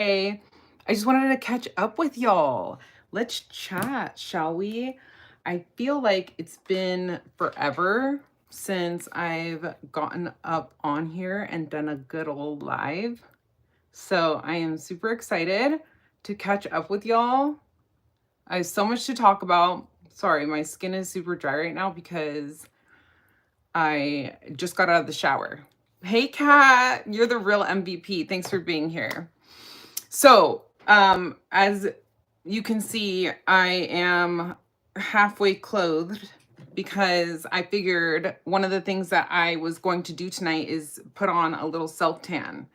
Hey, I just wanted to catch up with y'all. Let's chat, shall we? I feel like it's been forever since I've gotten up on here and done a good old live. So I am super excited to catch up with y'all. I have so much to talk about. Sorry, my skin is super dry right now because I just got out of the shower. Hey, Kat, you're the real MVP. Thanks for being here. So, as you can see, I am halfway clothed because I figured one of the things that I was going to do tonight is put on a little self tan.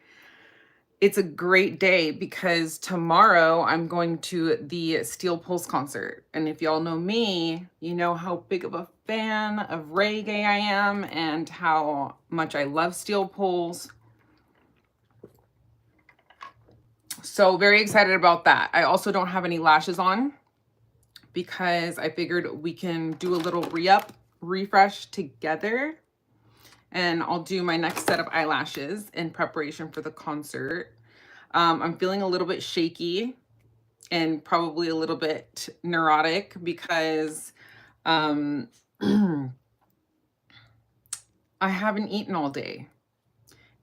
It's a great day because tomorrow I'm going to the Steel Pulse concert. And if y'all know me, you know how big of a fan of reggae I am and how much I love Steel Pulse. So very excited about that. I also don't have any lashes on because I figured we can do a little re-up, refresh together. And I'll do my next set of eyelashes in preparation for the concert. I'm feeling a little bit shaky and probably a little bit neurotic because I haven't eaten all day.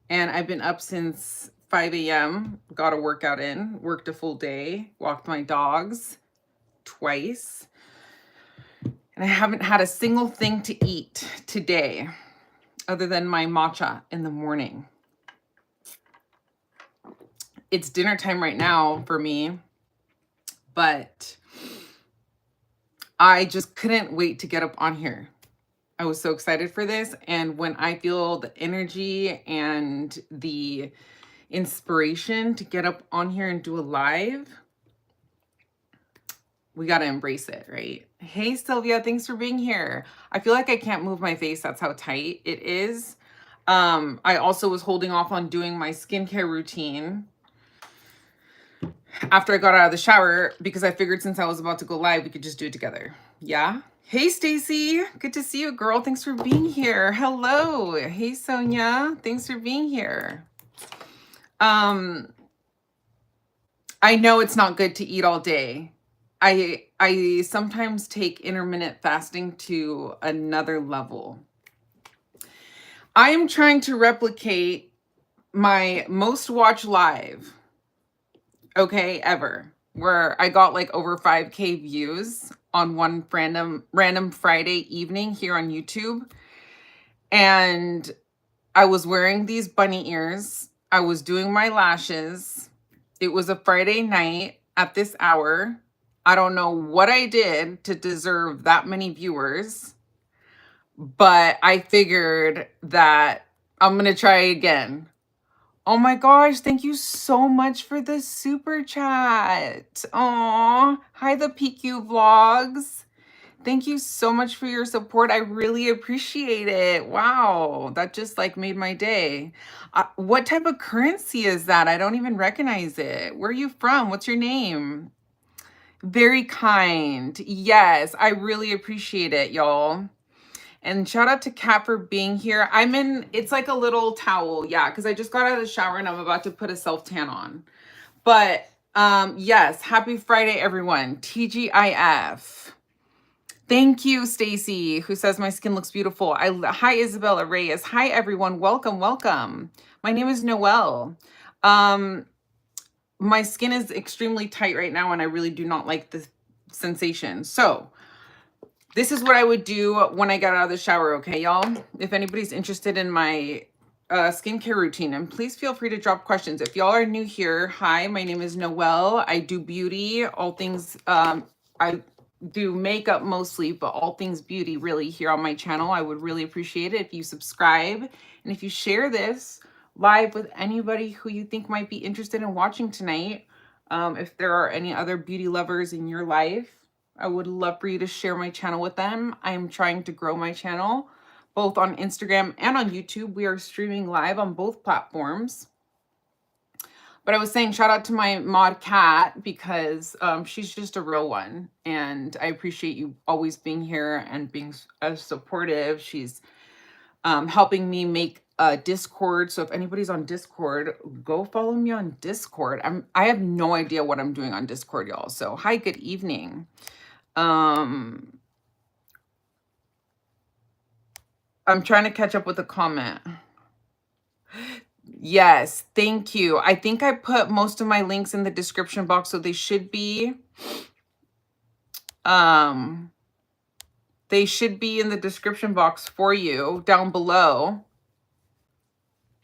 And I've been up since 5 a.m., got a workout in, worked a full day, walked my dogs twice. And I haven't had a single thing to eat today other than my matcha in the morning. It's dinner time right now for me, but I just couldn't wait to get up on here. I was so excited for this. And when I feel the energy and the inspiration to get up on here and do a live, we got to embrace it, right? Hey, Sylvia, thanks for being here. I feel like I can't move my face. That's how tight it is. I also was holding off on doing my skincare routine after I got out of the shower because I figured since I was about to go live, we could just do it together. Yeah. Hey, Stacy. Good to see you, girl. Thanks for being here. Hello. Hey, Sonia. Thanks for being here. I know it's not good to eat all day. I sometimes take intermittent fasting to another level. I am trying to replicate my most watched live, okay, ever, where I got like over 5K views on one random Friday evening here on YouTube. And I was wearing these bunny ears. I was doing my lashes. It was a Friday night at this hour. I don't know what I did to deserve that many viewers, but I figured that I'm going to try again. Oh my gosh, thank you so much for the super chat. Aw, hi the PQ vlogs. Thank you so much for your support. I really appreciate it. Wow, that just like made my day. What type of currency is that? I don't even recognize it. Where are you from? What's your name? Very kind. Yes, I really appreciate it, y'all. And shout out to Kat for being here. It's like a little towel, yeah, because I just got out of the shower and I'm about to put a self-tan on. But yes, happy Friday, everyone. TGIF. Thank you, Stacy, who says my skin looks beautiful. Hi, Isabella Reyes. Hi, everyone. Welcome, welcome. My name is Noelle. My skin is extremely tight right now, and I really do not like the sensation. So this is what I would do when I got out of the shower, okay, y'all? If anybody's interested in my skincare routine, and please feel free to drop questions. If y'all are new here, hi, my name is Noelle. I do beauty, all things, I do makeup mostly, but all things beauty really here on my channel. I would really appreciate it if you subscribe and if you share this live with anybody who you think might be interested in watching tonight. If there are any other beauty lovers in your life, I would love for you to share my channel with them. I am trying to grow my channel both on Instagram and on YouTube. We are streaming live on both platforms. But I was saying shout out to my mod Kat because she's just a real one. And I appreciate you always being here and being supportive. She's helping me make Discord. So if anybody's on Discord, go follow me on Discord. I have no idea what I'm doing on Discord, y'all. So hi, good evening. I'm trying to catch up with a comment. Yes, thank you. I think I put most of my links in the description box, so they should be in the description box for you down below.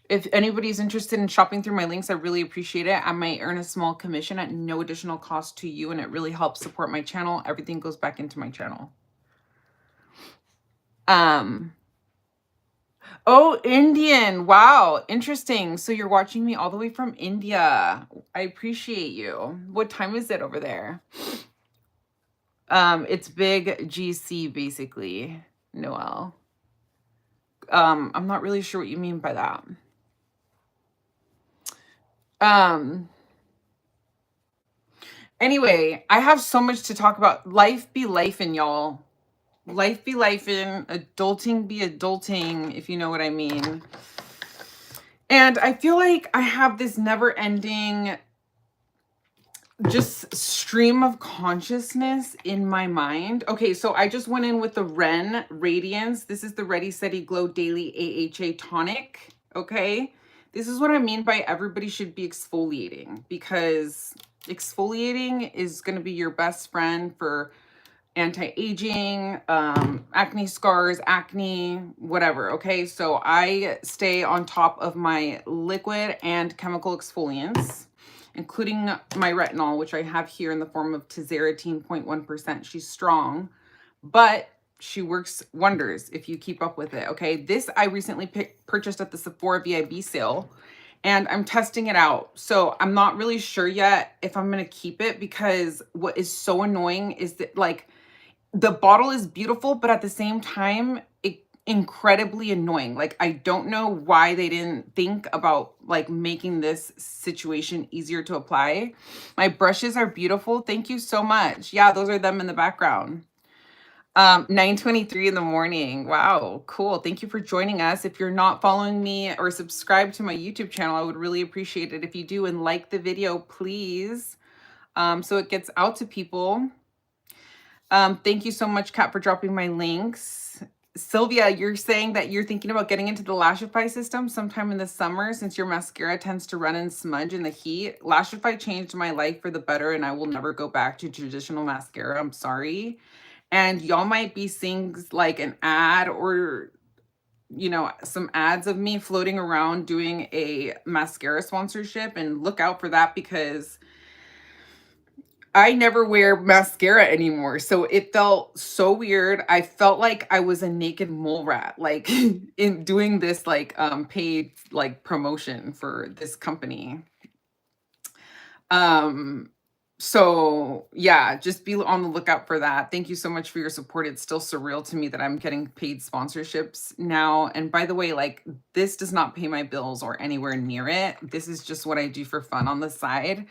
If anybody's interested in shopping through my links, I really appreciate it. I might earn a small commission at no additional cost to you, and it really helps support my channel. Everything goes back into my channel. Oh, Indian. Wow, interesting. So you're watching me all the way from India. I appreciate you. What time is it over there? It's big GC basically, Noelle. I'm not really sure what you mean by that. Anyway, I have so much to talk about. Life be lifing, y'all. Life be lifing. Adulting be adulting, if you know what I mean. And I feel like I have this never-ending just stream of consciousness in my mind. Okay, so I just went in with the Ren Radiance. This is the Ready Steady Glow Daily AHA Tonic. Okay, this is what I mean by everybody should be exfoliating, because exfoliating is going to be your best friend for anti-aging, acne scars, acne, whatever. Okay, so I stay on top of my liquid and chemical exfoliants, including my retinol, which I have here in the form of tazarotene 0.1%. She's strong, but she works wonders if you keep up with it. Okay, this I recently purchased at the Sephora VIB sale, and I'm testing it out. So I'm not really sure yet if I'm going to keep it, because what is so annoying is that, like, the bottle is beautiful, but at the same time, incredibly annoying. Like, I don't know why they didn't think about like making this situation easier to apply. My brushes are beautiful. Thank you so much. Yeah, those are them in the background. 9:23 in the morning. Wow, cool. Thank you for joining us. If you're not following me or subscribed to my YouTube channel, I would really appreciate it if you do, and like the video, please, so it gets out to people. Thank you so much, Kat, for dropping my links. Sylvia, you're saying that you're thinking about getting into the Lashify system sometime in the summer, since your mascara tends to run and smudge in the heat. Lashify changed my life for the better, and I will never go back to traditional mascara. I'm sorry. And y'all might be seeing like an ad, or, you know, some ads of me floating around doing a mascara sponsorship, and look out for that, because I never wear mascara anymore. So it felt so weird. I felt like I was a naked mole rat, like in doing this like paid like promotion for this company. So yeah, just be on the lookout for that. Thank you so much for your support. It's still surreal to me that I'm getting paid sponsorships now. And by the way, like, this does not pay my bills or anywhere near it. This is just what I do for fun on the side.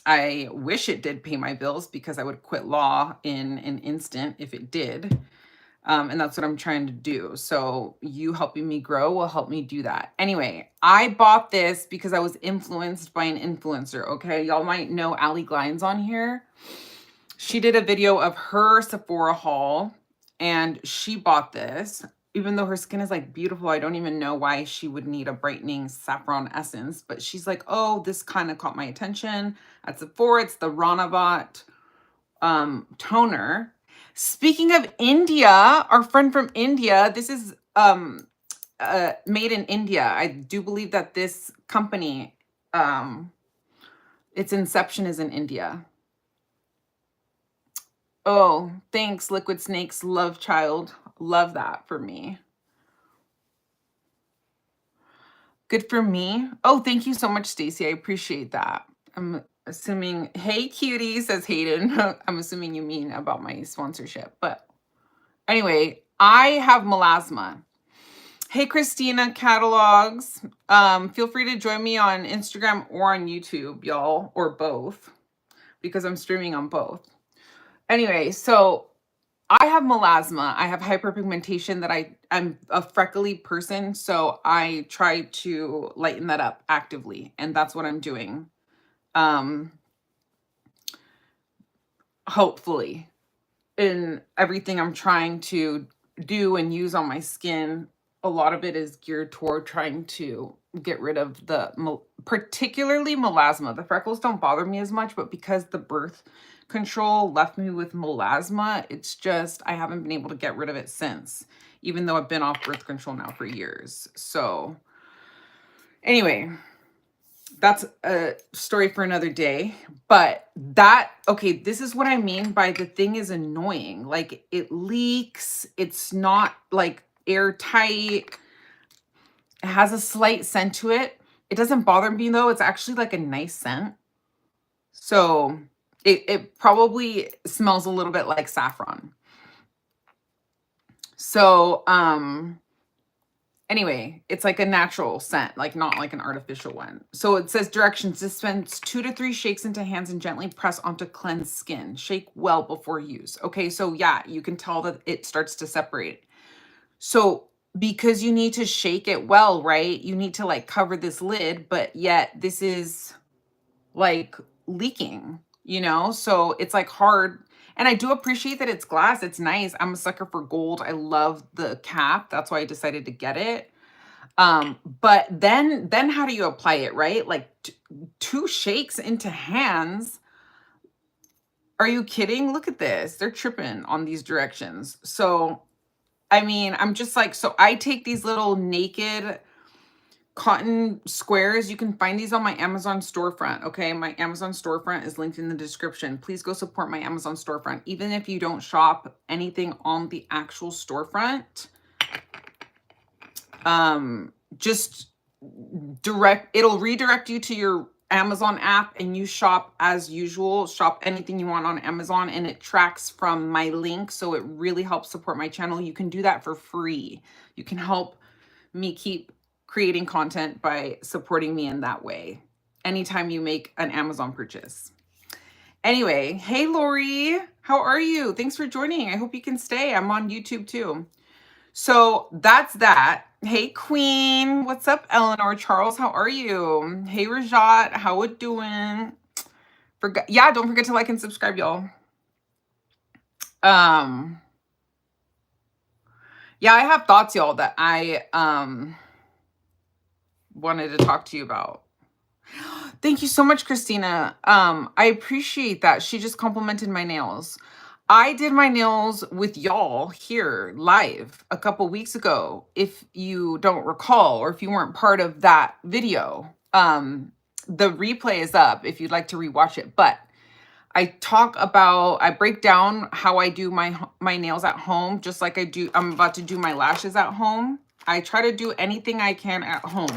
I wish it did pay my bills, because I would quit law in an instant if it did. And that's what I'm trying to do. So you helping me grow will help me do that. Anyway, I bought this because I was influenced by an influencer. Okay, y'all might know Allie Glines on here. She did a video of her Sephora haul, and she bought this. Even though her skin is like beautiful, I don't even know why she would need a brightening saffron essence. But she's like, oh, this kind of caught my attention at Sephora. It's the Ranavat toner. Speaking of India, our friend from India, this is made in India. I do believe that this company, its inception is in India. Oh, thanks, Liquid Snakes Love Child. Love that for me. Good for me. Oh, thank you so much, Stacy. I appreciate that. I'm assuming, hey, cutie, says Hayden. I'm assuming you mean about my sponsorship. But anyway, I have melasma. Hey, Christina Catalogs. Feel free to join me on Instagram or on YouTube, y'all, or both, because I'm streaming on both. Anyway, so I have melasma. I have hyperpigmentation that I'm a freckly person, so I try to lighten that up actively, and that's what I'm doing. Hopefully. In everything I'm trying to do and use on my skin, a lot of it is geared toward trying to get rid of particularly melasma. The freckles don't bother me as much, but because the birth control left me with melasma, it's just, I haven't been able to get rid of it since, even though I've been off birth control now for years. So anyway, that's a story for another day. But that, okay, this is what I mean by the thing is annoying. Like, it leaks. It's not like airtight. It has a slight scent to it. It doesn't bother me though. It's actually like a nice scent. So it probably smells a little bit like saffron. So, anyway, it's like a natural scent, like not like an artificial one. So it says directions: dispense 2 to 3 shakes into hands and gently press onto cleansed skin. Shake well before use. Okay, so yeah, you can tell that it starts to separate. So because you need to shake it well, right? You need to like cover this lid, but yet this is like leaking, you know? So it's like hard. And I do appreciate that it's glass. It's nice. I'm a sucker for gold. I love the cap. That's why I decided to get it. But then how do you apply it, right? Like 2 shakes into hands. Are you kidding? Look at this. They're tripping on these directions. So, I mean, I'm just like, so I take these little naked cotton squares. You can find these on my Amazon storefront. Okay, my Amazon storefront is linked in the description. Please go support my Amazon storefront. Even if you don't shop anything on the actual storefront, just it'll redirect you to your Amazon app and you shop as usual. Shop anything you want on Amazon and it tracks from my link, so it really helps support my channel. You can do that for free. You can help me keep creating content by supporting me in that way anytime you make an Amazon purchase. Anyway, hey Lori, how are you? Thanks for joining. I hope you can stay. I'm on YouTube too. So that's that. Hey Queen, what's up? Eleanor, Charles, how are you? Hey Rajat, how it doing? Yeah, don't forget to like and subscribe, y'all. Yeah, I have thoughts, y'all, that I wanted to talk to you about. Thank you so much, Christina. I appreciate that. She just complimented my nails. I did my nails with y'all here live a couple weeks ago. If you don't recall, or if you weren't part of that video, the replay is up if you'd like to rewatch it. But I break down how I do my nails at home, just like I'm about to do my lashes at home. I try to do anything I can at home.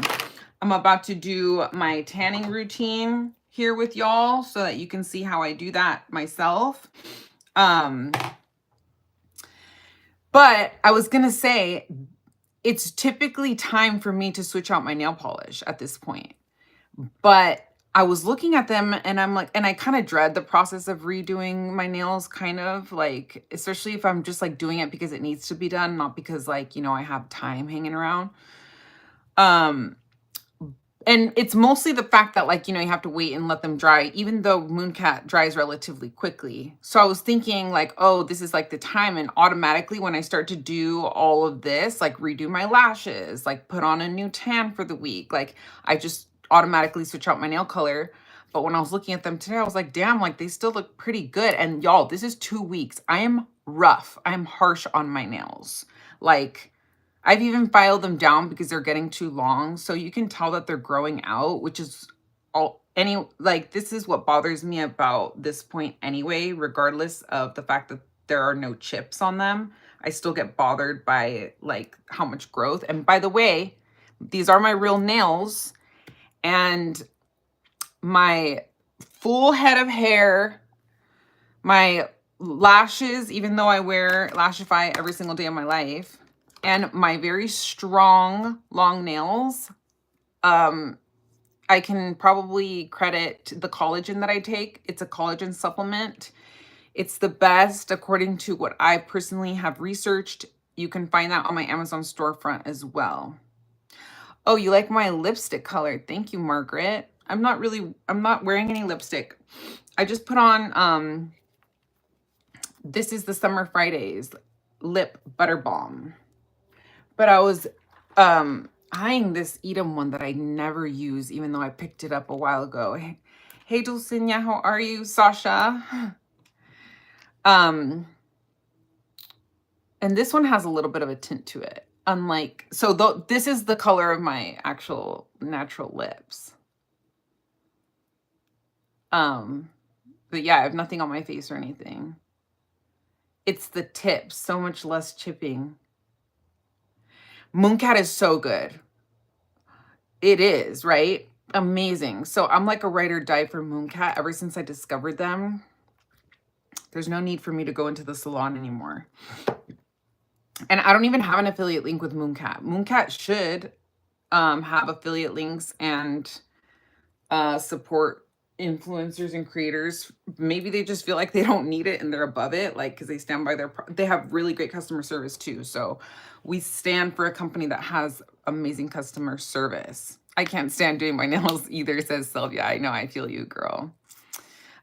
I'm about to do my tanning routine here with y'all so that you can see how I do that myself. But I was going to say, it's typically time for me to switch out my nail polish at this point. But I was looking at them and I'm like, and I kind of dread the process of redoing my nails, kind of like, especially if I'm just like doing it because it needs to be done, not because like, you know, I have time hanging around. And it's mostly the fact that like, you know, you have to wait and let them dry, even though Mooncat dries relatively quickly. So I was thinking like, oh, this is like the time. And automatically when I start to do all of this, like redo my lashes, like put on a new tan for the week, like I just automatically switch out my nail color. But when I was looking at them today, I was like, damn, like they still look pretty good. And y'all, this is 2 weeks. I am rough. I am harsh on my nails. Like, I've even filed them down because they're getting too long. So you can tell that they're growing out, which is this is what bothers me about this point anyway, regardless of the fact that there are no chips on them. I still get bothered by like how much growth. And by the way, these are my real nails, and my full head of hair, my lashes, even though I wear Lashify every single day of my life, and my very strong long nails, I can probably credit the collagen that I take. It's a collagen supplement. It's the best according to what I personally have researched. You can find that on my Amazon storefront as well. Oh, you like my lipstick color. Thank you, Margaret. I'm not wearing any lipstick. I just put on, this is the Summer Fridays Lip Butter Balm. But I was eyeing this Edam one that I never use, even though I picked it up a while ago. Hey Dulcinea, how are you? Sasha. And this one has a little bit of a tint to it. Unlike, so this is the color of my actual natural lips. But yeah, I have nothing on my face or anything. It's the tips, so much less chipping. Mooncat is so good. It is, right? Amazing. So I'm like a ride or die for Mooncat ever since I discovered them. There's no need for me to go into the salon anymore. And I don't even have an affiliate link with Mooncat. Mooncat should have affiliate links and support influencers and creators. Maybe they just feel like they don't need it and they're above it, like, because they stand by they have really great customer service too. So we stand for a company that has amazing customer service. I can't stand doing my nails either, says Sylvia. I know, I feel you, girl.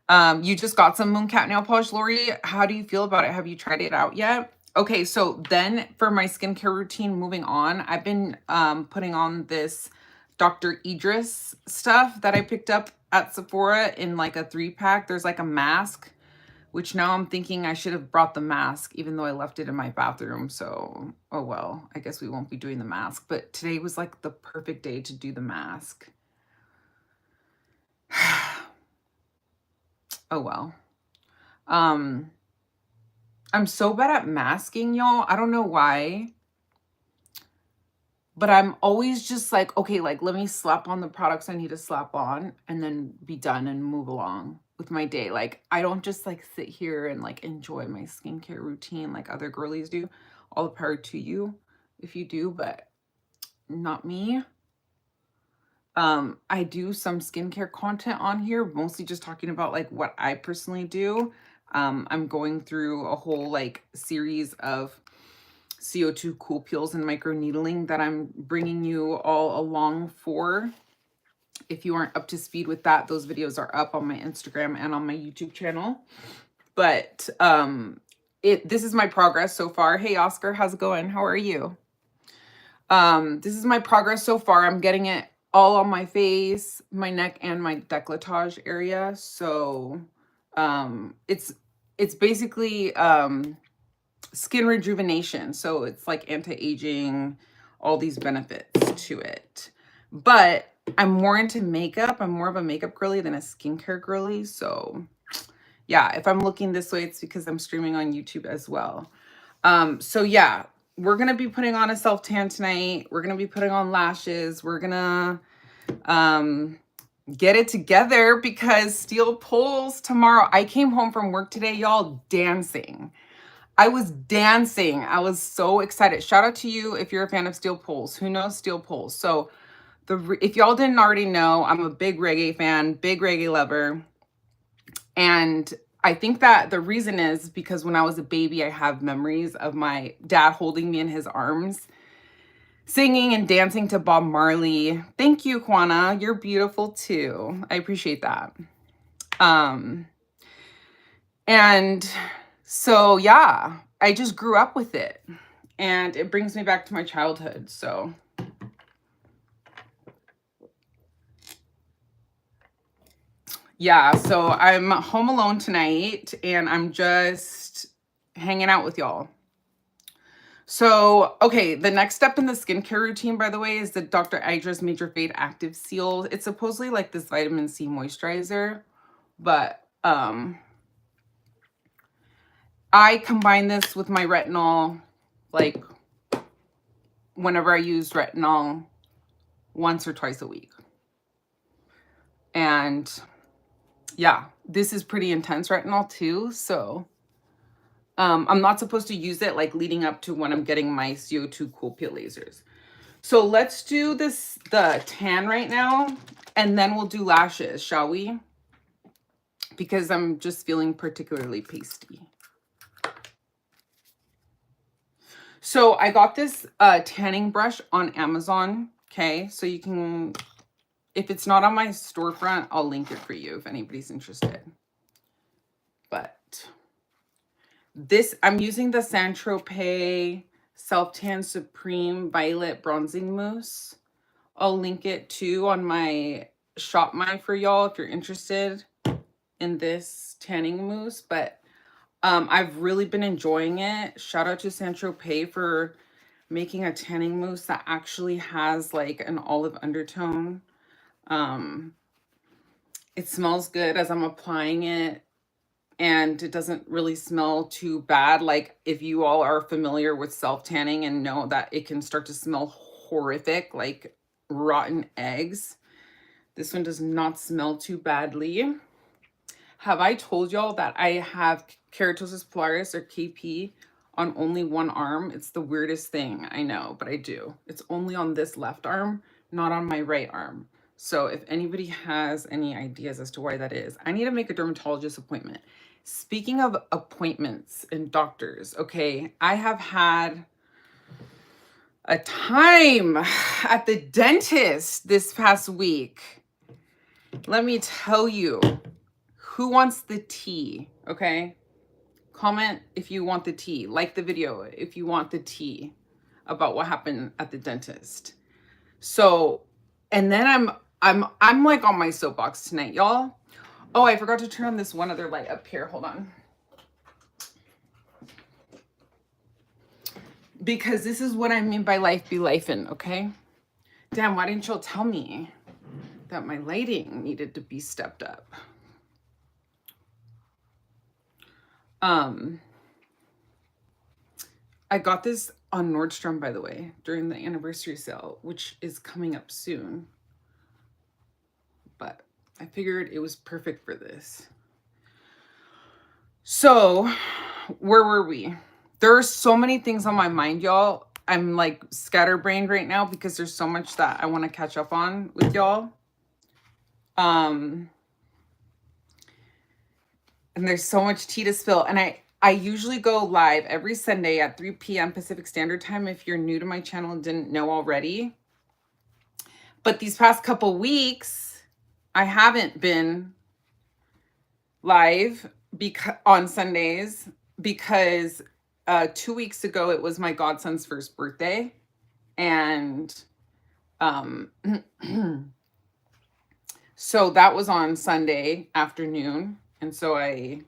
You just got some Mooncat nail polish, Lori. How do you feel about it? Have you tried it out yet? Okay, so then for my skincare routine, moving on, I've been putting on this Dr. Idris stuff that I picked up at Sephora in like a 3-pack. There's like a mask, which now I'm thinking I should have brought the mask, even though I left it in my bathroom. So, oh well, I guess we won't be doing the mask. But today was like the perfect day to do the mask. Oh well. I'm so bad at masking, y'all. I don't know why. But I'm always just like, okay, like, let me slap on the products I need to slap on and then be done and move along with my day. Like, I don't just like sit here and like enjoy my skincare routine like other girlies do. All the power to you if you do, but not me. I do some skincare content on here, mostly just talking about like what I personally do. I'm going through a whole like series of CO2 cool peels and microneedling that I'm bringing you all along for. If you aren't up to speed with that, those videos are up on my Instagram and on my YouTube channel. But this is my progress so far. Hey Oscar, how's it going? How are you? This is my progress so far. I'm getting it all on my face, my neck, and my décolletage area. So it's basically skin rejuvenation. So it's like anti-aging, all these benefits to it. But I'm more into makeup. I'm more of a makeup girly than a skincare girly. So yeah, if I'm looking this way, it's because I'm streaming on YouTube as well. So yeah, we're going to be putting on a self-tan tonight. We're going to be putting on lashes. We're going to get it together because steel pulls tomorrow. I came home from work today, y'all, dancing. I was dancing. I was so excited. Shout out to you if you're a fan of steel pulls. Who knows steel pulls? So if y'all didn't already know, I'm a big reggae fan, big reggae lover. And I think that the reason is because when I was a baby, I have memories of my dad holding me in his arms, singing and dancing to Bob Marley. Thank you, Kwana. You're beautiful too. I appreciate that. And so, yeah, I just grew up with it and it brings me back to my childhood. So yeah, so I'm home alone tonight and I'm just hanging out with y'all. So, okay, the next step in the skincare routine, by the way, is the Dr. Idris Major Fade Active Seal. It's supposedly like this vitamin C moisturizer, but I combine this with my retinol, like whenever I use retinol once or twice a week. And yeah, this is pretty intense retinol too. So I'm not supposed to use it like leading up to when I'm getting my CO2 cool peel lasers. So let's do the tan right now, and then we'll do lashes, shall we? because I'm just feeling particularly pasty. So I got this tanning brush on Amazon. Okay, so you can, if it's not on my storefront, I'll link it for you if anybody's interested. But this, I'm using the Saint-Tropez Self Tan Supreme Violet Bronzing Mousse. I'll link it too on my Shop My for y'all if you're interested in this tanning mousse. But I've really been enjoying it. Shout out to Saint-Tropez for making a tanning mousse that actually has like an olive undertone. It smells good as I'm applying it, and it doesn't really smell too bad. Like if you all are familiar with self-tanning and know that it can start to smell horrific, like rotten eggs, this one does not smell too badly. Have I told y'all that I have keratosis pilaris, or KP, on only one arm? It's the weirdest thing, I know, but I do. It's only on this left arm, not on my right arm. So if anybody has any ideas as to why that is, I need to make a dermatologist appointment. Speaking of appointments and doctors, okay, I have had a time at the dentist this past week. Let me tell you, who wants the tea, okay? Comment if you want the tea. Like the video if you want the tea about what happened at the dentist. So, and then I'm like on my soapbox tonight, y'all. Oh, I forgot to turn on this one other light up here. Hold on. Because this is what I mean by life be lifing, okay? Damn, why didn't y'all tell me that my lighting needed to be stepped up? I got this on Nordstrom, by the way, during the anniversary sale, which is coming up soon. But I figured it was perfect for this. So, where were we? There are so many things on my mind, y'all. I'm like scatterbrained right now because there's so much that I want to catch up on with y'all. And there's so much tea to spill. And I usually go live every Sunday at 3 p.m. Pacific Standard Time if you're new to my channel and didn't know already. But these past couple weeks, I haven't been live on Sundays because 2 weeks ago it was my godson's first birthday. And so that was on Sunday afternoon. And so I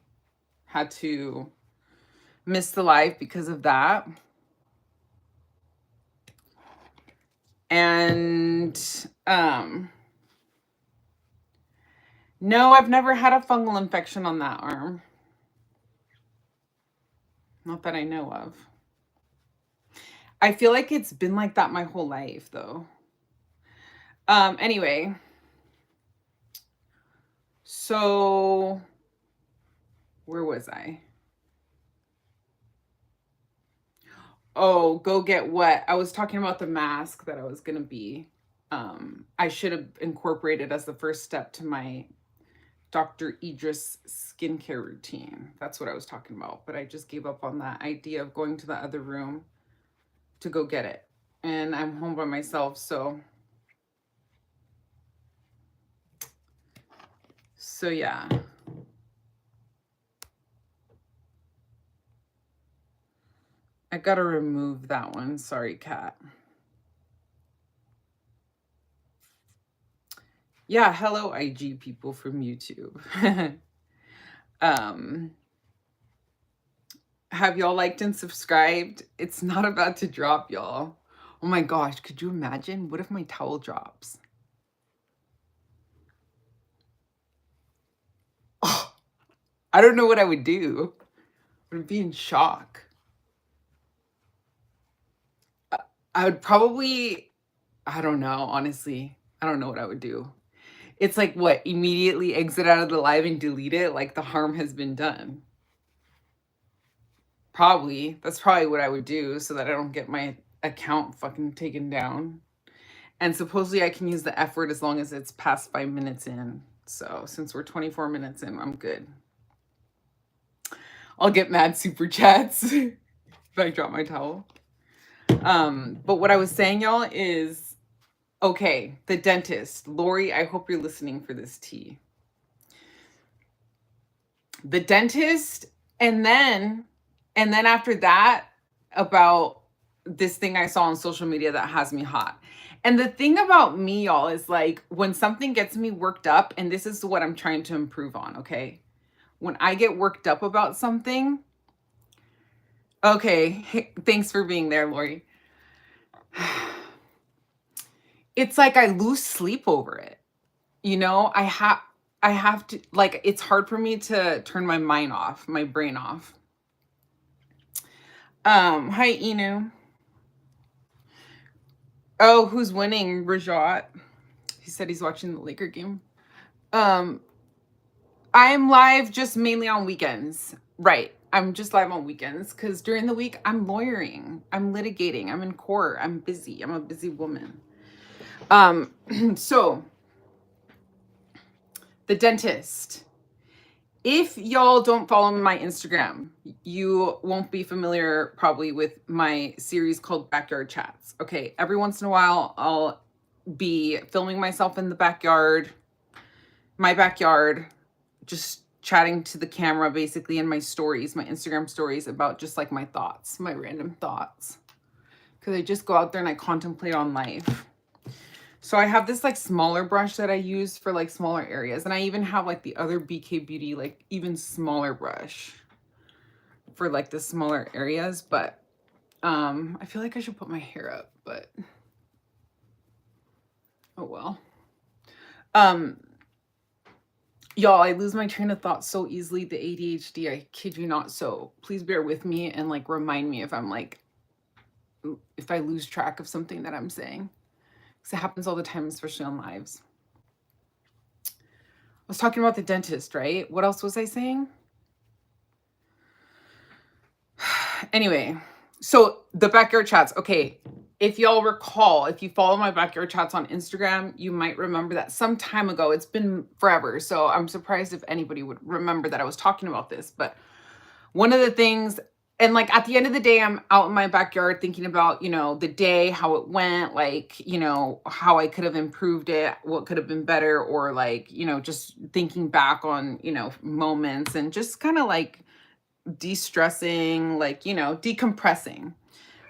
had to miss the live because of that. And no, I've never had a fungal infection on that arm. Not that I know of. I feel like it's been like that my whole life, though. Anyway. So, where was I? Oh, go get what? I was talking about the mask that I was going to be. I should have incorporated as the first step to my Dr. Idris skincare routine. That's what I was talking about. But I just gave up on that idea of going to the other room to go get it. And I'm home by myself, so yeah. I gotta remove that one. Sorry, cat. Yeah, hello, IG people from YouTube. Have y'all liked and subscribed? It's not about to drop, y'all. Oh my gosh, could you imagine? What if my towel drops? Oh, I don't know what I would do. I would be in shock. I would probably, I don't know, honestly. I don't know what I would do. It's like, what, immediately exit out of the live and delete it? Like the harm has been done. Probably. That's probably what I would do so that I don't get my account fucking taken down. And supposedly I can use the F word as long as it's past 5 minutes in. So since we're 24 minutes in, I'm good. I'll get mad super chats if I drop my towel. But what I was saying, y'all, is okay, the dentist. Lori, I hope you're listening for this tea. The dentist, and then after that, about this thing I saw on social media that has me hot. And the thing about me, y'all, is like when something gets me worked up, and this is what I'm trying to improve on, okay? When I get worked up about something, okay, thanks for being there, Lori. It's like I lose sleep over it. You know, I have to, like, it's hard for me to turn my mind off, my brain off. Hi, Inu. Oh, who's winning? Rajat. He said he's watching the Laker game. I'm live just mainly on weekends. Right. I'm just live on weekends because during the week I'm lawyering. I'm litigating. I'm in court. I'm busy. I'm a busy woman. So the dentist. If y'all don't follow my Instagram, you won't be familiar probably with my series called Backyard Chats. Okay, every once in a while, I'll be filming myself in the backyard, my backyard, just chatting to the camera basically in my stories, my Instagram stories about just like my thoughts, my random thoughts. Because I just go out there and I contemplate on life. So I have this like smaller brush that I use for like smaller areas. And I even have like the other BK Beauty, like even smaller brush for like the smaller areas. But I feel like I should put my hair up, but oh well. Y'all, I lose my train of thought so easily. The ADHD, I kid you not. So please bear with me and like remind me if I'm like, if I lose track of something that I'm saying. Because it happens all the time, especially on lives. I was talking about the dentist, right? What else was I saying? Anyway, so the backyard chats. Okay, if y'all recall, if you follow my backyard chats on Instagram, you might remember that some time ago. It's been forever, so I'm surprised if anybody would remember that I was talking about this. But one of the things, and like at the end of the day, I'm out in my backyard thinking about, you know, the day, how it went, like, you know, how I could have improved it, what could have been better, or like, you know, just thinking back on, you know, moments and just kind of like de-stressing, like, you know, decompressing.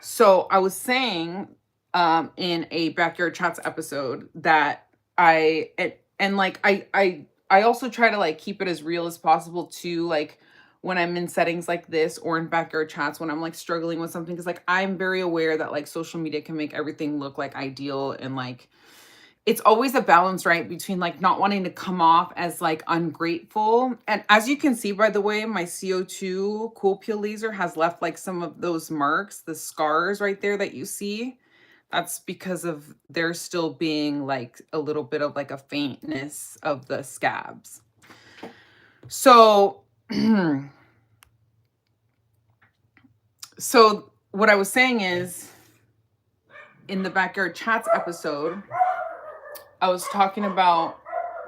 So I was saying in a backyard chats episode that I also try to like keep it as real as possible too, like when I'm in settings like this or in backyard chats when I'm like struggling with something, because like I'm very aware that like social media can make everything look like ideal, and like it's always a balance, right, between like not wanting to come off as like ungrateful. And as you can see, by the way, my CO2 cool peel laser has left like some of those marks, the scars right there that you see. That's because of there still being like a little bit of like a faintness of the scabs. So so what I was saying is, in the backyard chats episode, I was talking about,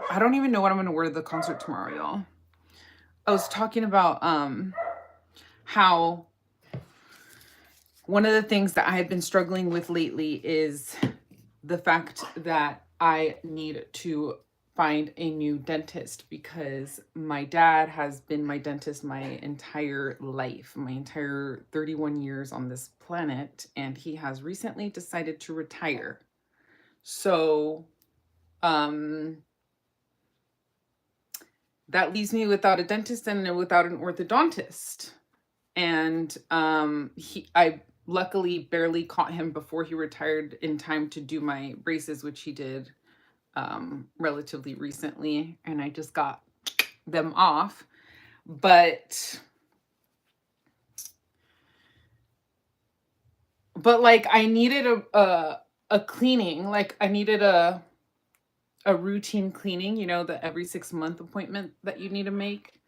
I don't even know what I'm going to wear to the concert tomorrow, y'all. I was talking about how one of the things that I have been struggling with lately is the fact that I need to find a new dentist, because my dad has been my dentist my entire life, my entire 31 years on this planet, and he has recently decided to retire. So that leaves me without a dentist and without an orthodontist. And I luckily barely caught him before he retired in time to do my braces, which he did relatively recently, and I just got them off. But like I needed a cleaning, like I needed a routine cleaning, you know, the every 6-month appointment that you need to make.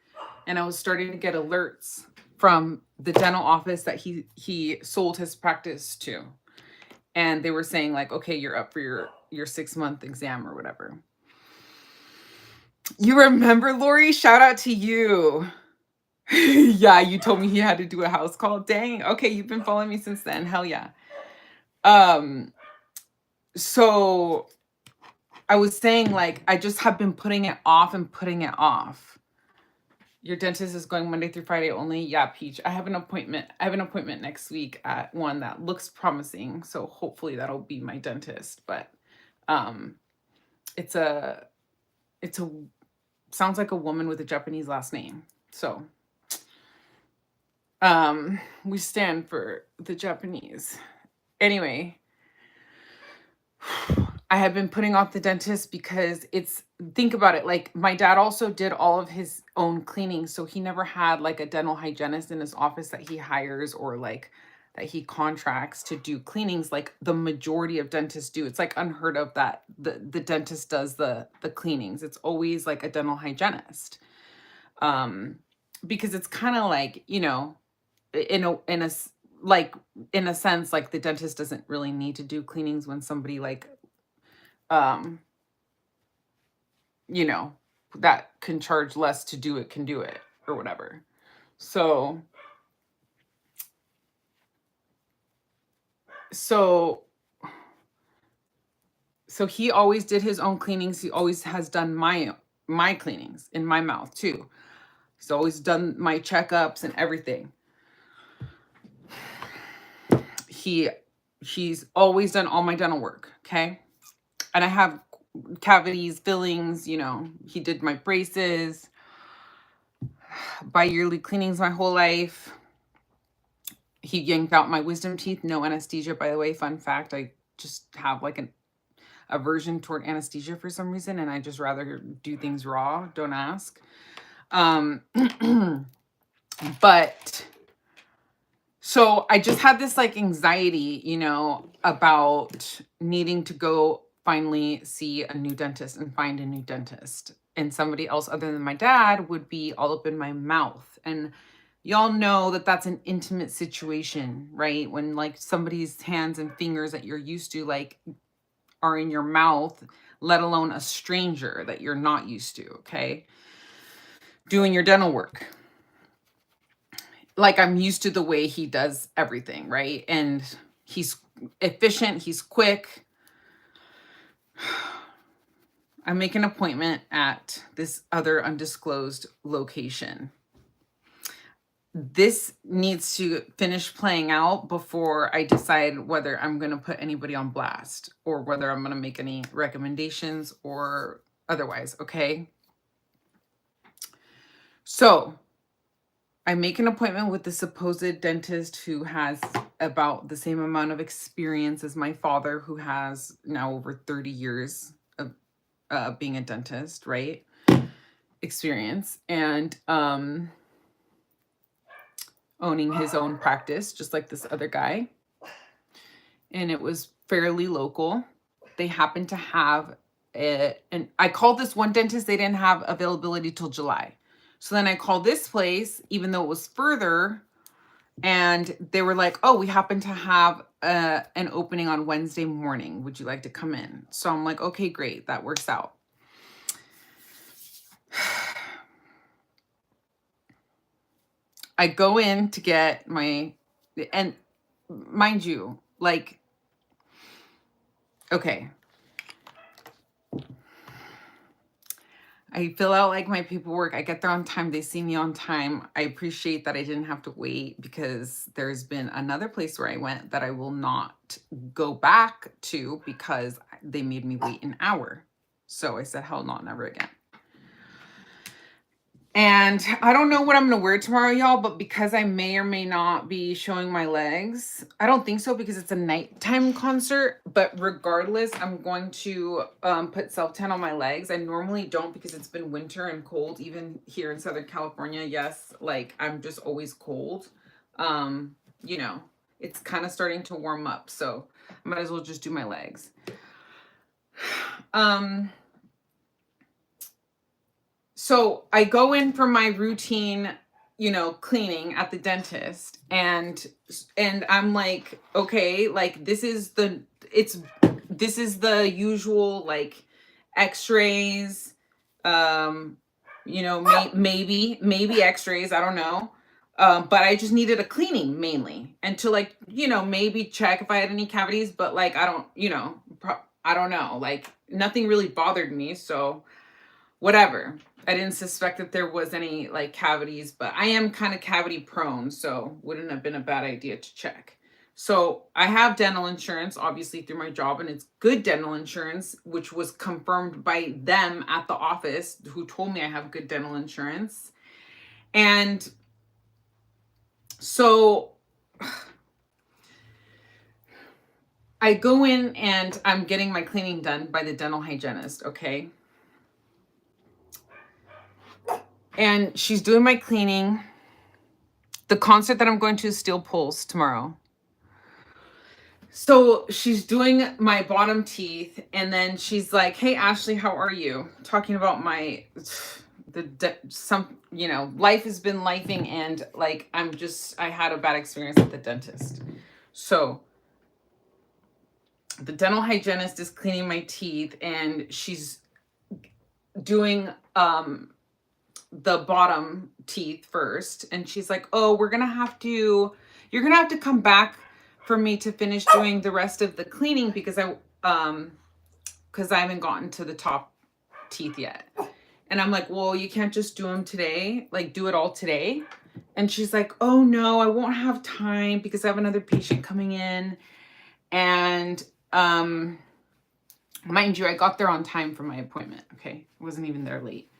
And I was starting to get alerts from the dental office that he sold his practice to. And they were saying like, okay, you're up for your 6-month exam or whatever. You remember, Lori? Shout out to you. Yeah, you told me he had to do a house call. Dang. Okay, you've been following me since then. Hell yeah. So I was saying, like, I just have been putting it off and putting it off. Your dentist is going Monday through Friday only? Yeah, Peach. I have an appointment. I have an appointment next week at one that looks promising. So hopefully that'll be my dentist. But it's a sounds like a woman with a Japanese last name. So we stand for the Japanese. Anyway, I have been putting off the dentist because think about it, like my dad also did all of his own cleaning, so he never had like a dental hygienist in his office that he hires or like that he contracts to do cleanings like the majority of dentists do. It's like unheard of that the dentist does the cleanings. It's always like a dental hygienist. Because it's kind of like, you know, in a like in a sense, like the dentist doesn't really need to do cleanings when somebody like you know, that can charge less to do it can do it or whatever. So he always did his own cleanings. He always has done my cleanings in my mouth too. He's always done my checkups and everything. He's always done all my dental work, okay? And I have cavities, fillings, you know, he did my braces, bi-yearly cleanings my whole life. He yanked out my wisdom teeth, no anesthesia, by the way. Fun fact, I just have like an aversion toward anesthesia for some reason, and I just rather do things raw. Don't ask. But so I just had this like anxiety, you know, about needing to go finally see a new dentist and find a new dentist. And somebody else other than my dad would be all up in my mouth. And y'all know that that's an intimate situation, right? When like somebody's hands and fingers that you're used to like are in your mouth, let alone a stranger that you're not used to, okay? Doing your dental work. Like I'm used to the way he does everything, right? And he's efficient, he's quick. I make an appointment at this other undisclosed location. This needs to finish playing out before I decide whether I'm going to put anybody on blast or whether I'm going to make any recommendations or otherwise, okay? So I make an appointment with the supposed dentist who has about the same amount of experience as my father, who has now over 30 years of being a dentist, right? Experience and owning his own practice, just like this other guy. And it was fairly local. They happened to have and I called this one dentist, they didn't have availability till July. So then I called this place, even though it was further, and they were like, oh, we happen to have an opening on Wednesday morning. Would you like to come in? So I'm like, okay, great. That works out. I go in to get my, and mind you, like, okay. I fill out like my paperwork. I get there on time. They see me on time. I appreciate that I didn't have to wait because there's been another place where I went that I will not go back to because they made me wait an hour. So I said, hell no, never again. And I don't know what I'm going to wear tomorrow, y'all, but because I may or may not be showing my legs, I don't think so because it's a nighttime concert, but regardless, I'm going to put self-tan on my legs. I normally don't because it's been winter and cold, even here in Southern California. Yes, like I'm just always cold. You know, it's kind of starting to warm up, so I might as well just do my legs. So I go in for my routine, you know, cleaning at the dentist, and I'm like, okay, like this is the usual like x-rays, You know, maybe x-rays, I don't know. But I just needed a cleaning mainly, and to like, you know, maybe check if I had any cavities, but like I don't, you know, I don't know, like nothing really bothered me, so whatever. I didn't suspect that there was any like cavities, but I am kind of cavity prone, so wouldn't have been a bad idea to check. So I have dental insurance, obviously through my job, and it's good dental insurance, which was confirmed by them at the office, who told me I have good dental insurance. And so I go in and I'm getting my cleaning done by the dental hygienist, okay? And she's doing my cleaning. The concert that I'm going to is Steel Pulse tomorrow. So she's doing my bottom teeth, and then she's like, "Hey Ashley, how are you?" Talking about my some, you know, life has been lifing, and like I had a bad experience at the dentist. So the dental hygienist is cleaning my teeth, and she's doing the bottom teeth first, and she's like, "Oh, you're gonna have to come back for me to finish doing the rest of the cleaning because I haven't gotten to the top teeth yet." And I'm like, "Well, you can't just do them today, like do it all today." And she's like, "Oh no, I won't have time because I have another patient coming in." And mind you, I got there on time for my appointment, okay? I wasn't even there late.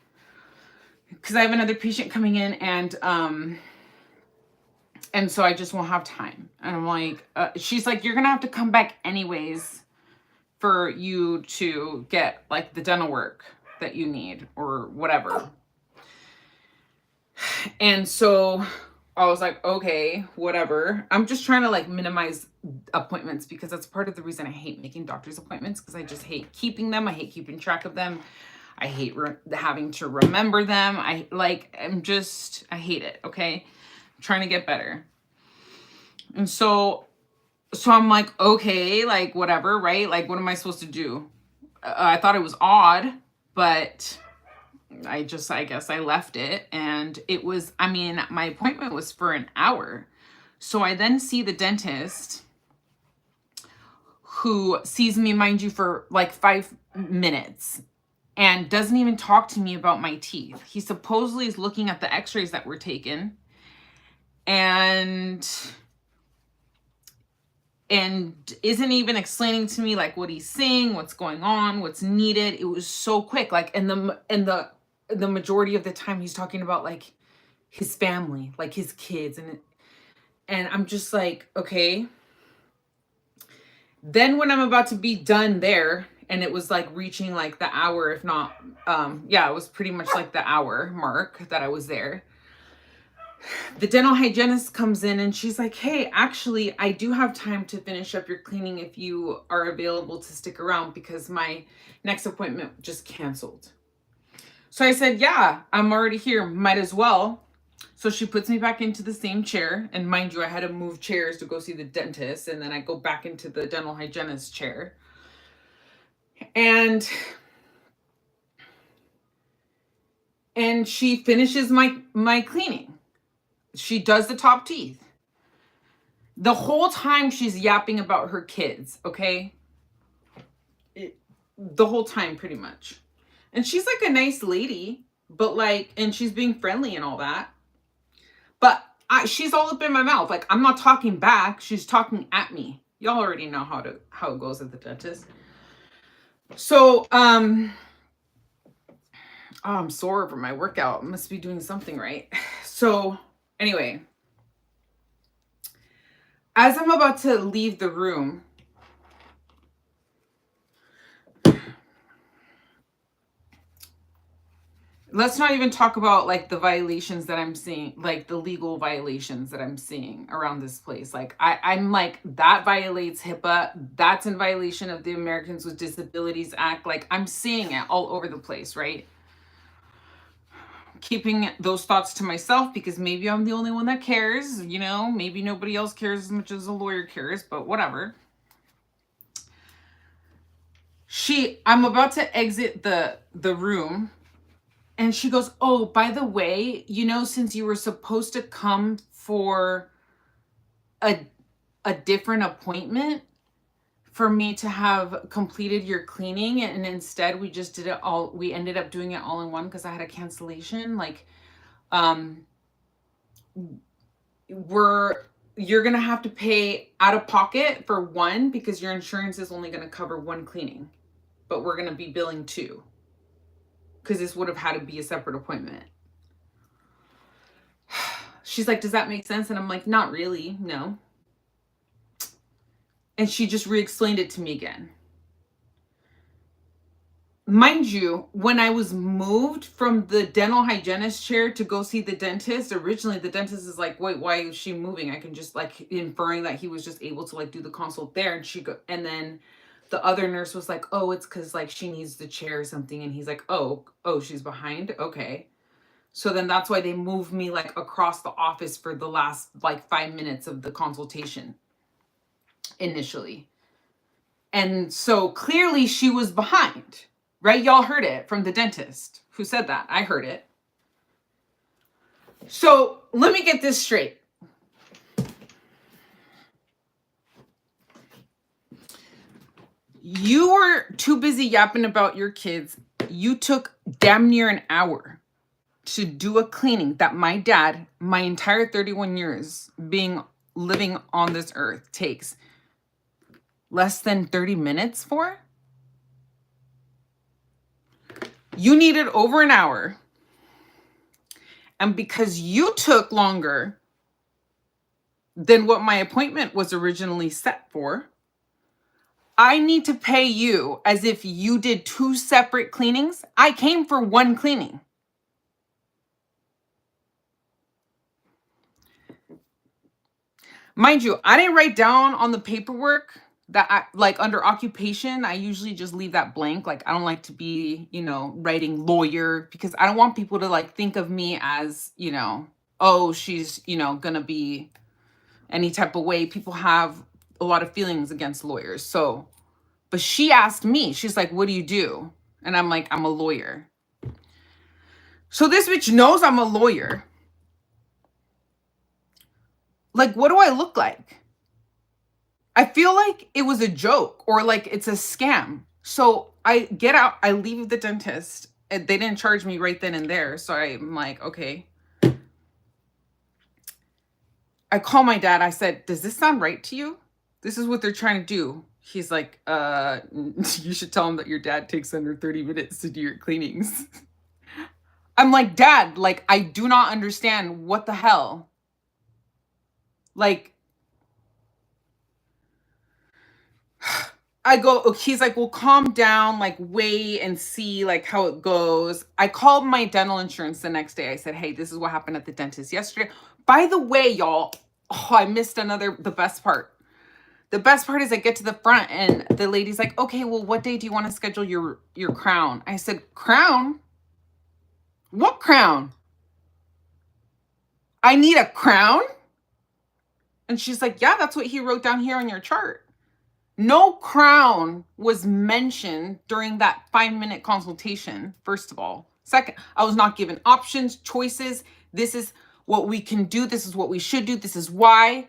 Because I have another patient coming in, and so I just won't have time. And I'm like, she's like, "You're going to have to come back anyways for you to get like the dental work that you need or whatever." And so I was like, okay, whatever. I'm just trying to like minimize appointments because that's part of the reason I hate making doctor's appointments, because I just hate keeping them. I hate keeping track of them. I hate having to remember them. I hate it. Okay. I'm trying to get better. And so I'm like, okay, like whatever, right? Like, what am I supposed to do? I thought it was odd, but I guess I left it. And it was, I mean, my appointment was for an hour. So I then see the dentist, who sees me, mind you, for like 5 minutes. And doesn't even talk to me about my teeth. He supposedly is looking at the x-rays that were taken and isn't even explaining to me like what he's seeing, what's going on, what's needed. It was so quick. Like, and the majority of the time he's talking about like his family, like his kids, and I'm just like, okay. Then when I'm about to be done there, and it was like reaching like the hour, if not, it was pretty much like the hour mark that I was there. The dental hygienist comes in and she's like, "Hey, actually, I do have time to finish up your cleaning if you are available to stick around because my next appointment just canceled." So I said, "Yeah, I'm already here. Might as well." So she puts me back into the same chair. And mind you, I had to move chairs to go see the dentist. And then I go back into the dental hygienist chair. And she finishes my cleaning. She does the top teeth. The whole time she's yapping about her kids, okay? The whole time, pretty much. And she's like a nice lady, but like, and she's being friendly and all that. But she's all up in my mouth. Like, I'm not talking back. She's talking at me. Y'all already know how it goes at the dentist. So, I'm sore from my workout. I must be doing something right. So anyway, as I'm about to leave the room, let's not even talk about like the violations that I'm seeing, like the legal violations that I'm seeing around this place. Like I'm like, that violates HIPAA. That's in violation of the Americans with Disabilities Act. Like, I'm seeing it all over the place, right? Keeping those thoughts to myself because maybe I'm the only one that cares, you know, maybe nobody else cares as much as a lawyer cares, but whatever. I'm about to exit the room, And she goes, oh, by the way, you know, since you were supposed to come for a different appointment for me to have completed your cleaning, and instead we just did it all, we ended up doing it all in one because I had a cancellation. Like, you're gonna have to pay out of pocket for one because your insurance is only gonna cover one cleaning, but we're gonna be billing two because this would have had to be a separate appointment. She's like, does that make sense? And I'm like, not really, no. And she just re-explained it to me again. Mind you, when I was moved from the dental hygienist chair to go see the dentist, originally the dentist is like, wait, why is she moving? I can just, like, inferring that he was just able to, like, do the consult there. And then the other nurse was like, oh, it's because, like, she needs the chair or something. And he's like, oh, she's behind. Okay. So then that's why they moved me, like, across the office for the last, like, 5 minutes of the consultation initially. And so clearly she was behind, right? Y'all heard it from the dentist who said that. I heard it. So let me get this straight. You were too busy yapping about your kids. You took damn near an hour to do a cleaning that my dad, my entire 31 years living on this earth, takes less than 30 minutes for. You needed over an hour. And because you took longer than what my appointment was originally set for, I need to pay you as if you did 2 separate cleanings. I came for one cleaning. Mind you, I didn't write down on the paperwork that I, like, under occupation, I usually just leave that blank. Like, I don't like to be, you know, writing lawyer because I don't want people to, like, think of me as, you know, oh, she's, you know, gonna be any type of way. People have a lot of feelings against lawyers. So, but she asked me, she's like, what do you do? And I'm like, I'm a lawyer. So this bitch knows I'm a lawyer. Like, what do I look like? I feel like it was a joke or like it's a scam. So I get out, I leave the dentist, and they didn't charge me right then and there. So I'm like, okay. I call my dad. I said, does this sound right to you? This is what they're trying to do. He's like, you should tell him that your dad takes under 30 minutes to do your cleanings. I'm like, Dad, like, I do not understand what the hell. Like, I go, he's like, well, calm down, like, wait and see, like, how it goes. I called my dental insurance the next day. I said, hey, this is what happened at the dentist yesterday. By the way, y'all, I missed the best part. The best part is I get to the front and the lady's like, okay, well, what day do you want to schedule your crown? I said, crown? What crown? I need a crown? And she's like, yeah, that's what he wrote down here on your chart. No crown was mentioned during that 5-minute consultation, first of all. Second, I was not given options, choices. This is what we can do. This is what we should do. This is why.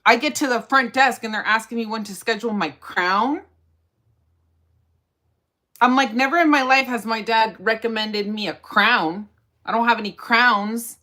I get to the front desk and they're asking me when to schedule my crown. I'm like, never in my life has my dad recommended me a crown. I don't have any crowns.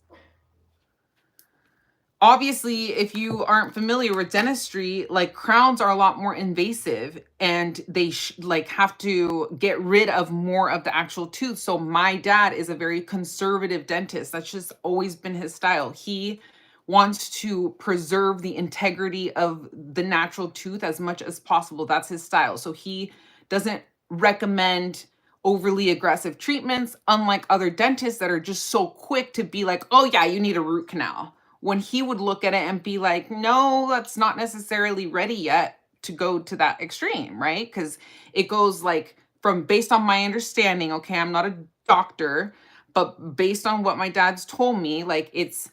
Obviously, if you aren't familiar with dentistry, like, crowns are a lot more invasive and they like have to get rid of more of the actual tooth. So my dad is a very conservative dentist. That's just always been his style. He wants to preserve the integrity of the natural tooth as much as possible. That's his style. So he doesn't recommend overly aggressive treatments, unlike other dentists that are just so quick to be like, oh yeah, you need a root canal. When he would look at it and be like, no, that's not necessarily ready yet to go to that extreme, right? Because it goes like from, based on my understanding, okay, I'm not a doctor, but based on what my dad's told me, like it's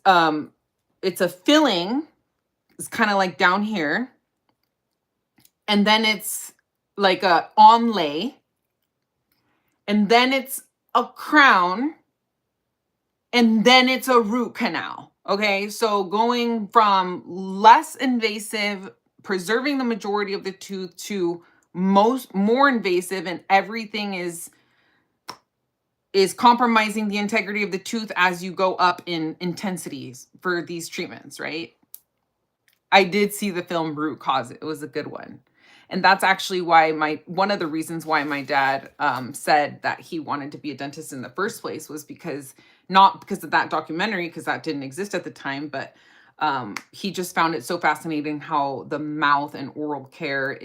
a filling. It's kind of like down here. And then it's like a onlay. and then it's a crown, and then it's a root canal. Okay, so going from less invasive, preserving the majority of the tooth, to more invasive, and everything is compromising the integrity of the tooth as you go up in intensities for these treatments, right? I did see the film Root Cause. It was a good one. And that's actually why one of the reasons why my dad said that he wanted to be a dentist in the first place was because, not because of that documentary, because that didn't exist at the time, but he just found it so fascinating how the mouth and oral care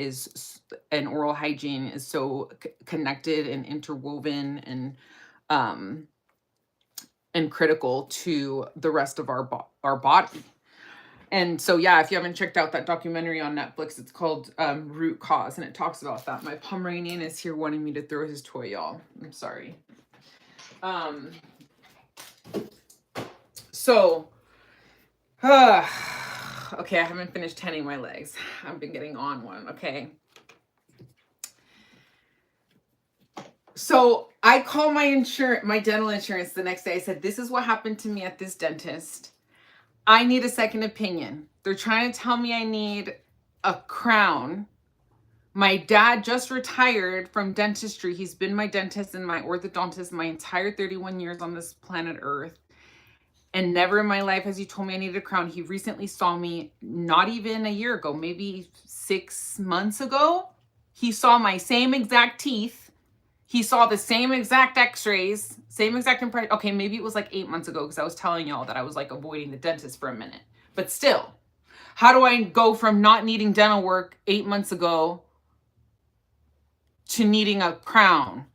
and oral hygiene is so connected and interwoven and critical to the rest of our body. And so, yeah, if you haven't checked out that documentary on Netflix, it's called Root Cause, and it talks about that. My Pomeranian is here wanting me to throw his toy, y'all. I'm sorry. Okay, I haven't finished tanning my legs. I've been getting on one, okay. So I call my dental insurance the next day. I said, this is what happened to me at this dentist. I need a second opinion. They're trying to tell me I need a crown. My dad just retired from dentistry. He's been my dentist and my orthodontist my entire 31 years on this planet Earth. And never in my life has he told me I needed a crown. He recently saw me not even a year ago, maybe 6 months ago. He saw my same exact teeth. He saw the same exact x-rays, same exact impression. Okay, maybe it was like 8 months ago because I was telling y'all that I was like avoiding the dentist for a minute. But still, how do I go from not needing dental work 8 months ago to needing a crown?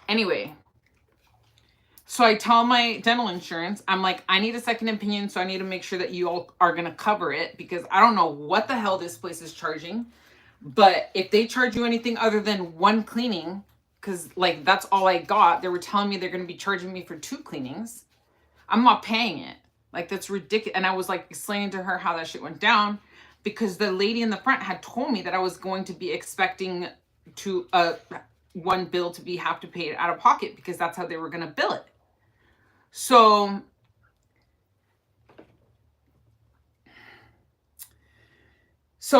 Anyway, so I tell my dental insurance, I'm like, I need a second opinion, so I need to make sure that you all are going to cover it, because I don't know what the hell this place is charging. But if they charge you anything other than one cleaning, because like that's all I got, they were telling me they're going to be charging me for 2 cleanings. I'm not paying it. Like, that's ridiculous. And I was like explaining to her how that shit went down, because the lady in the front had told me that I was going to be expecting to one bill to have to pay it out of pocket, because that's how they were going to bill it. So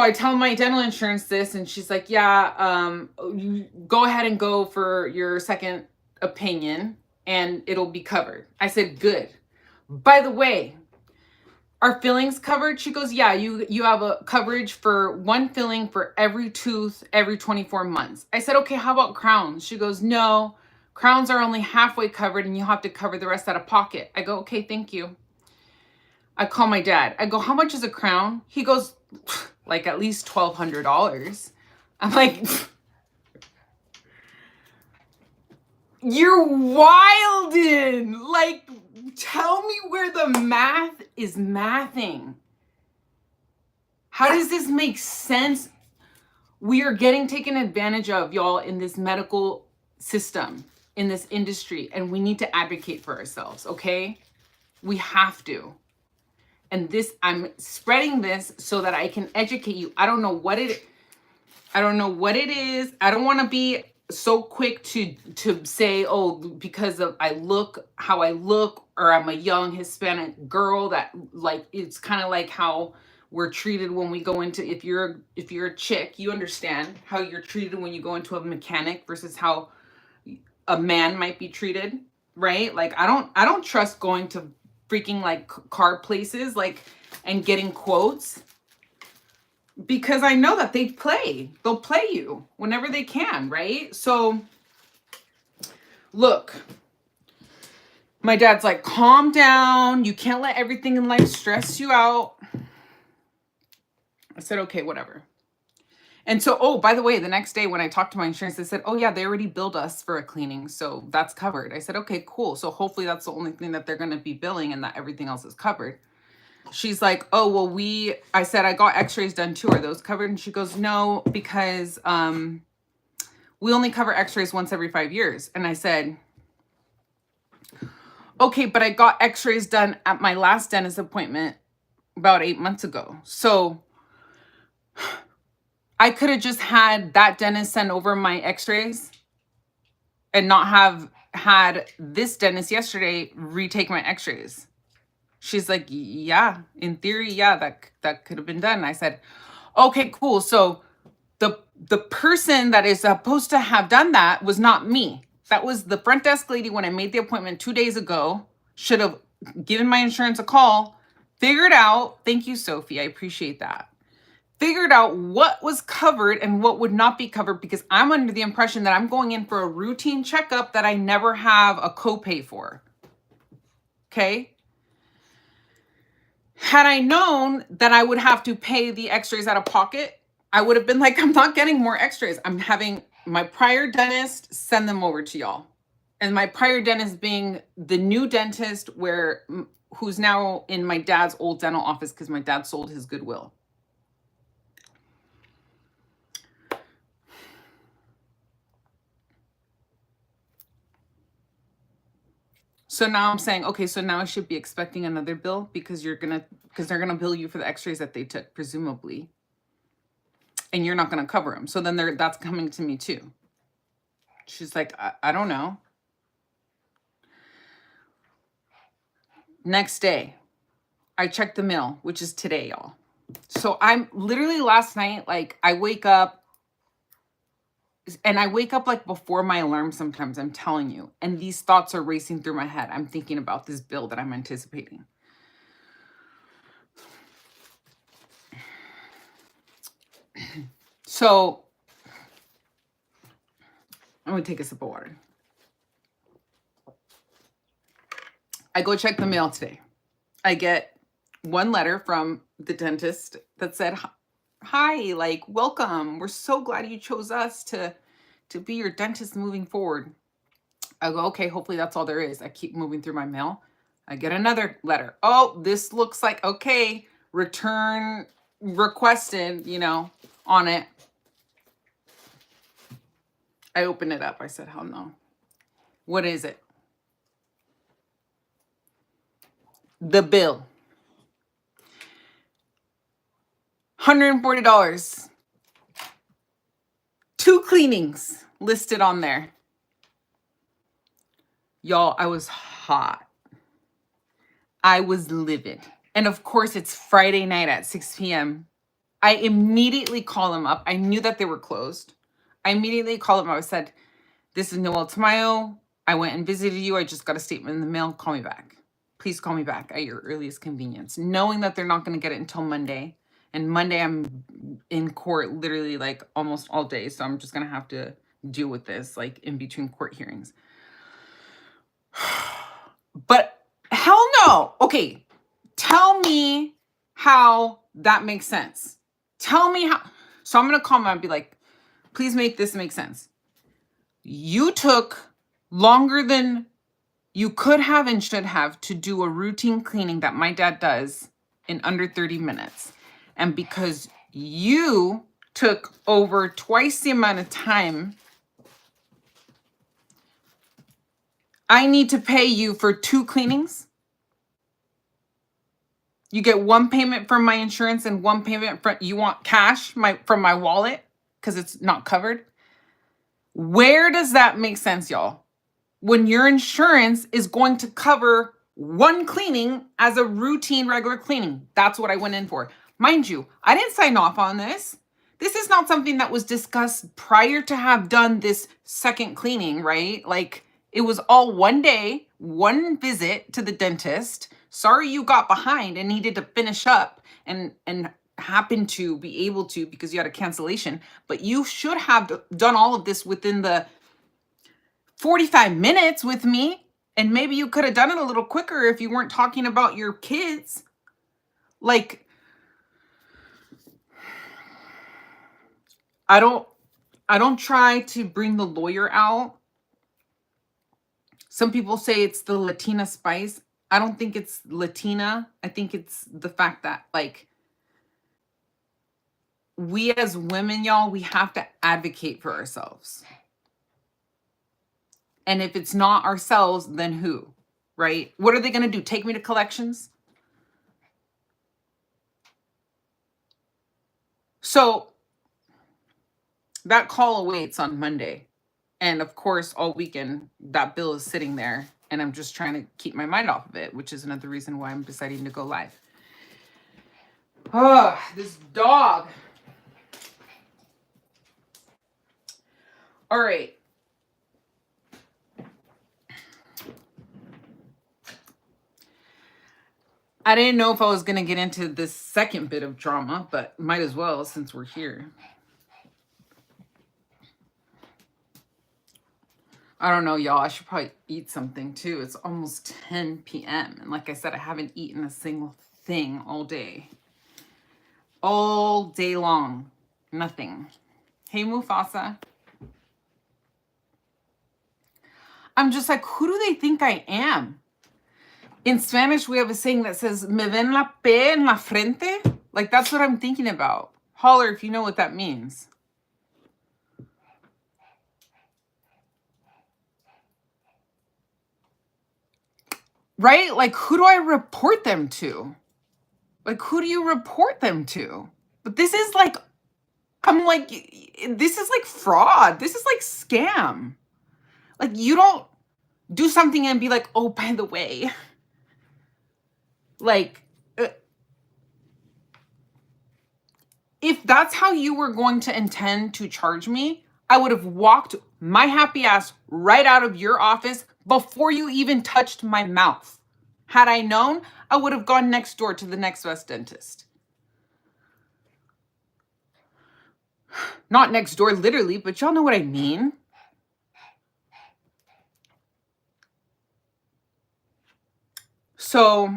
I tell my dental insurance this, and she's like, yeah, you go ahead and go for your second opinion and it'll be covered. I said, good. By the way, are fillings covered? She goes, yeah, you have a coverage for 1 filling for every tooth every 24 months. I said, okay, how about crowns? She goes, no, crowns are only halfway covered and you have to cover the rest out of pocket. I go, okay, thank you. I call my dad. I go, how much is a crown? He goes, like at least $1,200. I'm like, you're wildin'. Like, tell me where the math is mathing. How does this make sense? We are getting taken advantage of, y'all, in this medical system, in this industry, and we need to advocate for ourselves, okay? We have to. And this, I'm spreading this so that I can educate you. I don't know what it is. I don't want to be so quick to say, oh, because of I look how I look, or I'm a young Hispanic girl, that like, it's kind of like how we're treated when we go into, if you're a chick, you understand how you're treated when you go into a mechanic versus how a man might be treated, right? Like, I don't trust going to freaking like car places, like, and getting quotes, because I know that they'll play you whenever they can, right? So look, my dad's like, calm down, you can't let everything in life stress you out. I said, okay, whatever. And so, oh, by the way, the next day when I talked to my insurance, they said, oh yeah, they already billed us for a cleaning, so that's covered. I said, okay, cool. So hopefully that's the only thing that they're going to be billing, and that everything else is covered. She's like, oh, well, I said, I got x-rays done too. Are those covered? And she goes, no, because we only cover x-rays once every 5 years. And I said, okay, but I got x-rays done at my last dentist appointment about 8 months ago. So I could have just had that dentist send over my x-rays and not have had this dentist yesterday retake my x-rays. She's like, yeah, in theory, yeah, that could have been done. I said, okay, cool. So the person that is supposed to have done that was not me. That was the front desk lady when I made the appointment 2 days ago. Should have given my insurance a call, figured out, thank you, Sophie, I appreciate that. Figured out what was covered and what would not be covered, because I'm under the impression that I'm going in for a routine checkup that I never have a copay for. Okay? Had I known that I would have to pay the x-rays out of pocket, I would have been like, I'm not getting more x-rays. I'm having my prior dentist send them over to y'all. And my prior dentist being the new dentist who's now in my dad's old dental office because my dad sold his Goodwill. So now I'm saying, okay, so now I should be expecting another bill because they're gonna bill you for the x-rays that they took, presumably. And you're not gonna cover them. So then that's coming to me too. She's like, I don't know. Next day, I checked the mail, which is today, y'all. So I'm literally last night, like I wake up like before my alarm sometimes, I'm telling you. And these thoughts are racing through my head. I'm thinking about this bill that I'm anticipating. So I'm going to take a sip of water. I go check the mail today. I get one letter from the dentist that said, hi, like, welcome. We're so glad you chose us to be your dentist moving forward. I go, okay, hopefully that's all there is. I keep moving through my mail. I get another letter. Oh, this looks like, okay, return requested, on it. I open it up. I said, hell no. What is it? The bill. $140. 2 cleanings listed on there. Y'all, I was hot. I was livid. And of course, it's Friday night at 6 p.m. I immediately call them up. I knew that they were closed. I immediately called them up. I said, this is Noelle Tamayo. I went and visited you. I just got a statement in the mail. Call me back. Please call me back at your earliest convenience. Knowing that they're not going to get it until Monday. And Monday I'm in court literally like almost all day. So I'm just going to have to deal with this like in between court hearings. But hell no. Okay. Tell me how that makes sense. Tell me how. So I'm going to call them and be like, please make this make sense. You took longer than you could have and should have to do a routine cleaning that my dad does in under 30 minutes. And because you took over twice the amount of time, I need to pay you for 2 cleanings. You get 1 payment from my insurance and 1 payment from, you want cash from my wallet because it's not covered. Where does that make sense, y'all? When your insurance is going to cover 1 cleaning as a routine regular cleaning. That's what I went in for. Mind you, I didn't sign off on this. This is not something that was discussed prior to have done this second cleaning, right? Like it was all 1 day, 1 visit to the dentist. Sorry you got behind and needed to finish up and happened to be able to because you had a cancellation. But you should have done all of this within the 45 minutes with me. And maybe you could have done it a little quicker if you weren't talking about your kids. Like, I don't try to bring the lawyer out. Some people say it's the Latina spice. I don't think it's Latina. I think it's the fact that, like, we as women, y'all, we have to advocate for ourselves. And if it's not ourselves, then who, right? What are they going to do? Take me to collections? So that call awaits on Monday. And of course, all weekend, that bill is sitting there. And I'm just trying to keep my mind off of it, which is another reason why I'm deciding to go live. Oh, this dog. All right. I didn't know if I was going to get into this second bit of drama, but might as well since we're here. I don't know, y'all. I should probably eat something too. It's almost 10 p.m. And like I said, I haven't eaten a single thing all day. All day long. Nothing. Hey, Mufasa. I'm just like, who do they think I am? In Spanish, we have a saying that says, me ven la P en la frente. Like, that's what I'm thinking about. Holler if you know what that means. Right? Like, who do I report them to? Like, who do you report them to? But this is like, I'm like, this is like fraud. This is like scam. Like, you don't do something and be like, oh, by the way, like, if that's how you were going to intend to charge me, I would have walked my happy ass right out of your office before you even touched my mouth. Had I known, I would have gone next door to the next best dentist. Not next door, literally, but y'all know what I mean. So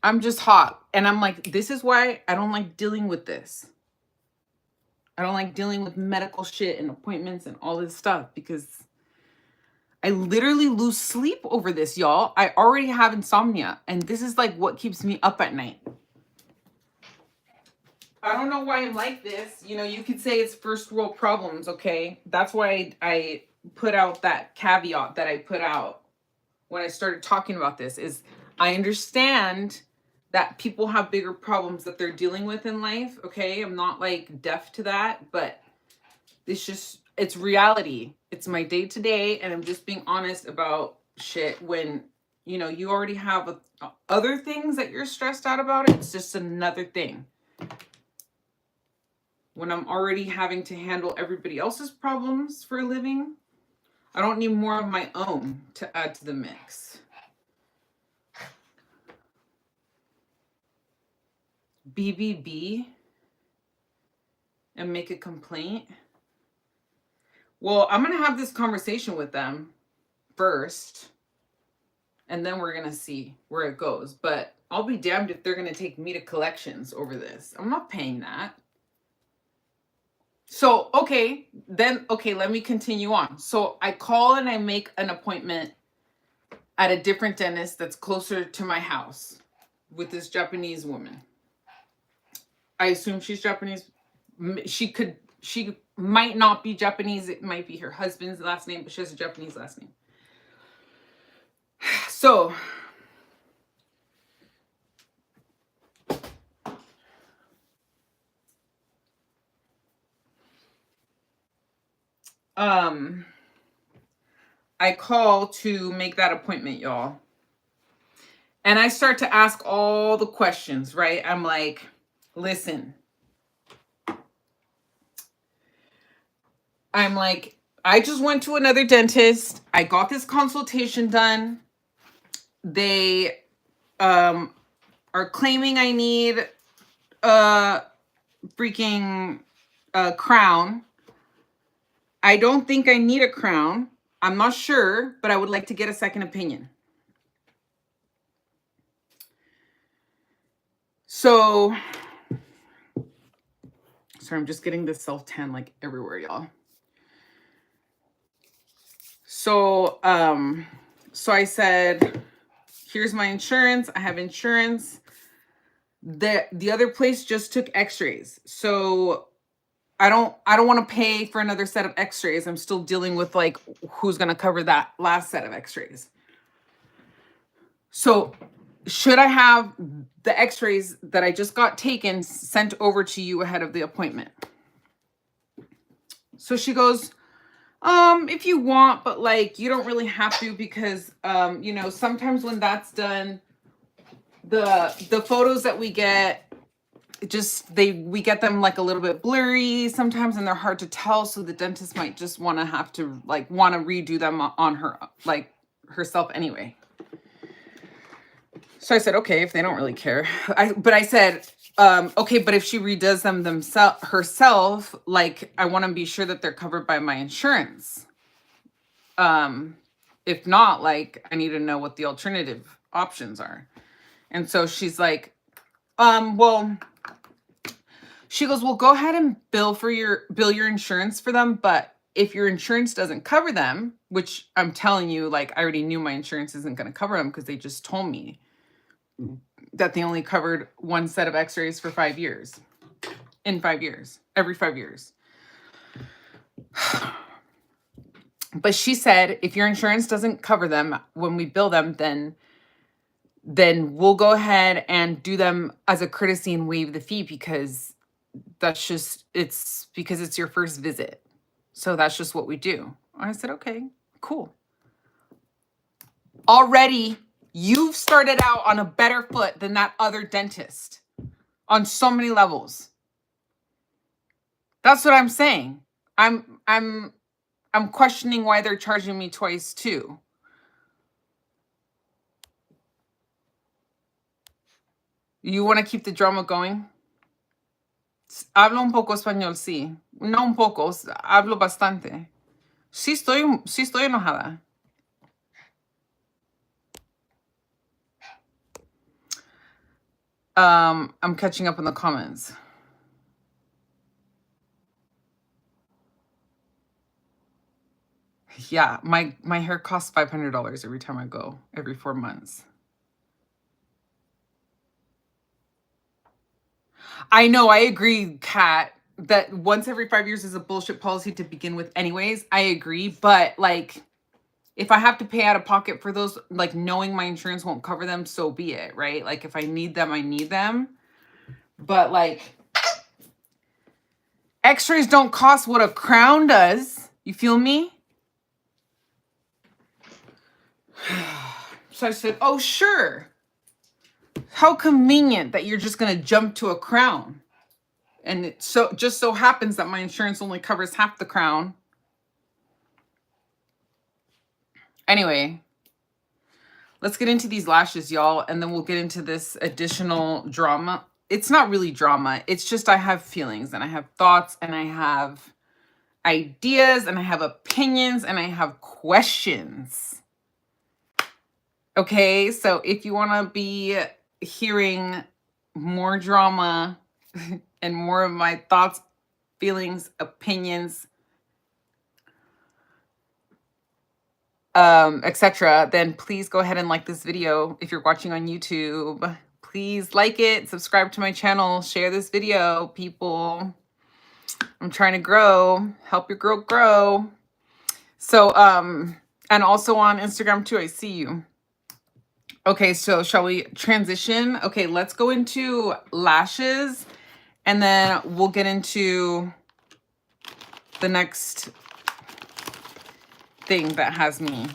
I'm just hot. And I'm like, this is why I don't like dealing with this. I don't like dealing with medical shit and appointments and all this stuff because I literally lose sleep over this, y'all. I already have insomnia. And this is like what keeps me up at night. I don't know why I'm like this. You know, you could say it's first world problems, okay? That's why I put out that caveat that I put out when I started talking about this is I understand that people have bigger problems that they're dealing with in life, okay? I'm not like deaf to that, but it's reality. It's my day to day, and I'm just being honest about shit when, you know, you already have other things that you're stressed out about. It's just another thing. When I'm already having to handle everybody else's problems for a living, I don't need more of my own to add to the mix. BBB and make a complaint. Well, I'm going to have this conversation with them first, and then we're going to see where it goes. But I'll be damned if they're going to take me to collections over this. I'm not paying that. So, okay, let me continue on. So I call and I make an appointment at a different dentist that's closer to my house with this Japanese woman. I assume she's Japanese. She might not be Japanese. It might be her husband's last name, but she has a Japanese last name. So I call to make that appointment, y'all. And I start to ask all the questions, right? I'm like, listen. I'm like, I just went to another dentist. I got this consultation done. They are claiming I need a freaking crown. I don't think I need a crown. I'm not sure, but I would like to get a second opinion. So, sorry, I'm just getting this self-tan like everywhere, y'all. So I said, here's my insurance. I have insurance. The other place just took x-rays. So I don't want to pay for another set of x-rays. I'm still dealing with like who's going to cover that last set of x-rays. So should I have the x-rays that I just got taken sent over to you ahead of the appointment? So she goes, if you want, but like, you don't really have to because, you know, sometimes when that's done, the photos that we get, we get them like a little bit blurry sometimes, and they're hard to tell. So the dentist might just want to redo them on her, like herself anyway. So I said, okay, if they don't really care. But I said, okay, but if she redoes them herself, like I want to be sure that they're covered by my insurance. If not, like I need to know what the alternative options are. And so she's like, well, she goes, well, go ahead and bill your insurance for them. But if your insurance doesn't cover them, which I'm telling you, like, I already knew my insurance isn't going to cover them because they just told me that they only covered one set of x-rays for 5 years. In 5 years. Every 5 years. But she said, if your insurance doesn't cover them when we bill them, then we'll go ahead and do them as a courtesy and waive the fee because it's because it's your first visit. So that's just what we do. I said, okay, cool. Already, you've started out on a better foot than that other dentist on so many levels. That's what I'm saying. I'm questioning why they're charging me twice too. You want to keep the drama going? Hablo un poco español, sí. No un poco, hablo bastante. Sí estoy enojada. I'm catching up on the comments. Yeah, my hair costs $500 every time I go, every 4 months. I know, I agree, Kat, that once every 5 years is a bullshit policy to begin with anyways. I agree, but like, if I have to pay out of pocket for those, like knowing my insurance won't cover them, so be it, right? Like if I need them, I need them. But like, x-rays don't cost what a crown does. You feel me? So I said, oh, sure. How convenient that you're just going to jump to a crown. And it just so happens that my insurance only covers half the crown. Anyway, let's get into these lashes, y'all. And then we'll get into this additional drama. It's not really drama. It's just I have feelings and I have thoughts and I have ideas and I have opinions and I have questions. Okay, so if you want to be hearing more drama and more of my thoughts, feelings, opinions, etc., then please go ahead and like this video. If you're watching on YouTube, please like it, subscribe to my channel, share this video, people. I'm trying to grow, help your girl grow. So, and also on Instagram too, I see you. Okay, so shall we transition? Okay, let's go into lashes and then we'll get into the next thing that has me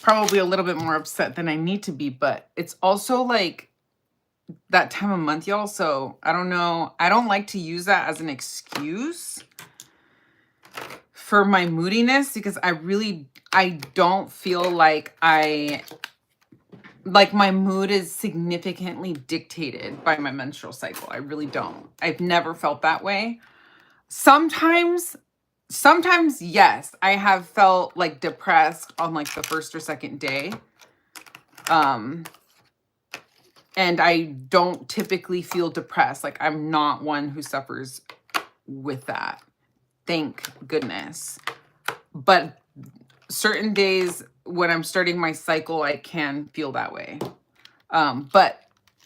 probably a little bit more upset than I need to be, but it's also like that time of month, y'all. So I don't know. I don't like to use that as an excuse for my moodiness because I don't feel like my mood is significantly dictated by my menstrual cycle. I really don't. I've never felt that way. Sometimes yes, I have felt like depressed on like the first or second day. And I don't typically feel depressed. Like I'm not one who suffers with that. Thank goodness. But certain days when I'm starting my cycle, I can feel that way. But,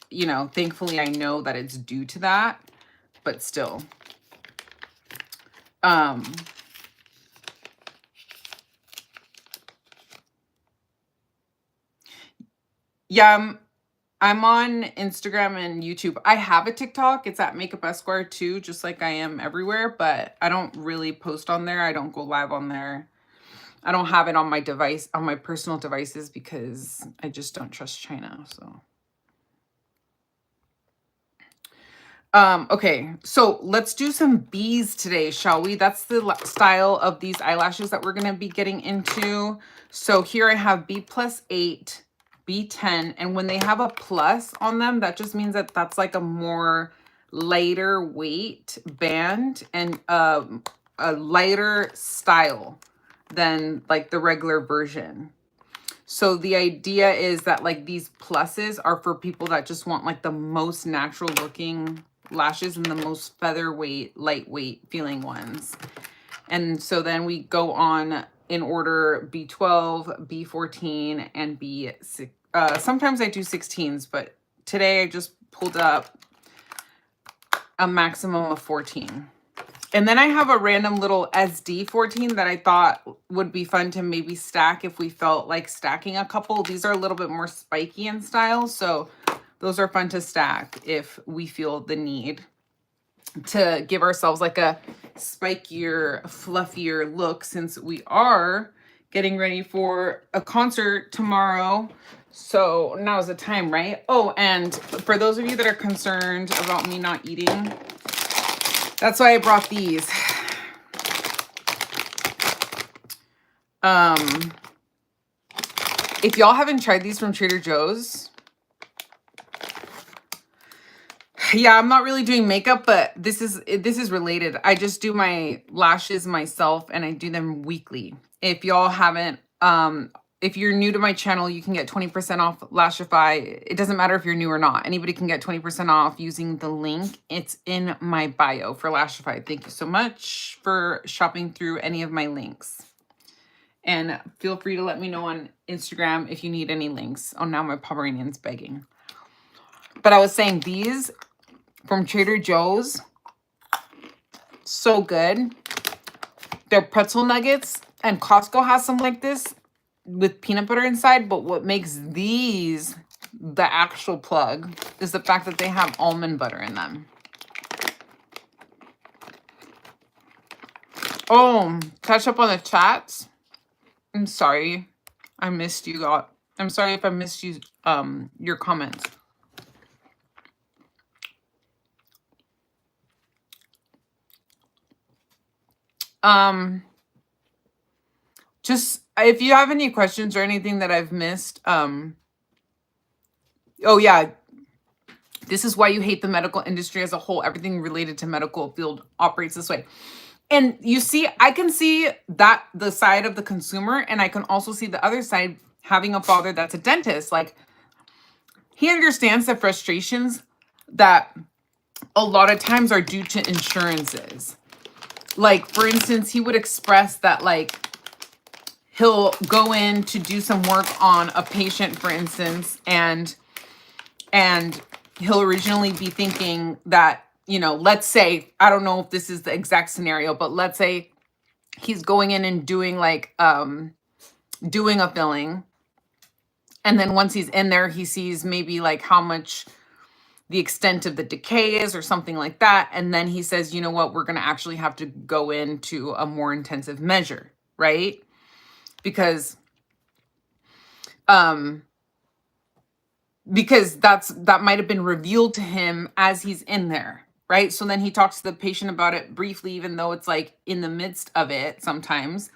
you know, thankfully I know that it's due to that, but still. Yeah, I'm on Instagram and YouTube. I have a TikTok. It's at MakeupEsquire too, just like I am everywhere, but I don't really post on there. I don't go live on there. I don't have it on my device, on my personal devices, because I just don't trust China, so. Okay, so let's do some Bs today, shall we? That's the style of these eyelashes that we're gonna be getting into. So here I have B+8, B10, and when they have a plus on them, that just means that that's like a more lighter weight band and a lighter style than like the regular version. So the idea is that like these pluses are for people that just want like the most natural looking lashes and the most featherweight, lightweight feeling ones. And so then we go on in order: B12, B14, and B6. Sometimes I do 16s, but today I just pulled up a maximum of 14. And then I have a random little SD 14 that I thought would be fun to maybe stack if we felt like stacking a couple. These are a little bit more spiky in style, so those are fun to stack if we feel the need to give ourselves like a spikier, fluffier look, since we are getting ready for a concert tomorrow. So now's the time, right? Oh, and for those of you that are concerned about me not eating, that's why I brought these. If y'all haven't tried these from Trader Joe's, yeah, I'm not really doing makeup, but this is related. I just do my lashes myself, and I do them weekly. If y'all haven't, if you're new to my channel, you can get 20% off Lashify. It doesn't matter if you're new or not. Anybody can get 20% off using the link. It's in my bio for Lashify. Thank you so much for shopping through any of my links. And feel free to let me know on Instagram if you need any links. Oh, now my Pomeranian's begging. But I was saying, these from Trader Joe's, so good. They're pretzel nuggets, and Costco has some like this with peanut butter inside, but what makes these the actual plug is the fact that they have almond butter in them. Oh, catch up on the chats. I'm sorry I missed you all. I'm sorry if I missed you, your comments. Just if you have any questions or anything that I've missed, oh yeah, this is why you hate the medical industry as a whole. Everything related to medical field operates this way. And you see, I can see that the side of the consumer, and I can also see the other side, having a father that's a dentist. Like, he understands the frustrations that a lot of times are due to insurances. Like, for instance, he would express that, like, he'll go in to do some work on a patient, for instance, and he'll originally be thinking that, you know, let's say, I don't know if this is the exact scenario, but let's say he's going in and doing like, doing a filling. And then once he's in there, he sees maybe like how much the extent of the decay is or something like that. And then he says, you know what, we're going to actually have to go into a more intensive measure, right? Because that might have been revealed to him as he's in there, right? So then he talks to the patient about it briefly, even though it's like in the midst of it sometimes.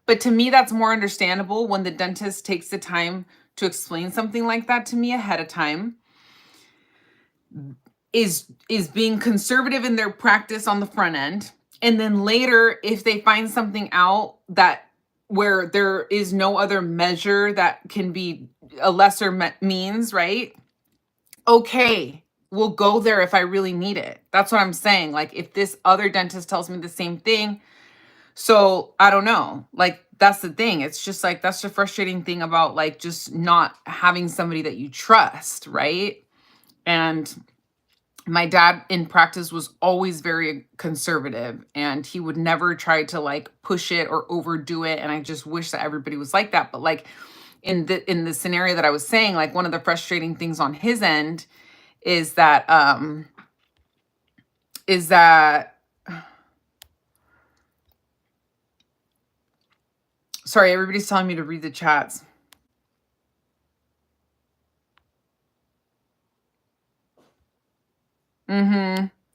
But to me, that's more understandable when the dentist takes the time to explain something like that to me ahead of time, is being conservative in their practice on the front end. And then later, if they find something out that where there is no other measure that can be a lesser means, right? Okay, we'll go there if I really need it. That's what I'm saying. Like, if this other dentist tells me the same thing, so I don't know. Like, that's the thing. It's just like, that's the frustrating thing about like just not having somebody that you trust, right? And my dad in practice was always very conservative, and he would never try to like push it or overdo it. And I just wish that everybody was like that. But like, in the scenario that I was saying, like one of the frustrating things on his end is that is that sorry, everybody's telling me to read the chats.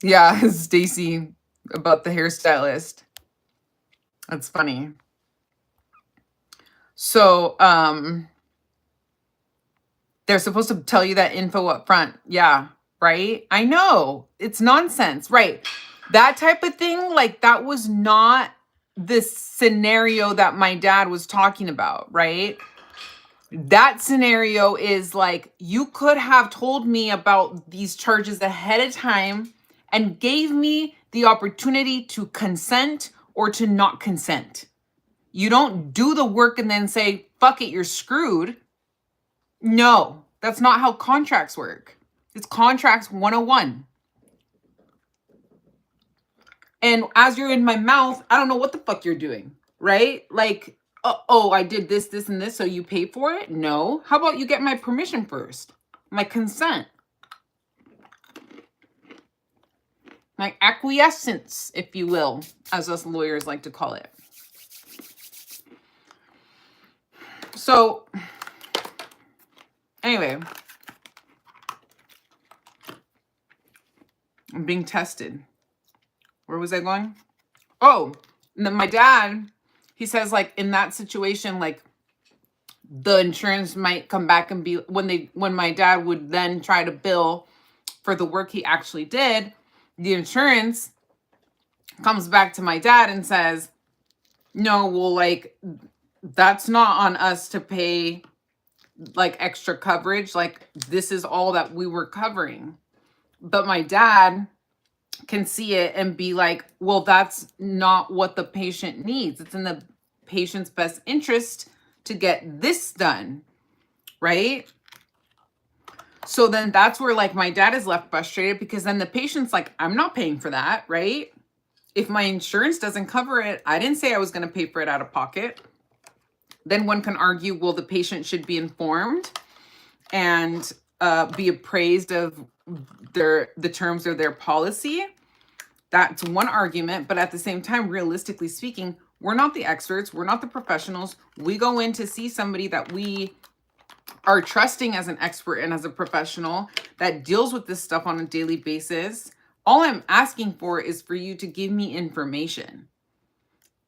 Yeah, Stacy about the hairstylist. That's funny. So they're supposed to tell you that info up front. Yeah, right? I know. It's nonsense. Right. That type of thing, like that was not this scenario that my dad was talking about, right? That scenario is like, you could have told me about these charges ahead of time and gave me the opportunity to consent or to not consent. You don't do the work and then say, fuck it, you're screwed. No, that's not how contracts work. It's contracts 101. And as you're in my mouth, I don't know what the fuck you're doing, right? Like, oh, I did this, this, and this, so you pay for it? No. How about you get my permission first? My consent. My acquiescence, if you will, as us lawyers like to call it. So, anyway, I'm being tested. Where was I going? Oh, and then my dad, he says, like, in that situation, like, the insurance might come back and be, when my dad would then try to bill for the work he actually did, the insurance comes back to my dad and says, no, well, like, that's not on us to pay, like, extra coverage. Like, this is all that we were covering. But my dad can see it and be like, well, that's not what the patient needs. It's in the patient's best interest to get this done, right? So then that's where, like, my dad is left frustrated, because then the patient's like, I'm not paying for that, right? If my insurance doesn't cover it, I didn't say I was going to pay for it out of pocket. Then one can argue, well, the patient should be informed and be appraised of the terms of their policy. That's one argument. But at the same time, realistically speaking, we're not the experts. We're not the professionals. We go in to see somebody that we are trusting as an expert and as a professional that deals with this stuff on a daily basis. All I'm asking for is for you to give me information,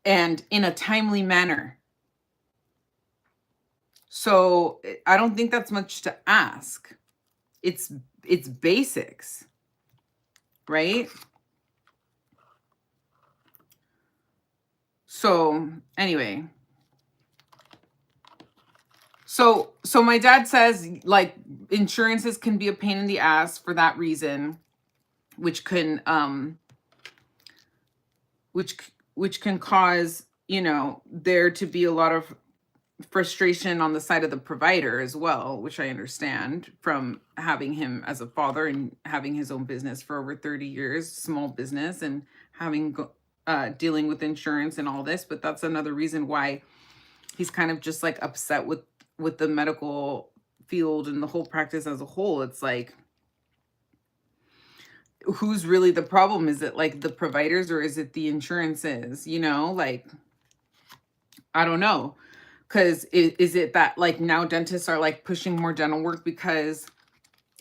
and in a timely manner. So I don't think that's much to ask. It's basics, right? So anyway, so my dad says, like, insurances can be a pain in the ass for that reason, which can which can cause, you know, there to be a lot of frustration on the side of the provider as well, which I understand from having him as a father and having his own business for over 30 years, small business, and having dealing with insurance and all this. But that's another reason why he's kind of just like upset with the medical field and the whole practice as a whole. It's like, who's really the problem? Is it like the providers, or is it the insurances? You know, like, I don't know. Because is it that, like, now dentists are like pushing more dental work because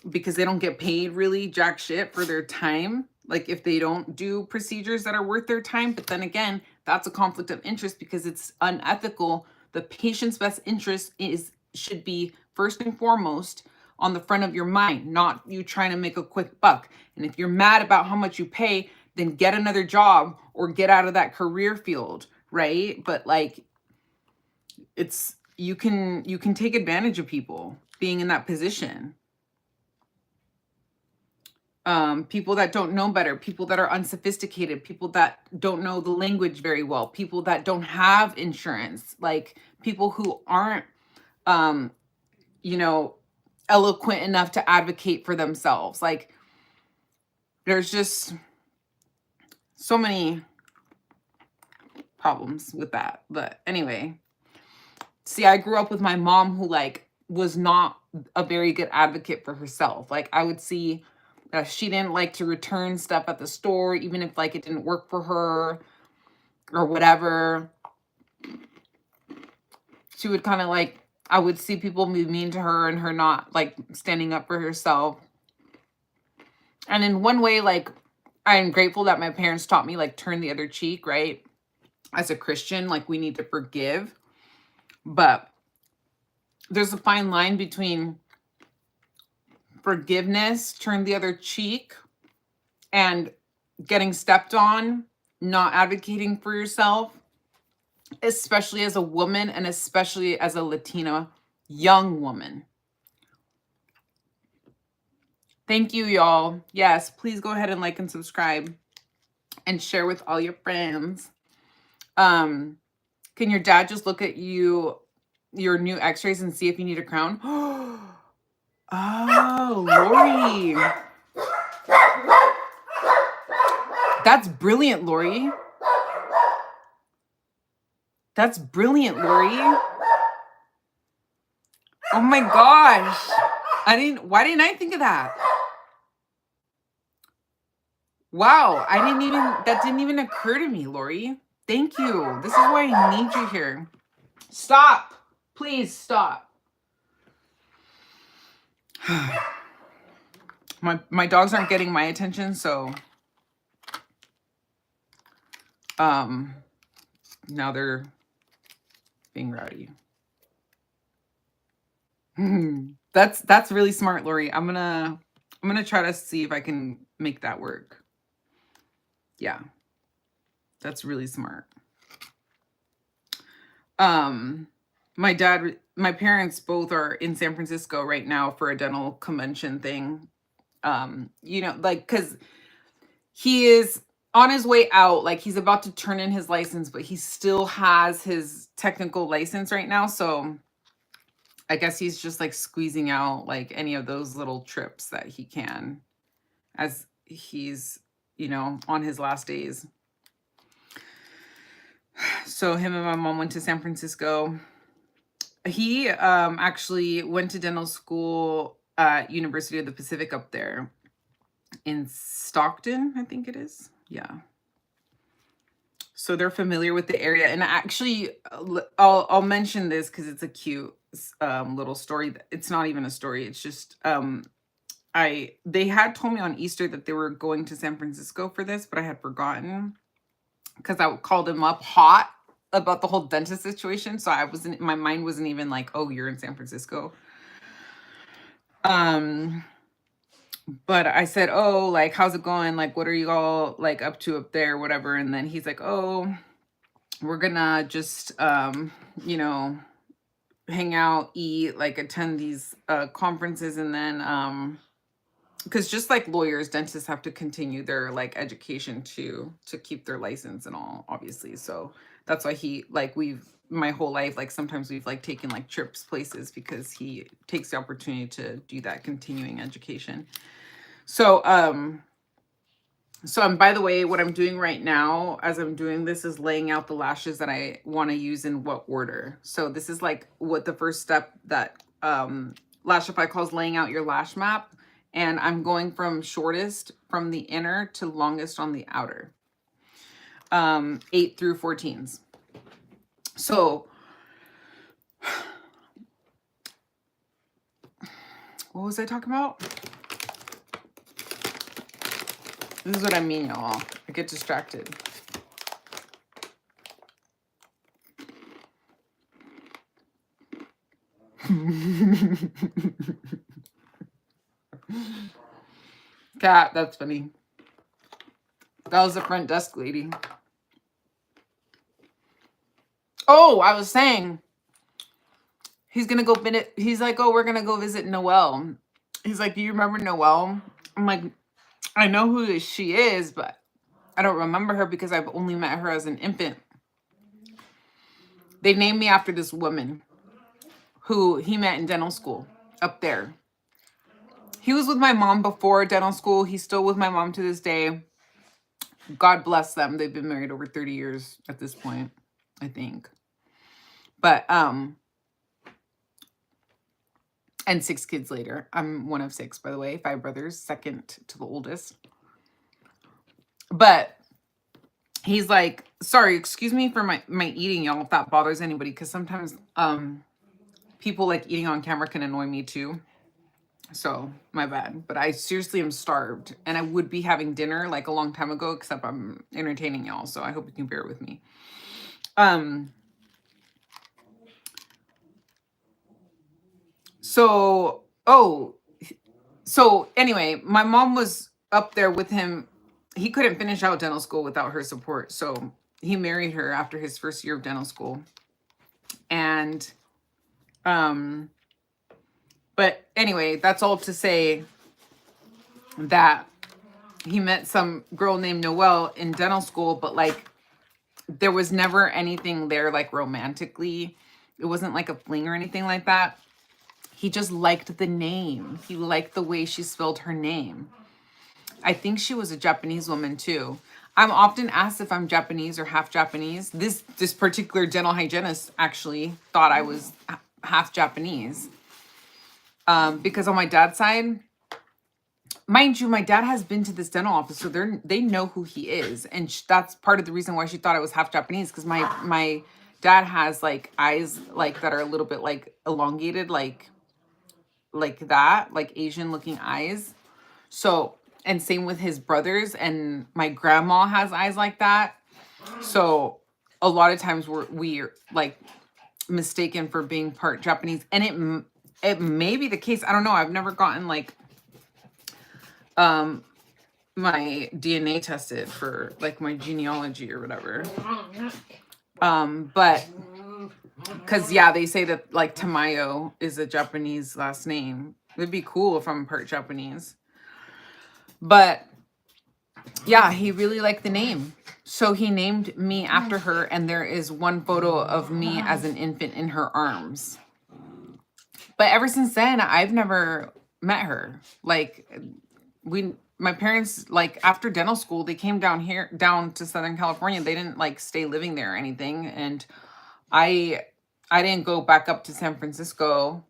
they don't get paid really jack shit for their time, like if they don't do procedures that are worth their time? But then again, that's a conflict of interest because it's unethical. The patient's best interest should be first and foremost on the front of your mind, not you trying to make a quick buck. And if you're mad about how much you pay, then get another job or get out of that career field, right? But like, it's, you can take advantage of people being in that position. People that don't know better, people that are unsophisticated, people that don't know the language very well, people that don't have insurance, like people who aren't, you know, eloquent enough to advocate for themselves. Like, there's just so many problems with that. But anyway, See, I grew up with my mom who like was not a very good advocate for herself. Like I would see she didn't like to return stuff at the store, even if like it didn't work for her or whatever. She would kind of like, I would see people be mean to her and her not like standing up for herself. And in one way, like, I'm grateful that my parents taught me like turn the other cheek, right? As a Christian, like we need to forgive. But there's a fine line between forgiveness, turn the other cheek, and getting stepped on, not advocating for yourself, especially as a woman and especially as a Latina young woman. Thank you, y'all. Yes, please go ahead and like and subscribe and share with all your friends. Can your dad just look at your new x-rays and see if you need a crown? Oh, Lori. That's brilliant, Lori. That's brilliant, Lori. Oh my gosh. Why didn't I think of that? Wow, that didn't even occur to me, Lori. Thank you. This is why I need you here. Stop. Please stop. My dogs aren't getting my attention, so now they're being rowdy. That's really smart, Lori. I'm gonna try to see if I can make that work. Yeah, that's really smart. My parents both are in San Francisco right now for a dental convention thing. You know, like, cause he is on his way out, like he's about to turn in his license, but he still has his technical license right now. So I guess he's just like squeezing out like any of those little trips that he can as he's, you know, on his last days. So him and my mom went to San Francisco. He actually went to dental school at University of the Pacific up there in Stockton, I think it is. Yeah. So they're familiar with the area. And actually, I'll mention this because it's a cute little story. It's not even a story. It's just they had told me on Easter that they were going to San Francisco for this, but I had forgotten because I called him up hot about the whole dentist situation. So my mind wasn't even like, oh, you're in San Francisco. But I said, oh, like, how's it going? Like, what are you all like up to up there, whatever. And then he's like, oh, we're gonna just, you know, hang out, eat, like attend these conferences. And then, because just like lawyers, dentists have to continue their like education to keep their license and all, obviously. So that's why he, like, my whole life, like sometimes we've like taken like trips places because he takes the opportunity to do that continuing education. So, and by the way, what I'm doing right now as I'm doing this is laying out the lashes that I want to use in what order. So this is like what the first step that Lashify calls laying out your lash map. And I'm going from shortest from the inner to longest on the outer. 8 through 14s. So what was I talking about? This is what I mean, y'all. I get distracted. Cat, that's funny. That was the front desk lady. Oh, I was saying, he's gonna go visit. He's like, oh, we're gonna go visit Noelle. He's like, do you remember Noelle? I'm like, I know who she is, but I don't remember her because I've only met her as an infant. They named me after this woman who he met in dental school up there. He was with my mom before dental school. He's still with my mom to this day. God bless them. They've been married over 30 years at this point, I think. But And 6 kids later. I'm one of 6, by the way. 5 brothers, second to the oldest. But he's like, sorry, excuse me for my eating, y'all, if that bothers anybody, because sometimes people like eating on camera can annoy me too. So my bad. But I seriously am starved, and I would be having dinner like a long time ago, except I'm entertaining y'all, so I hope you can bear with me. So anyway, my mom was up there with him. He couldn't finish out dental school without her support, so he married her after his first year of dental school. And but anyway, that's all to say that he met some girl named Noelle in dental school, but like there was never anything there like romantically. It wasn't like a fling or anything like that. He just liked the name. He liked the way she spelled her name. I think she was a Japanese woman too. I'm often asked if I'm Japanese or half Japanese. This particular dental hygienist actually thought I was half Japanese. Because on my dad's side, mind you, my dad has been to this dental office, so they know who he is. And that's part of the reason why she thought I was half Japanese, because my dad has like eyes like that are a little bit like elongated, like that, like Asian looking eyes. So, and same with his brothers, and my grandma has eyes like that. So a lot of times we're like mistaken for being part Japanese, and it may be the case. I don't know. I've never gotten like my DNA tested for like my genealogy or whatever. But because yeah, they say that like Tamayo is a Japanese last name. It'd be cool if I'm part Japanese. But yeah, he really liked the name. So he named me after her, and there is one photo of me as an infant in her arms. But ever since then, I've never met her. Like my parents, like after dental school, they came down to Southern California. They didn't like stay living there or anything. And I didn't go back up to San Francisco,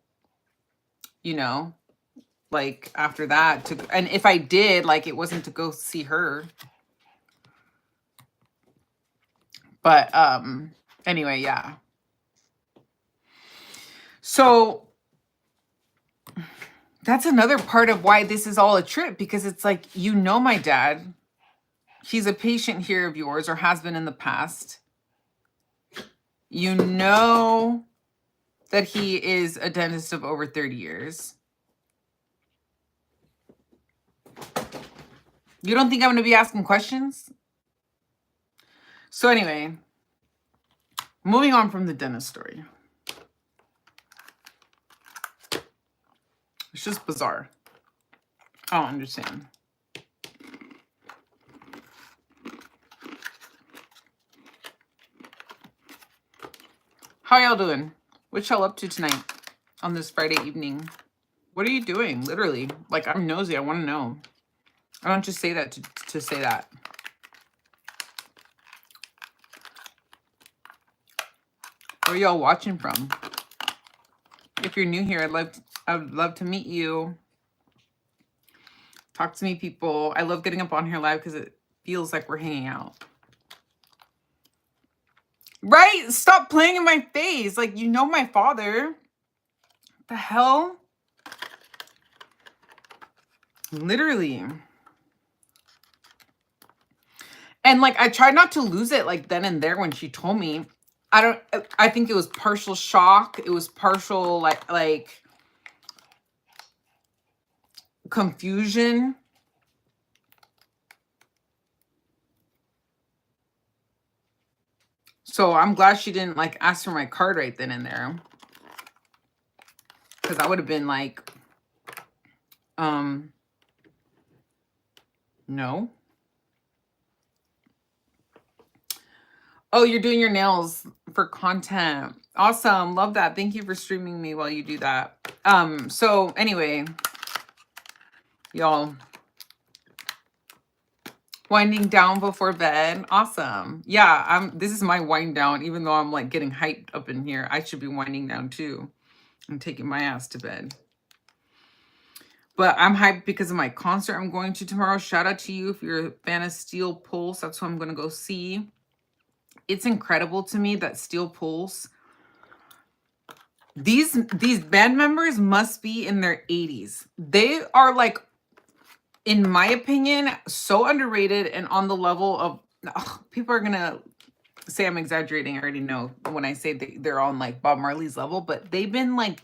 you know, like after that and if I did, like it wasn't to go see her. But anyway, yeah. So that's another part of why this is all a trip, because it's like, you know, my dad, he's a patient here of yours, or has been in the past. You know that he is a dentist of over 30 years. You don't think I'm going to be asking questions? So anyway, moving on from the dentist story. It's just bizarre. I don't understand. How y'all doing? What y'all up to tonight on this Friday evening? What are you doing? Literally. Like, I'm nosy. I want to know. I don't just say that to say that. Where are y'all watching from? If you're new here, I would love to meet you. Talk to me, people. I love getting up on here live because it feels like we're hanging out. Right? Stop playing in my face. Like, you know my father. The hell? Literally. And like, I tried not to lose it like then and there when she told me. I think it was partial shock. It was partial like confusion. So I'm glad she didn't like ask for my card right then and there. Because I would have been like, no. Oh, you're doing your nails for content. Awesome. Love that. Thank you for streaming me while you do that. So anyway, y'all, winding down before bed. Awesome. Yeah, this is my wind down. Even though I'm like getting hyped up in here, I should be winding down too. I'm taking my ass to bed. But I'm hyped because of my concert I'm going to tomorrow. Shout out to you if you're a fan of Steel Pulse. That's who I'm going to go see. It's incredible to me that Steel Pulse, these band members must be in their 80s. They are like, in my opinion, so underrated and on the level of, people are going to say I'm exaggerating. I already know when I say they're on like Bob Marley's level, but they've been like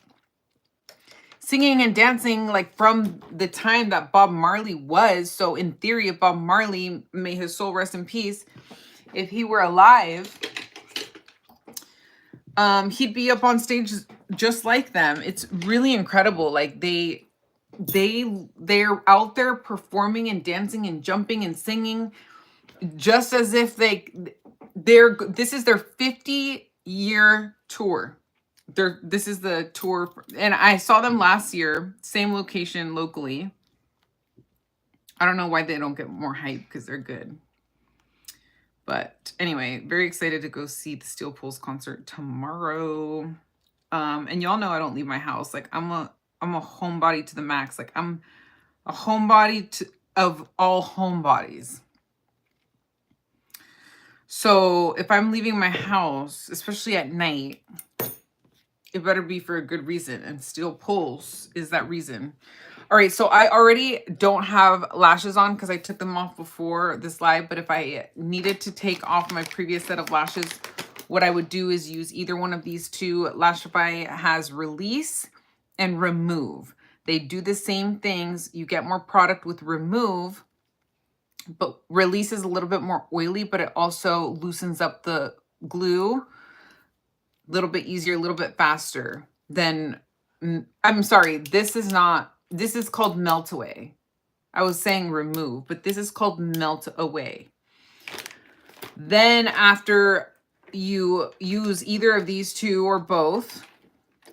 singing and dancing like from the time that Bob Marley was. So in theory, if Bob Marley, may his soul rest in peace, if he were alive, he'd be up on stage just like them. It's really incredible. Like they're out there performing and dancing and jumping and singing just as if this is their 50-year tour. This is the tour, and I saw them last year, same location locally. I don't know why they don't get more hype, because they're good. But anyway, very excited to go see the Steel Pulse concert tomorrow. And y'all know I don't leave my house. Like I'm a homebody to the max. Like I'm a homebody of all homebodies. So if I'm leaving my house, especially at night, it better be for a good reason, and Steel Pulse is that reason. All right, so I already don't have lashes on because I took them off before this live, but if I needed to take off my previous set of lashes, what I would do is use either one of these two. Lashify has Release and Remove. They do the same things. You get more product with Remove, but Release is a little bit more oily, but it also loosens up the glue a little bit easier, a little bit faster than, I'm sorry, this is called Melt Away. I was saying Remove, but this is called Melt Away. Then after you use either of these two or both,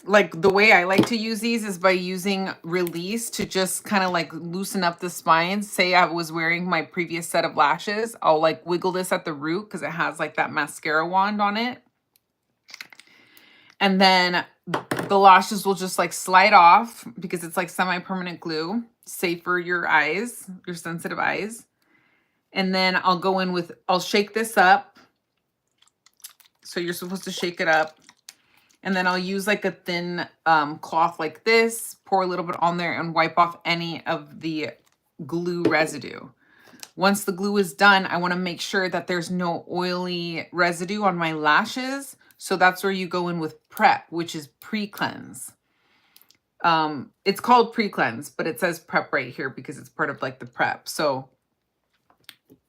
like the way I like to use these is by using Release to just kind of like loosen up the spines. Say I was wearing my previous set of lashes, I'll like wiggle this at the root because it has like that mascara wand on it. And then the lashes will just like slide off because it's like semi-permanent glue, safe for your eyes, your sensitive eyes. And then I'll go in with, I'll shake this up. So you're supposed to shake it up. And then I'll use like a thin cloth like this, pour a little bit on there and wipe off any of the glue residue. Once the glue is done, I want to make sure that there's no oily residue on my lashes. So that's where you go in with Prep, which is pre-cleanse. It's called pre-cleanse, but it says Prep right here because it's part of like the prep. So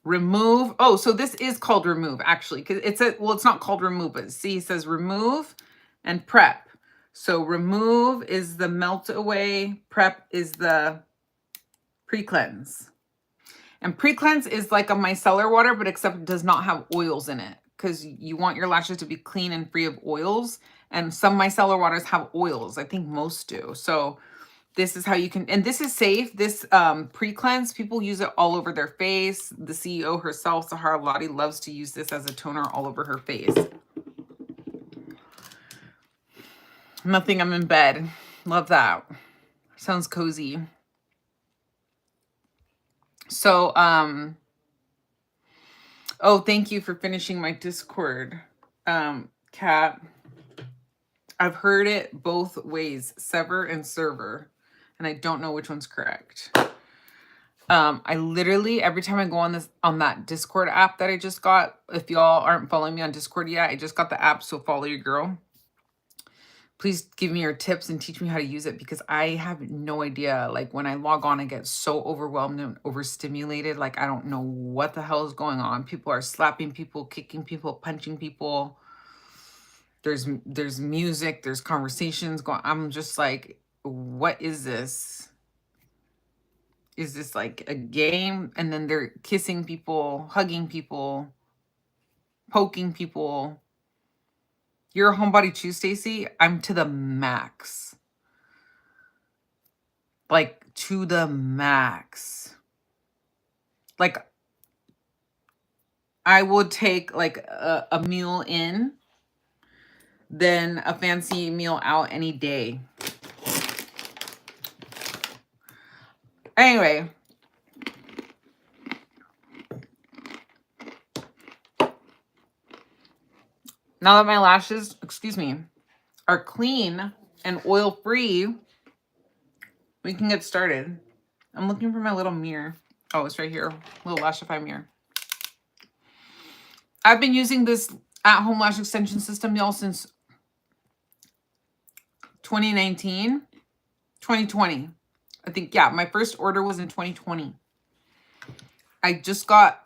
Remove. Oh, so this is called Remove actually, because it's well, it's not called Remove, but see, it says Remove and Prep. So Remove is the Melt Away, Prep is the pre-cleanse. And pre-cleanse is like a micellar water, but except it does not have oils in it, because you want your lashes to be clean and free of oils. And some micellar waters have oils. I think most do. So this is how you can, and this is safe. This pre-cleanse, people use it all over their face. The CEO herself, Sahara Lottie, loves to use this as a toner all over her face. Nothing, I'm in bed. Love that. Sounds cozy. So, oh, thank you for finishing my Discord, Kat. I've heard it both ways, sever and server, and I don't know which one's correct. I literally, every time I go on that Discord app that I just got, if y'all aren't following me on Discord yet, I just got the app, so follow your girl. Please give me your tips and teach me how to use it, because I have no idea. Like when I log on, I get so overwhelmed and overstimulated. Like I don't know what the hell is going on. People are slapping people, kicking people, punching people. There's music, there's conversations going. I'm just like, what is this? Is this like a game? And then they're kissing people, hugging people, poking people. You're a homebody too, Stacy? I'm to the max. Like to the max. Like I would take like a meal in, then a fancy meal out any day. Anyway. Now that my lashes, excuse me, are clean and oil-free, we can get started. I'm looking for my little mirror. Oh, it's right here. Little Lashify mirror. I've been using this at-home lash extension system, y'all, since 2019, 2020. I think, yeah, my first order was in 2020. I just got,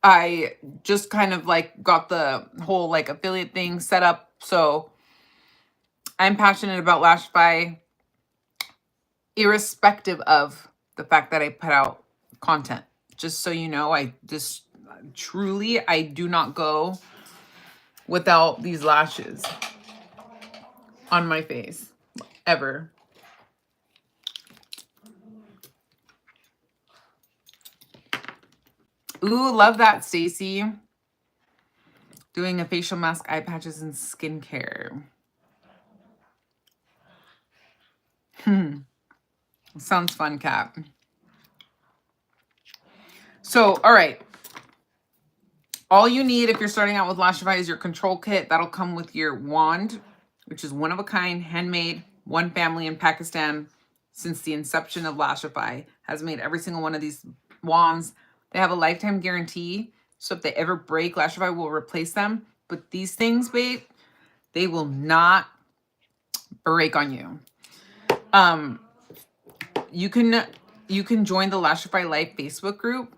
I just kind of like got the whole like affiliate thing set up. So I'm passionate about Lashify, irrespective of the fact that I put out content. Just so you know, I just truly, I do not go without these lashes on my face, ever. Ooh, love that, Stacy. Doing a facial mask, eye patches, and skincare. Sounds fun, Kat. So, all right. All you need if you're starting out with Lashify is your control kit. That'll come with your wand, which is one of a kind, handmade, one family in Pakistan since the inception of Lashify has made every single one of these wands. They have a lifetime guarantee. So if they ever break, Lashify will replace them. But these things, babe, they will not break on you. You can join the Lashify Life Facebook group.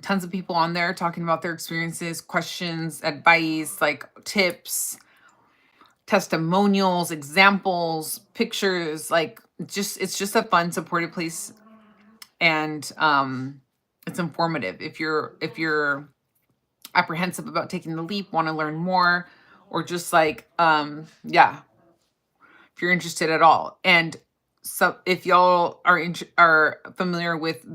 Tons of people on there talking about their experiences, questions, advice, like tips, testimonials, examples, pictures, like it's just a fun, supportive place. And it's informative. If you're apprehensive about taking the leap, want to learn more, or just like yeah, if you're interested at all. And so if y'all are familiar with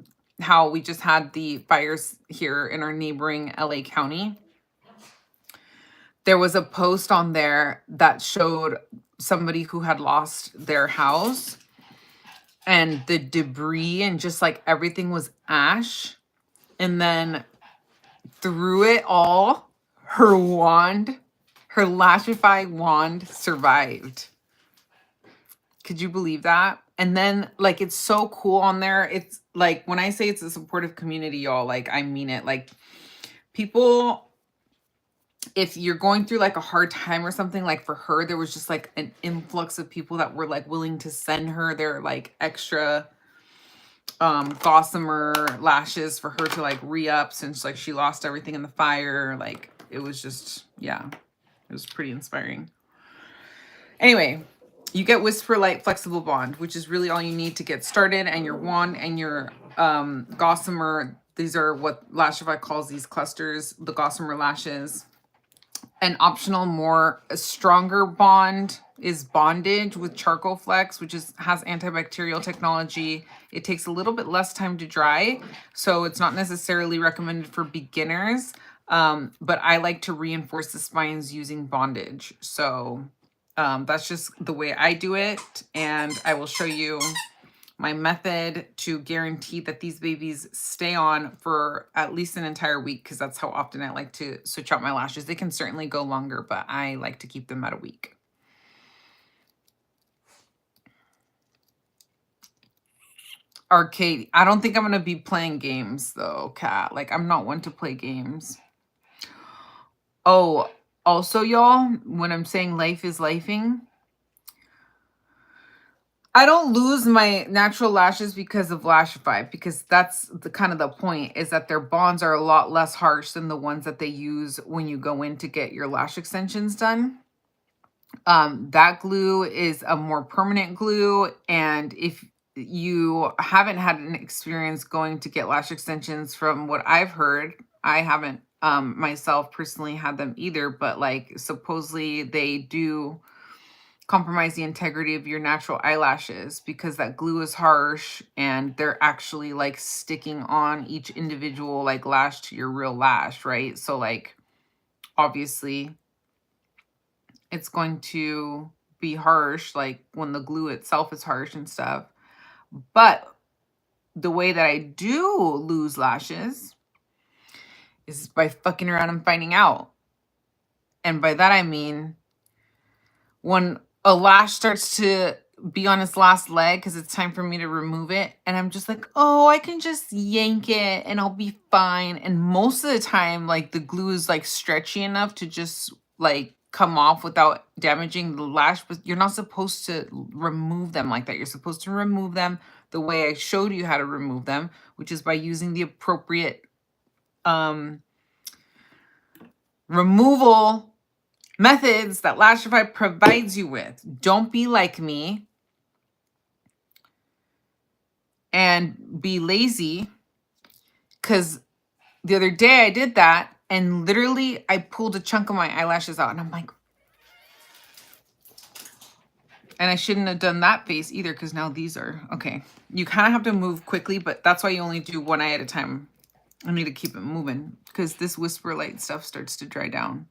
how we just had the fires here in our neighboring LA County, there was a post on there that showed somebody who had lost their house and the debris and just like everything was ash. And then through it all, her wand, her Lashify wand survived. Could you believe that? And then like, it's so cool on there. It's like, when I say it's a supportive community, y'all, like I mean it. Like people, if you're going through like a hard time or something, like for her, there was just like an influx of people that were like willing to send her their like extra gossamer lashes for her to like re-up since like she lost everything in the fire. Like it was just, yeah, it was pretty inspiring. Anyway, you get Whisper Light Flexible Bond, which is really all you need to get started, and your wand and your gossamer. These are what Lashify calls these clusters, the gossamer lashes. An optional, stronger bond is Bondage with Charcoal Flex, which has antibacterial technology. It takes a little bit less time to dry, so it's not necessarily recommended for beginners. But I like to reinforce the spines using Bondage. So that's just the way I do it. And I will show you my method to guarantee that these babies stay on for at least an entire week, because that's how often I like to switch out my lashes. They can certainly go longer, but I like to keep them at a week. Arcade. I don't think I'm going to be playing games though, Kat. Like I'm not one to play games. Oh, also y'all, when I'm saying life is lifing, I don't lose my natural lashes because of Lashify, because that's the kind of the point, is that their bonds are a lot less harsh than the ones that they use when you go in to get your lash extensions done. That glue is a more permanent glue. And if you haven't had an experience going to get lash extensions, from what I've heard, I haven't myself personally had them either, but like supposedly they do compromise the integrity of your natural eyelashes because that glue is harsh and they're actually like sticking on each individual like lash to your real lash, right? So like obviously it's going to be harsh, like when the glue itself is harsh and stuff. But the way that I do lose lashes is by fucking around and finding out. And by that I mean when a lash starts to be on its last leg because it's time for me to remove it, and I'm just like, oh, I can just yank it and I'll be fine. And most of the time, like, the glue is like stretchy enough to just like come off without damaging the lash. But you're not supposed to remove them like that. You're supposed to remove them the way I showed you how to remove them, which is by using the appropriate removal methods that Lashify provides you with. Don't be like me and be lazy, because the other day I did that and literally I pulled a chunk of my eyelashes out and I'm like, and I shouldn't have done that face either, because now these are, okay. You kind of have to move quickly, but that's why you only do one eye at a time. I need to keep it moving because this Whisper Light stuff starts to dry down.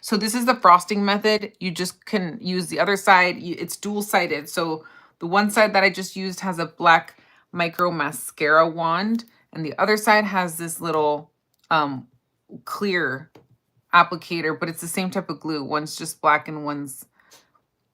So this is the frosting method. You just can use the other side. It's dual-sided. So the one side that I just used has a black micro mascara wand, and the other side has this little clear applicator, but it's the same type of glue. One's just black and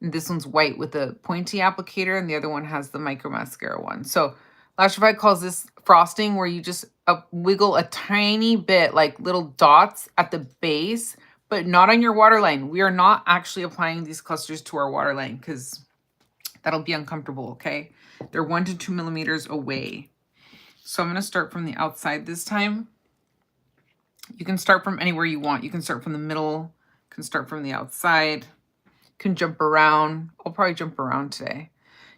this one's white with a pointy applicator, and the other one has the micro mascara one. So Lashify calls this frosting, where you just wiggle a tiny bit, like little dots at the base, but not on your waterline. We are not actually applying these clusters to our waterline because that'll be uncomfortable, okay? They're 1 to 2 millimeters away. So I'm going to start from the outside this time. You can start from anywhere you want. You can start from the middle. You can start from the outside. You can jump around. I'll probably jump around today.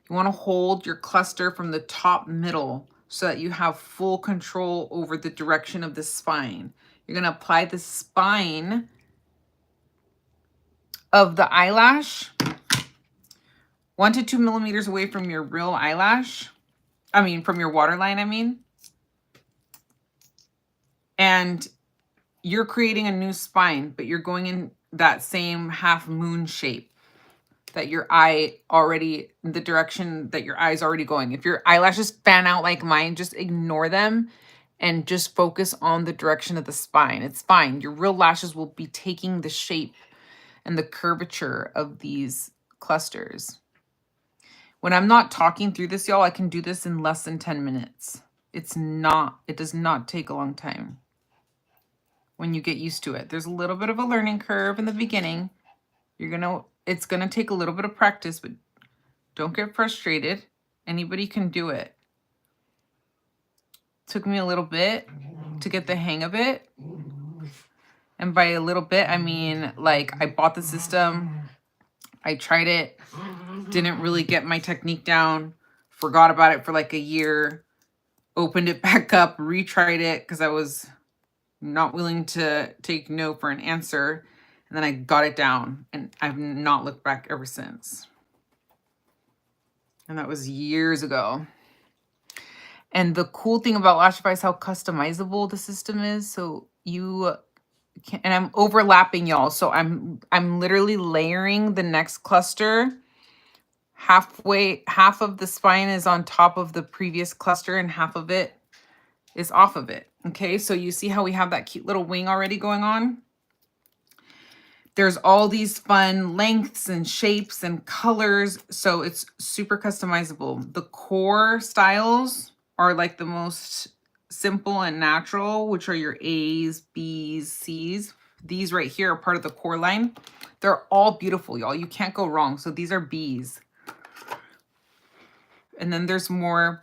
You want to hold your cluster from the top middle so that you have full control over the direction of the spine. You're going to apply the spine of the eyelash 1 to 2 millimeters away from your real eyelash. I mean, from your waterline, I mean. And you're creating a new spine, but you're going in that same half moon shape that your eye already, the direction that your eye is already going. If your eyelashes fan out like mine, just ignore them and just focus on the direction of the spine. It's fine. Your real lashes will be taking the shape and the curvature of these clusters. When I'm not talking through this, y'all, I can do this in less than 10 minutes. It does not take a long time when you get used to it. There's a little bit of a learning curve in the beginning. It's gonna take a little bit of practice, but don't get frustrated. Anybody can do it. Took me a little bit to get the hang of it. And by a little bit, I mean, like, I bought the system, I tried it, didn't really get my technique down, forgot about it for like a year, opened it back up, retried it because I was not willing to take no for an answer. And then I got it down and I've not looked back ever since. And that was years ago. And the cool thing about Lashify is how customizable the system is. So you can, and I'm overlapping, y'all. So I'm literally layering the next cluster. Half of the spine is on top of the previous cluster and half of it is off of it. Okay, so you see how we have that cute little wing already going on? There's all these fun lengths and shapes and colors, so it's super customizable. The core styles are like the most simple and natural, which are your A's, B's, C's. These right here are part of the core line. They're all beautiful, y'all. You can't go wrong. So these are B's. And then there's a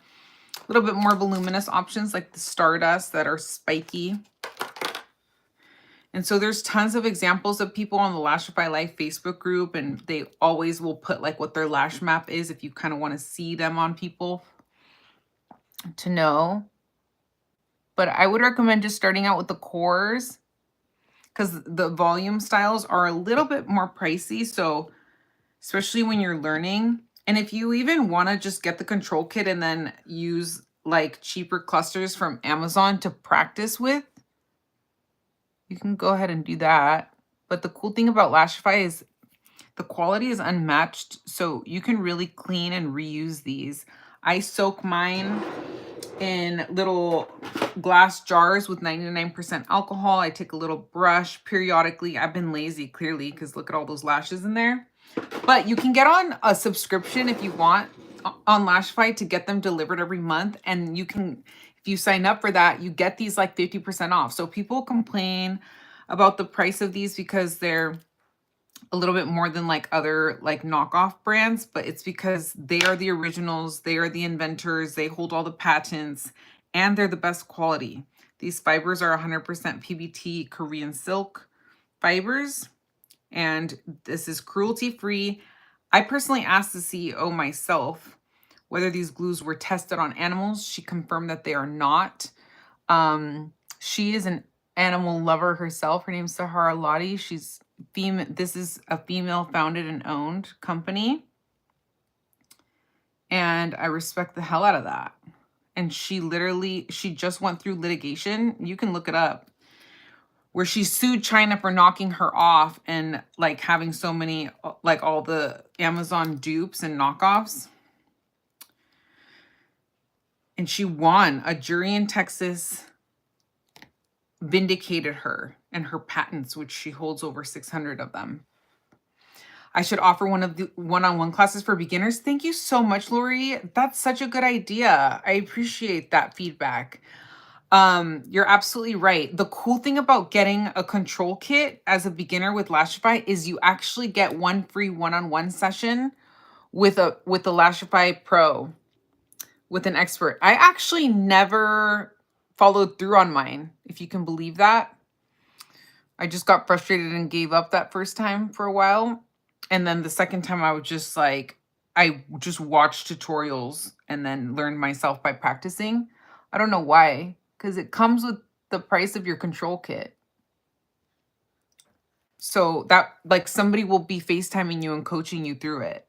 little bit more voluminous options like the Stardust that are spiky. And so there's tons of examples of people on the Lashify Life Facebook group, and they always will put like what their lash map is if you kind of want to see them on people to know. But I would recommend just starting out with the cores because the volume styles are a little bit more pricey. So especially when you're learning. And if you even want to just get the control kit and then use like cheaper clusters from Amazon to practice with, you can go ahead and do that. But the cool thing about Lashify is The quality is unmatched, so you can really clean and reuse these. I soak mine in little glass jars with 99% alcohol. I take a little brush periodically. I've been lazy, clearly, because look at all those lashes in there. But you can get on a subscription if you want on Lashify to get them delivered every month. And you can, if you sign up for that, you get these like 50% off. So people complain about the price of these because they're a little bit more than like other like knockoff brands, but it's because they are the originals, they are the inventors, they hold all the patents, and they're the best quality. These fibers are 100% PBT Korean silk fibers, and this is cruelty-free. I personally asked the CEO myself whether these glues were tested on animals. She confirmed that they are not. She is an animal lover herself. Her name's Sahara Lottie. She's female. This is a female founded and owned company. And I respect the hell out of that. And she just went through litigation. You can look it up, where she sued China for knocking her off and like having so many, like all the Amazon dupes and knockoffs. And she won. A jury in Texas vindicated her and her patents, which she holds over 600 of them. I should offer one of the one-on-one classes for beginners. Thank you so much, Lori. That's such a good idea. I appreciate that feedback. You're absolutely right. The cool thing about getting a control kit as a beginner with Lashify is you actually get one free one-on-one session with the Lashify Pro with an expert. I actually never followed through on mine, if you can believe that. I just got frustrated and gave up that first time for a while. And then the second time I was just like, I just watched tutorials and then learned myself by practicing. I don't know why, because it comes with the price of your control kit. So that like somebody will be FaceTiming you and coaching you through it.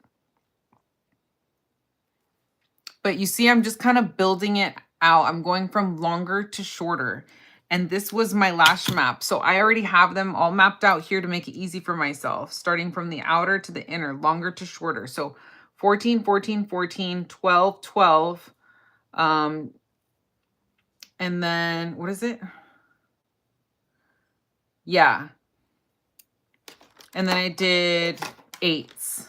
But you see, I'm just kind of building it out. I'm going from longer to shorter. And this was my lash map. So I already have them all mapped out here to make it easy for myself, starting from the outer to the inner, longer to shorter. So 14, 14, 14, 12, 12. And then what is it? Yeah. And then I did 8s.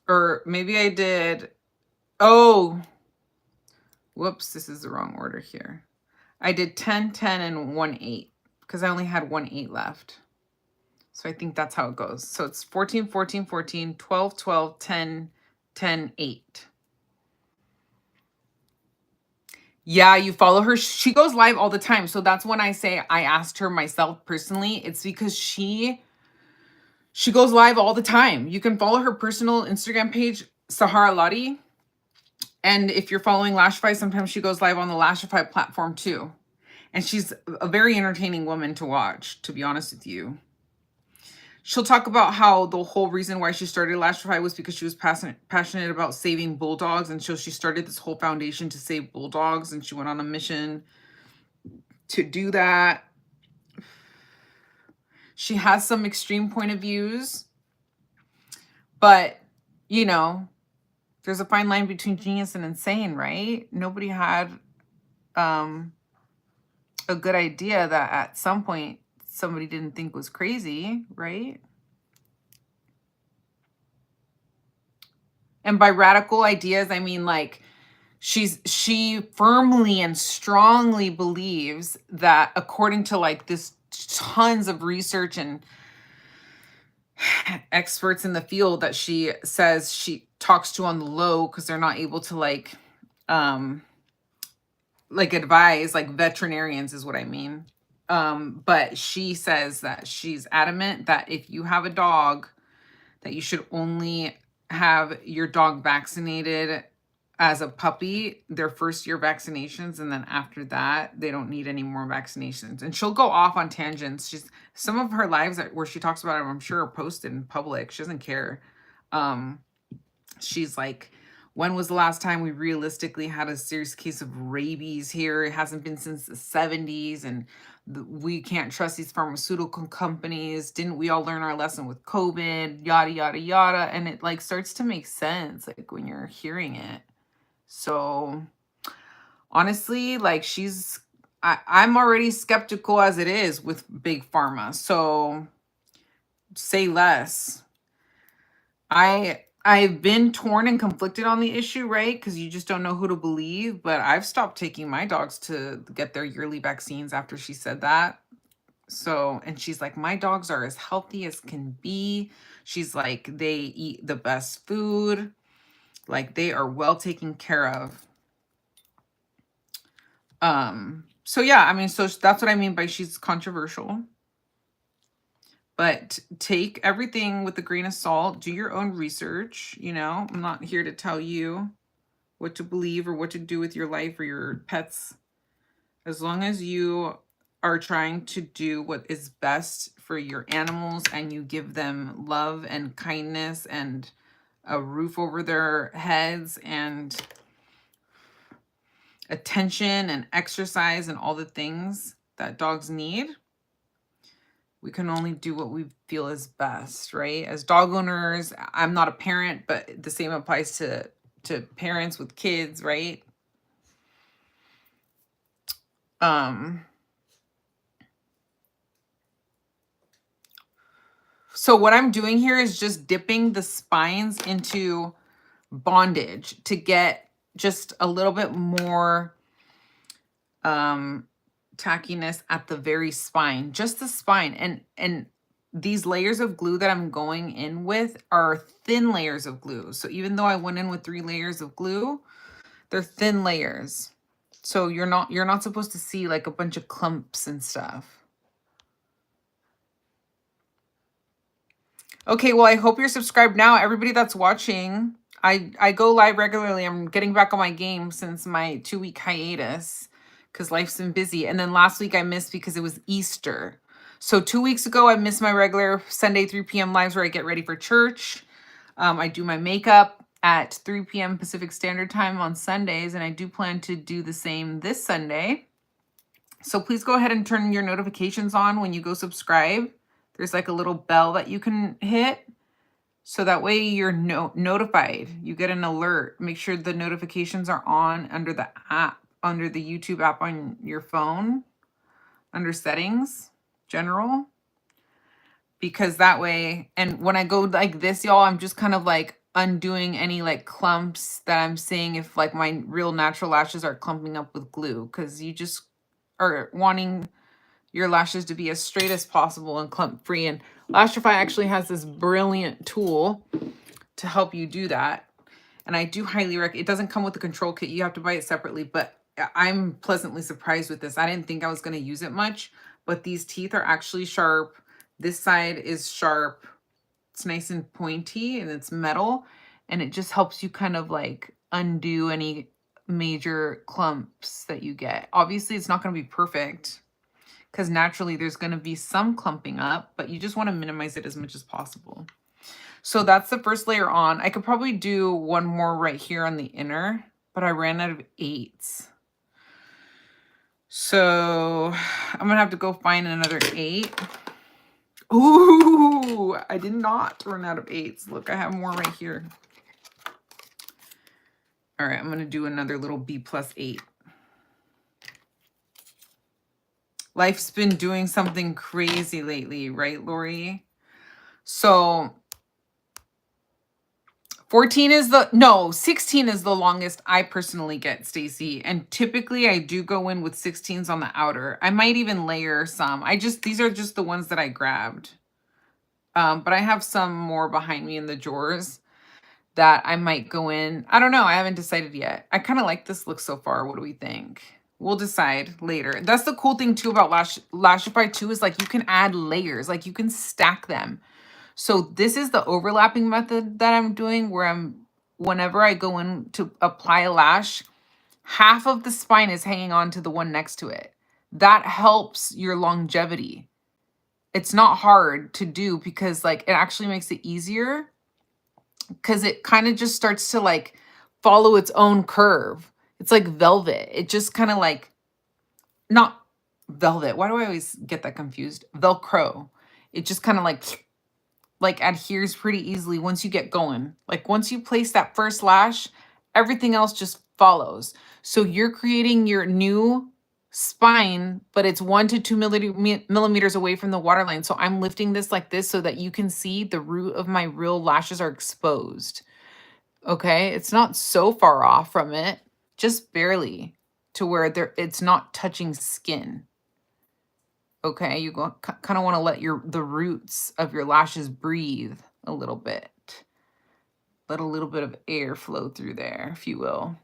Or maybe I did, oh, whoops, this is the wrong order here. I did 10, 10, and 1, 8 because I only had 1 8 left. So I think that's how it goes. So it's 14, 14, 14, 12, 12, 10, 10, 8. Yeah, you follow her. She goes live all the time. So that's when I say I asked her myself personally. It's because she goes live all the time. You can follow her personal Instagram page, Sahara Lottie. And if you're following Lashify, sometimes she goes live on the Lashify platform too. And she's a very entertaining woman to watch, to be honest with you. She'll talk about how the whole reason why she started Lashify was because she was passionate about saving bulldogs. And so she started this whole foundation to save bulldogs. And she went on a mission to do that. She has some extreme point of views, but, you know, there's a fine line between genius and insane, right? Nobody had a good idea that at some point somebody didn't think was crazy, right? And by radical ideas, I mean like she firmly and strongly believes that according to like this tons of research and experts in the field that she says she talks to on the low because they're not able to like advise, like veterinarians is what I mean. But she says that she's adamant that if you have a dog, that you should only have your dog vaccinated as a puppy, their first year vaccinations, and then after that, they don't need any more vaccinations. And she'll go off on tangents. Some of her lives where she talks about it, I'm sure, are posted in public. She doesn't care. She's like, When was the last time we realistically had a serious case of rabies here? It hasn't been since the 70s, and we can't trust these pharmaceutical companies. Didn't we all learn our lesson with COVID? Yada, yada, yada. And it like starts to make sense like when you're hearing it. So honestly, like I'm already skeptical as it is with big pharma. So say less. I've been torn and conflicted on the issue, right? Because you just don't know who to believe. But I've stopped taking my dogs to get their yearly vaccines after she said that. So, and she's like, my dogs are as healthy as can be. She's like, they eat the best food. Like they are well taken care of. So yeah, I mean, so that's what I mean by she's controversial. But take everything with a grain of salt. Do your own research. You know, I'm not here to tell you what to believe or what to do with your life or your pets. As long as you are trying to do what is best for your animals and you give them love and kindness and a roof over their heads and attention and exercise and all the things that dogs need, we can only do what we feel is best, right? As dog owners, I'm not a parent, but the same applies to parents with kids, right? So what I'm doing here is just dipping the spines into bondage to get just a little bit more tackiness at the very spine, just the spine. And these layers of glue that I'm going in with are thin layers of glue. So even though I went in with 3 layers of glue, they're thin layers. So you're not supposed to see like a bunch of clumps and stuff. Okay, well, I hope you're subscribed now. Everybody that's watching, I go live regularly. I'm getting back on my game since my 2-week hiatus because life's been busy. And then last week I missed because it was Easter. So 2 weeks ago, I missed my regular Sunday 3 p.m. lives where I get ready for church. I do my makeup at 3 p.m. Pacific Standard Time on Sundays, and I do plan to do the same this Sunday. So please go ahead and turn your notifications on when you go subscribe. There's like a little bell that you can hit. So that way you're notified. You get an alert. Make sure the notifications are on under the app, under the YouTube app on your phone, under settings, general. Because that way, and when I go like this, y'all, I'm just kind of like undoing any like clumps that I'm seeing if like my real natural lashes are clumping up with glue. Because you just are wanting your lashes to be as straight as possible and clump free. And Lashify actually has this brilliant tool to help you do that. And I do highly recommend. It doesn't come with the control kit. You have to buy it separately, but I'm pleasantly surprised with this. I didn't think I was going to use it much, but these teeth are actually sharp. This side is sharp. It's nice and pointy and it's metal, and it just helps you kind of like undo any major clumps that you get. Obviously, it's not going to be perfect, because naturally there's going to be some clumping up, but you just want to minimize it as much as possible. So that's the first layer on. I could probably do one more right here on the inner, but I ran out of 8s. So I'm going to have to go find another 8. Ooh, I did not run out of 8s. Look, I have more right here. All right, I'm going to do another little B+8. Life's been doing something crazy lately, right, Lori? So 16 is the longest I personally get, Stacy. And typically I do go in with 16s on the outer. I might even layer some. These are just the ones that I grabbed. But I have some more behind me in the drawers that I might go in. I don't know. I haven't decided yet. I kind of like this look so far. What do we think? We'll decide later. That's the cool thing too about Lashify too, is like you can add layers, like you can stack them. So this is the overlapping method that I'm doing, where whenever I go in to apply a lash, half of the spine is hanging on to the one next to it. That helps your longevity. It's not hard to do because like it actually makes it easier, because it kind of just starts to like follow its own curve. It's like velvet. It just kind of like, not velvet. Why do I always get that confused? Velcro. It just kind of like adheres pretty easily once you get going. Like once you place that first lash, everything else just follows. So you're creating your new spine, but it's 1 to 2 millimeters away from the waterline. So I'm lifting this like this so that you can see the root of my real lashes are exposed. Okay, it's not so far off from it, just barely, to where it's not touching skin. Okay, you kind of want to let the roots of your lashes breathe a little bit. Let a little bit of air flow through there, if you will.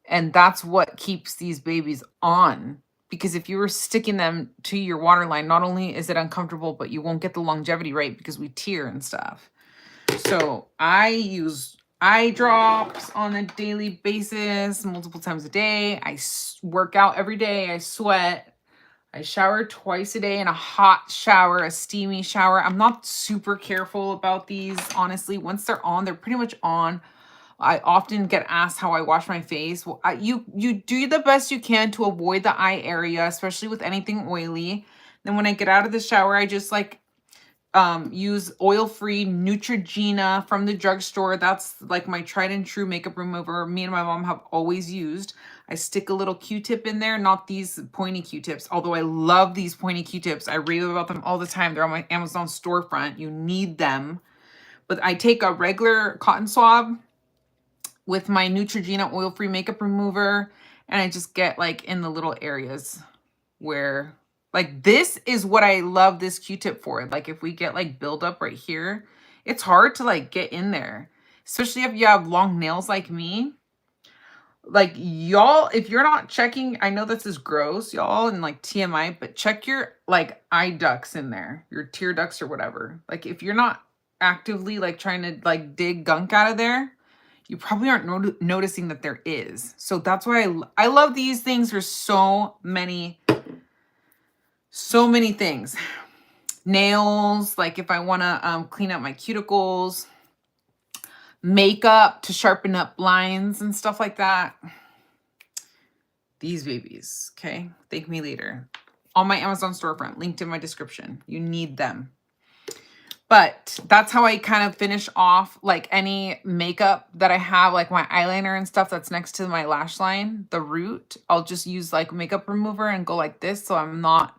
And that's what keeps these babies on. Because if you were sticking them to your waterline, not only is it uncomfortable, but you won't get the longevity right because we tear and stuff. So I use eye drops on a daily basis, multiple times a day. I work out every day. I sweat. I shower twice a day in a hot shower, a steamy shower. I'm not super careful about these, honestly. Once they're on, they're pretty much on. I often get asked how I wash my face. Well, you do the best you can to avoid the eye area, especially with anything oily. Then when I get out of the shower, I just like use oil-free Neutrogena from the drugstore. That's like my tried and true makeup remover me and my mom have always used. I stick a little Q-tip in there, not these pointy Q-tips, although I love these pointy Q-tips. I rave about them all the time. They're on my Amazon storefront. You need them. But I take a regular cotton swab with my Neutrogena oil-free makeup remover, and I just get like in the little areas where, like, this is what I love this Q-tip for. Like if we get like buildup right here, it's hard to like get in there, especially if you have long nails like me. Like y'all, if you're not checking, I know this is gross, y'all, and like TMI, but check your like eye ducts in there, your tear ducts or whatever. Like if you're not actively like trying to like dig gunk out of there, you probably aren't noticing that there is. So that's why I love these things for so many things. Nails, like if I want to clean up my cuticles, makeup to sharpen up lines and stuff like that. These babies, okay? Thank me later. On my Amazon storefront, linked in my description. You need them. But that's how I kind of finish off like any makeup that I have, like my eyeliner and stuff that's next to my lash line, the root. I'll just use like makeup remover and go like this so I'm not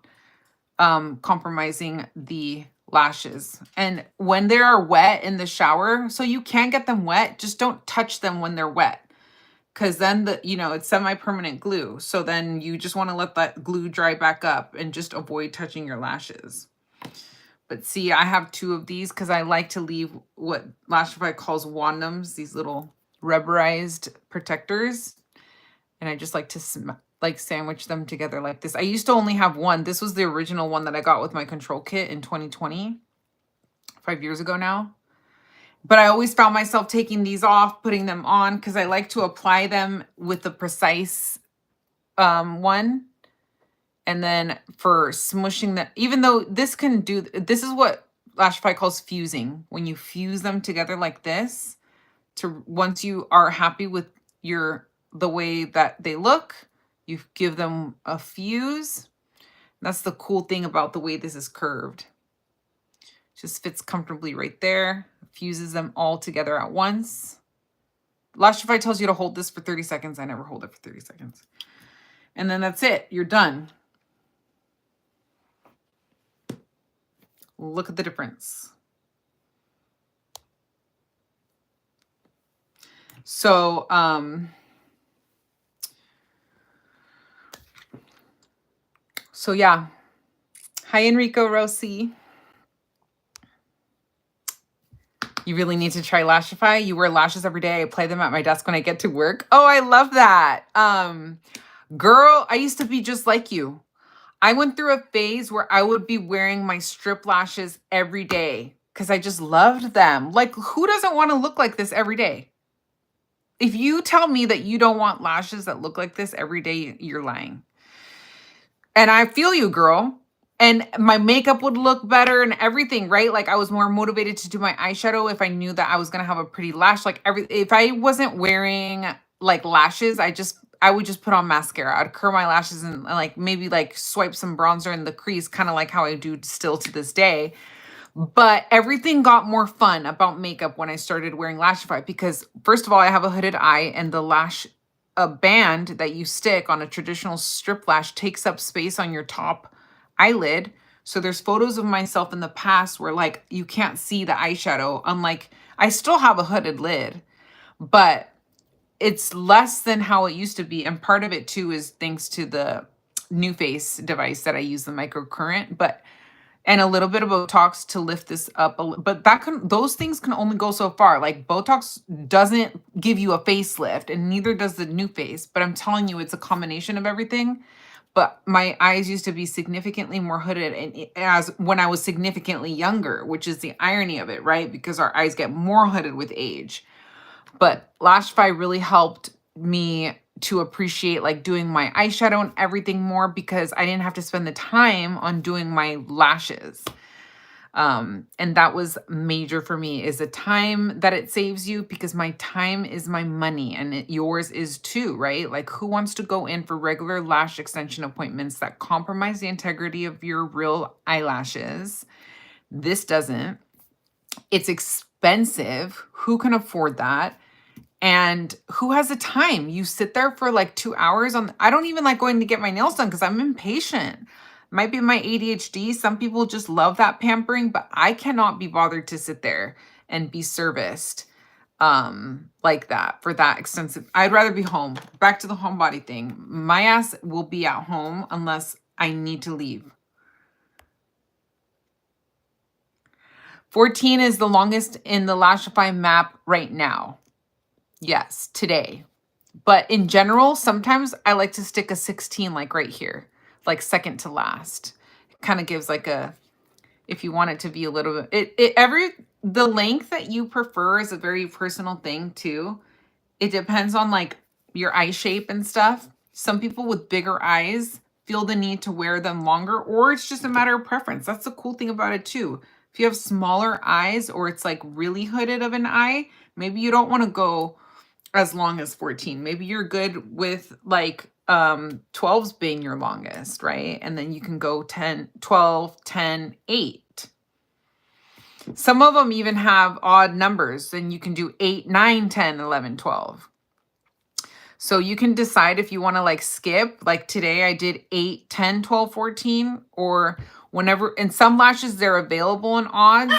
compromising the lashes. And when they are wet in the shower, so you can get them wet, just don't touch them when they're wet. Because then it's semi-permanent glue. So then you just want to let that glue dry back up and just avoid touching your lashes. But see, I have 2 of these because I like to leave what Lashify calls wandums, these little rubberized protectors. And I just like to sandwich them together like this. I used to only have 1. This was the original one that I got with my control kit in 2020, 5 years ago now. But I always found myself taking these off, putting them on, because I like to apply them with the precise one. And then for smushing them, even though this is what Lashify calls fusing. When you fuse them together like this, once you are happy with the way that they look, you give them a fuse. That's the cool thing about the way this is curved. Just fits comfortably right there. Fuses them all together at once. Lashify tells you to hold this for 30 seconds. I never hold it for 30 seconds. And then that's it. You're done. Look at the difference. So, yeah. Hi, Enrico Rossi. You really need to try Lashify. You wear lashes every day. I apply them at my desk when I get to work. Oh, I love that. Girl, I used to be just like you. I went through a phase where I would be wearing my strip lashes every day because I just loved them. Like, who doesn't want to look like this every day? If you tell me that you don't want lashes that look like this every day, you're lying. And I feel you, girl. and my makeup would look better and everything, right? Like I was more motivated to do my eyeshadow if I knew that I was going to have a pretty lash. Like if I wasn't wearing like lashes, I would just put on mascara. I'd curl my lashes and like maybe like swipe some bronzer in the crease, kind of like how I do still to this day. But everything got more fun about makeup when I started wearing Lashify, because first of all, I have a hooded eye, and the lash band that you stick on a traditional strip lash takes up space on your top eyelid. So there's photos of myself in the past where like you can't see the eyeshadow. Unlike, I still have a hooded lid, but it's less than how it used to be. And part of it too is thanks to the New Face device that I use, the microcurrent, and a little bit of Botox to lift this up. But those things can only go so far. Like Botox doesn't give you a facelift, and neither does the New Face. But I'm telling you, it's a combination of everything. But my eyes used to be significantly more hooded, and as when I was significantly younger, which is the irony of it, right? Because our eyes get more hooded with age. But Lashify really helped me to appreciate like doing my eyeshadow and everything more, because I didn't have to spend the time on doing my lashes. And that was major for me, is the time that it saves you, because my time is my money, and yours is too, right? Like who wants to go in for regular lash extension appointments that compromise the integrity of your real eyelashes? This doesn't. It's expensive. Who can afford that? And who has the time? You sit there for like 2 hours on. I don't even like going to get my nails done because I'm impatient. Might be my ADHD. Some people just love that pampering, but I cannot be bothered to sit there and be serviced like that for that extensive. I'd rather be home. Back to the homebody thing. My ass will be at home unless I need to leave. 14 is the longest in the Lashify map right now. Yes, today. But in general, sometimes I like to stick a 16 like right here, like second to last. It kind of gives like a, if you want it to be a little bit, the length that you prefer is a very personal thing too. It depends on like your eye shape and stuff. Some people with bigger eyes feel the need to wear them longer, or it's just a matter of preference. That's the cool thing about it too. If you have smaller eyes, or it's like really hooded of an eye, maybe you don't want to go as long as 14. Maybe you're good with like 12s being your longest, right? And then you can go 10, 12, 10, 8. Some of them even have odd numbers, and you can do 8, 9, 10, 11, 12. So you can decide if you want to like skip. Like today I did 8, 10, 12, 14, or whenever. In some lashes they're available in odds,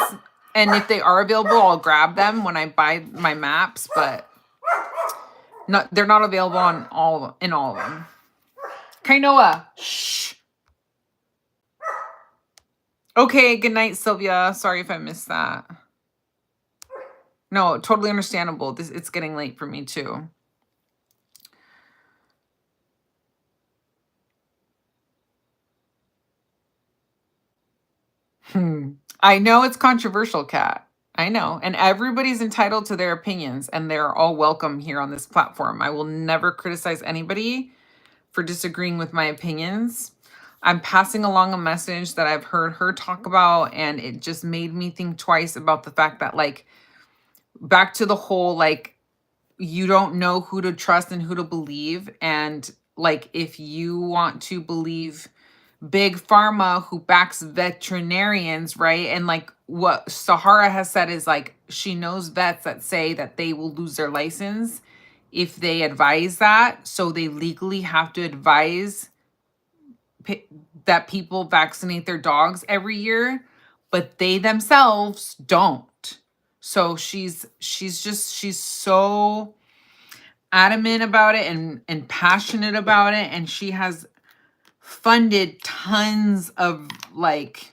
and if they are available, I'll grab them when I buy my maps, but they're not available on all of them. Okay, Noah. Shh. Okay, good night, Sylvia. Sorry if I missed that. No, totally understandable. It's getting late for me too. I know it's controversial, Kat. I know. And everybody's entitled to their opinions, and they're all welcome here on this platform. I will never criticize anybody for disagreeing with my opinions. I'm passing along a message that I've heard her talk about, and it just made me think twice about the fact that, like, back to the whole, like, you don't know who to trust and who to believe. And, like, if you want to believe big pharma who backs veterinarians, right? And like what Sahara has said is like, she knows vets that say that they will lose their license if they advise that. So they legally have to advise that people vaccinate their dogs every year, but they themselves don't. So she's so adamant about it and passionate about it. And she has funded tons of like,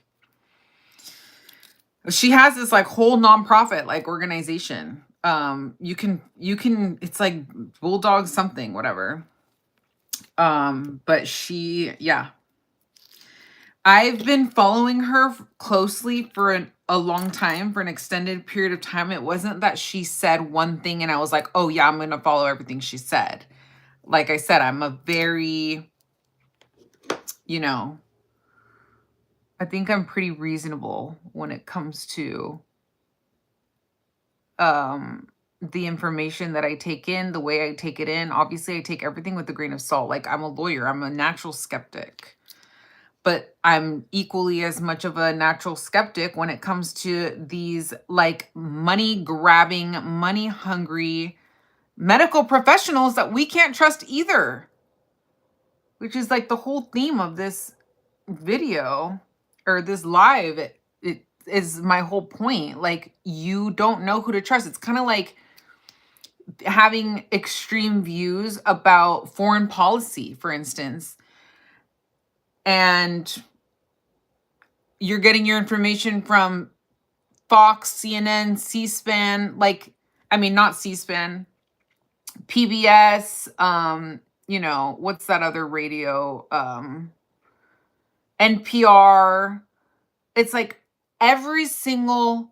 she has this like whole nonprofit like organization. You can it's like Bulldog something, whatever. But yeah, I've been following her closely for a long time, for an extended period of time. It wasn't that she said one thing and I was like, oh yeah, I'm gonna follow everything she said. Like I said, I'm a very, you know, I think I'm pretty reasonable when it comes to the information that I take in, the way I take it in. Obviously, I take everything with a grain of salt. Like, I'm a lawyer, I'm a natural skeptic. But I'm equally as much of a natural skeptic when it comes to these like money grabbing, money hungry medical professionals that we can't trust either, which is like the whole theme of this video or this live. It is my whole point. Like, you don't know who to trust. It's kind of like having extreme views about foreign policy, for instance, and you're getting your information from Fox, CNN, C-SPAN, like, I mean, not C-SPAN, PBS, you know, what's that other radio? NPR. It's like every single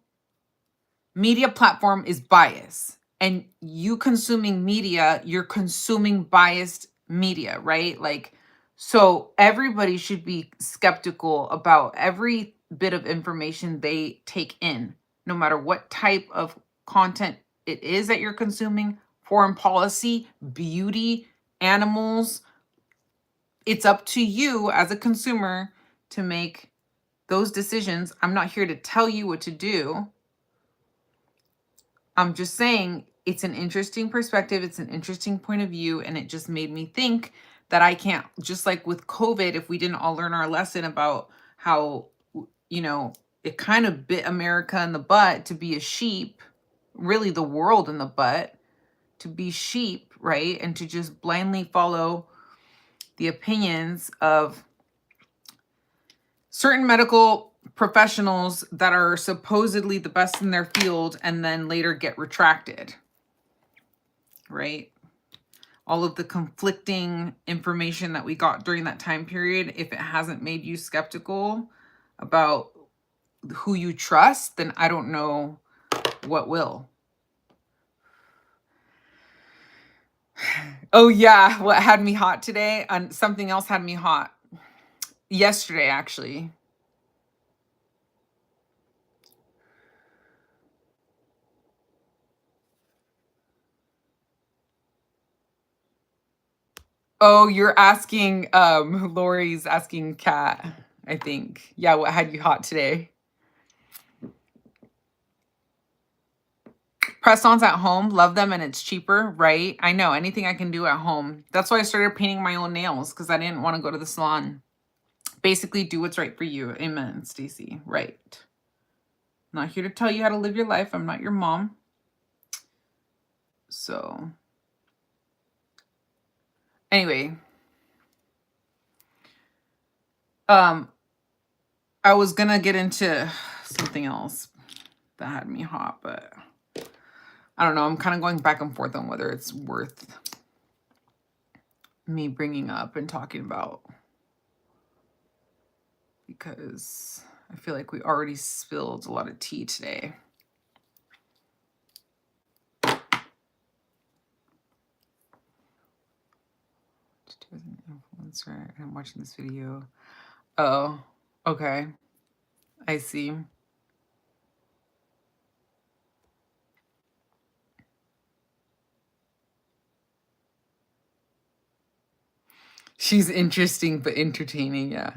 media platform is biased. And you consuming media, you're consuming biased media, right? Like, so everybody should be skeptical about every bit of information they take in, no matter what type of content it is that you're consuming, foreign policy, beauty, animals. It's up to you as a consumer to make those decisions. I'm not here to tell you what to do. I'm just saying it's an interesting perspective. It's an interesting point of view. And it just made me think that I can't, just like with COVID, if we didn't all learn our lesson about how, you know, it kind of bit America in the butt to be a sheep, really the world in the butt, to be sheep, right? And to just blindly follow the opinions of certain medical professionals that are supposedly the best in their field and then later get retracted, right? All of the conflicting information that we got during that time period, if it hasn't made you skeptical about who you trust, then I don't know what will. Oh yeah, what had me hot today? And something else had me hot yesterday, actually. Oh, you're asking, Lori's asking Kat, I think. Yeah, what had you hot today? Press-ons at home, love them, and it's cheaper, right? I know, anything I can do at home. That's why I started painting my own nails, because I didn't want to go to the salon. Basically, do what's right for you. Amen, Stacy. Right. I'm not here to tell you how to live your life. I'm not your mom. So, anyway. I was gonna get into something else that had me hot, but I don't know. I'm kind of going back and forth on whether it's worth me bringing up and talking about, because I feel like we already spilled a lot of tea today. As an influencer, and I'm watching this video. Oh, okay. I see. She's interesting but entertaining, yeah.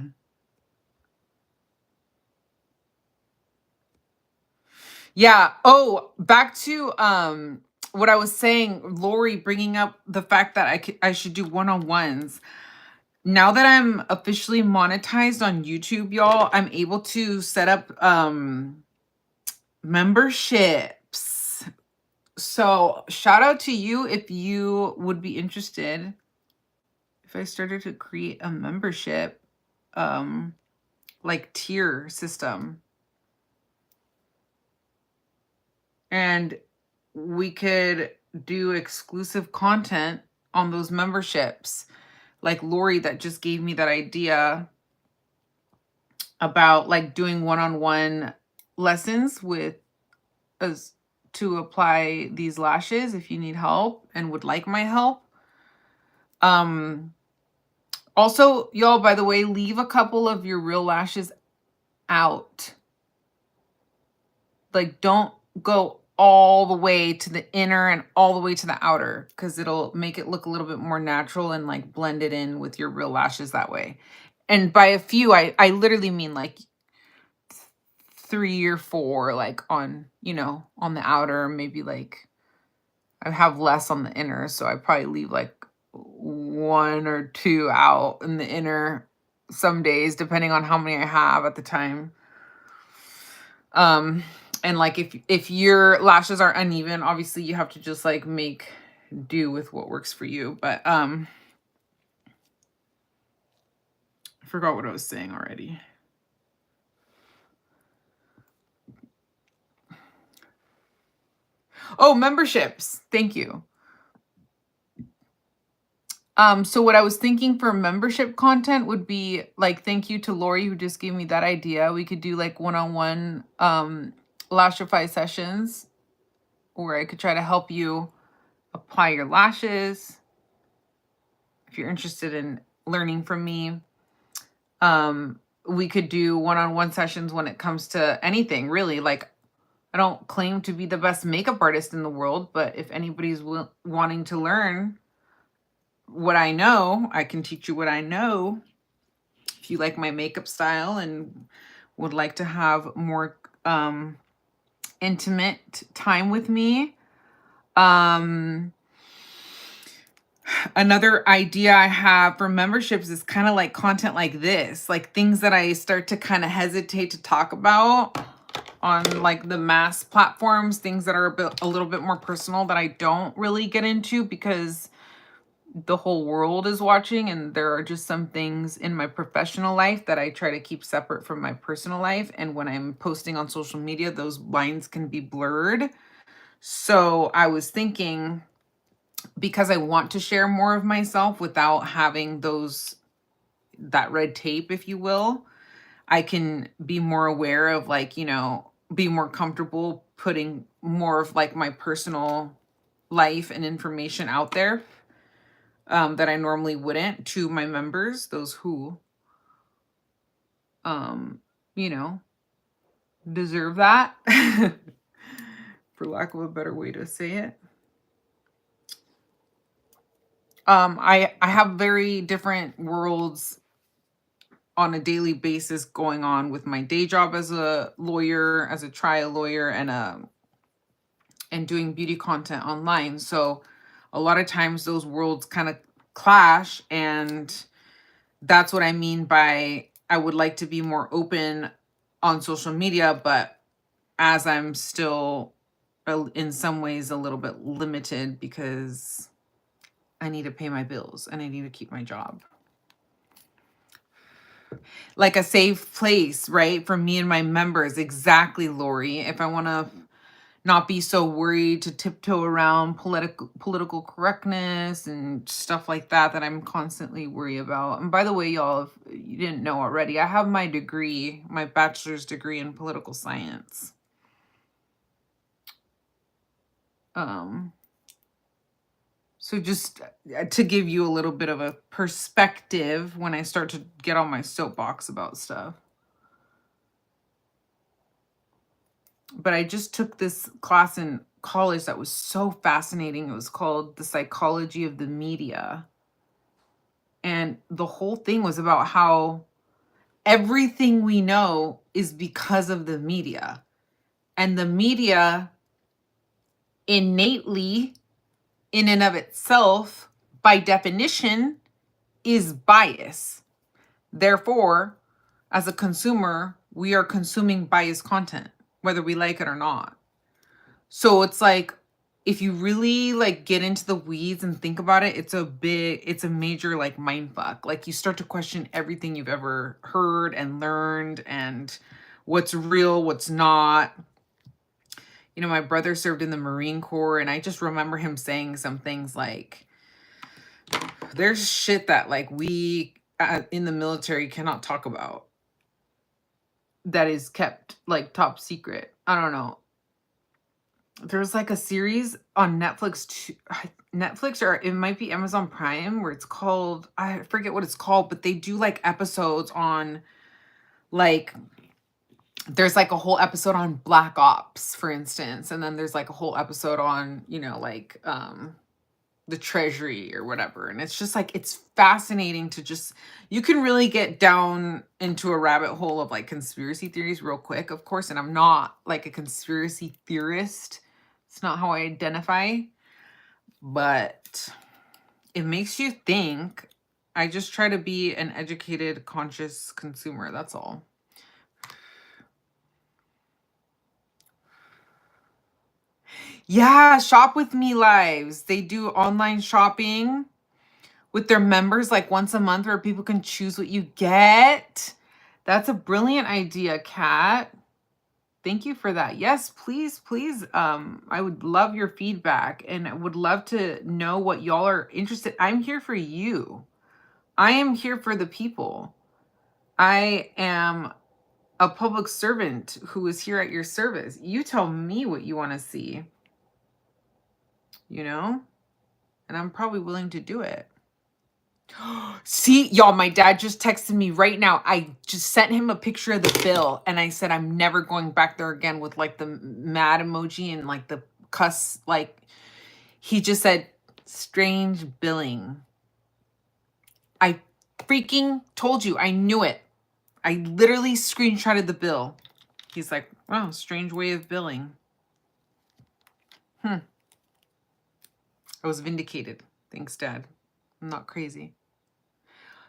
Yeah. Oh, back to what I was saying, Lori bringing up the fact that I should do one-on-ones. Now that I'm officially monetized on YouTube, y'all, I'm able to set up memberships. So shout out to you if you would be interested. If I started to create a membership, like tier system, and we could do exclusive content on those memberships. Like Lori that just gave me that idea about like doing one-on-one lessons with us to apply these lashes if you need help and would like my help. Also, y'all, by the way, leave a couple of your real lashes out. Like, don't go all the way to the inner and all the way to the outer, because it'll make it look a little bit more natural and like blend it in with your real lashes that way. And by a few, I literally mean like 3 or 4, like on, you know, on the outer, maybe like I have less on the inner, so I probably leave like 1 or 2 out in the inner some days, depending on how many I have at the time. And like if your lashes are uneven, obviously you have to just like make do with what works for you. But I forgot what I was saying already. Oh, memberships. Thank you. So what I was thinking for membership content would be like, thank you to Lori who just gave me that idea. We could do like one-on-one lashify sessions where I could try to help you apply your lashes. If you're interested in learning from me, we could do one-on-one sessions when it comes to anything, really. Like, I don't claim to be the best makeup artist in the world, but if anybody's wanting to learn what I know, I can teach you what I know. If you like my makeup style and would like to have more intimate time with me, another idea I have for memberships is kind of like content like this, like things that I start to kind of hesitate to talk about on like the mass platforms, things that are a little bit more personal that I don't really get into because the whole world is watching, and there are just some things in my professional life that I try to keep separate from my personal life. And when I'm posting on social media, those lines can be blurred. So I was thinking, because I want to share more of myself without having that red tape, if you will, I can be more aware of like, you know, be more comfortable putting more of like my personal life and information out there that I normally wouldn't to my members, those who, you know, deserve that, for lack of a better way to say it. I have very different worlds on a daily basis going on with my day job as a lawyer, as a trial lawyer, and doing beauty content online. So a lot of times those worlds kind of clash, and that's what I mean by I would like to be more open on social media, but as I'm still in some ways a little bit limited because I need to pay my bills and I need to keep my job. Like a safe place, right? For me and my members. Exactly, Lori. If I want to not be so worried to tiptoe around political correctness and stuff like that I'm constantly worried about. And by the way, y'all, if you didn't know already, I have my degree, my bachelor's degree in political science. So just to give you a little bit of a perspective when I start to get on my soapbox about stuff. But I just took this class in college that was so fascinating. It was called The Psychology of the Media. And the whole thing was about how everything we know is because of the media. And the media innately, in and of itself, by definition, is bias. Therefore, as a consumer, we are consuming biased content, whether we like it or not. So it's like, if you really like get into the weeds and think about it, it's a major like mind fuck. Like, you start to question everything you've ever heard and learned and what's real, what's not. You know, my brother served in the Marine Corps, and I just remember him saying some things like, there's shit that like we in the military cannot talk about that is kept like top secret. I don't know. There's like a series on Netflix, or it might be Amazon Prime, where it's called, I forget what it's called, but they do like episodes on like there's like a whole episode on Black Ops, for instance, and then there's like a whole episode on, you know, like the treasury or whatever. And it's just like, it's fascinating to just, you can really get down into a rabbit hole of like conspiracy theories real quick, of course. And I'm not like a conspiracy theorist. It's not how I identify, but it makes you think. I just try to be an educated, conscious consumer. That's all. Yeah, Shop With Me lives. They do online shopping with their members like once a month where people can choose what you get. That's a brilliant idea, Kat. Thank you for that. Yes, please, please. I would love your feedback and I would love to know what y'all are interested. I'm here for you. I am here for the people. I am a public servant who is here at your service. You tell me what you want to see, you know, and I'm probably willing to do it. See, y'all, my dad just texted me right now. I just sent him a picture of the bill and I said, I'm never going back there again with like the mad emoji and like the cuss. Like he just said, strange billing. I freaking told you. I knew it. I literally screenshotted the bill. He's like, wow, strange way of billing. I was vindicated. Thanks, Dad. I'm not crazy.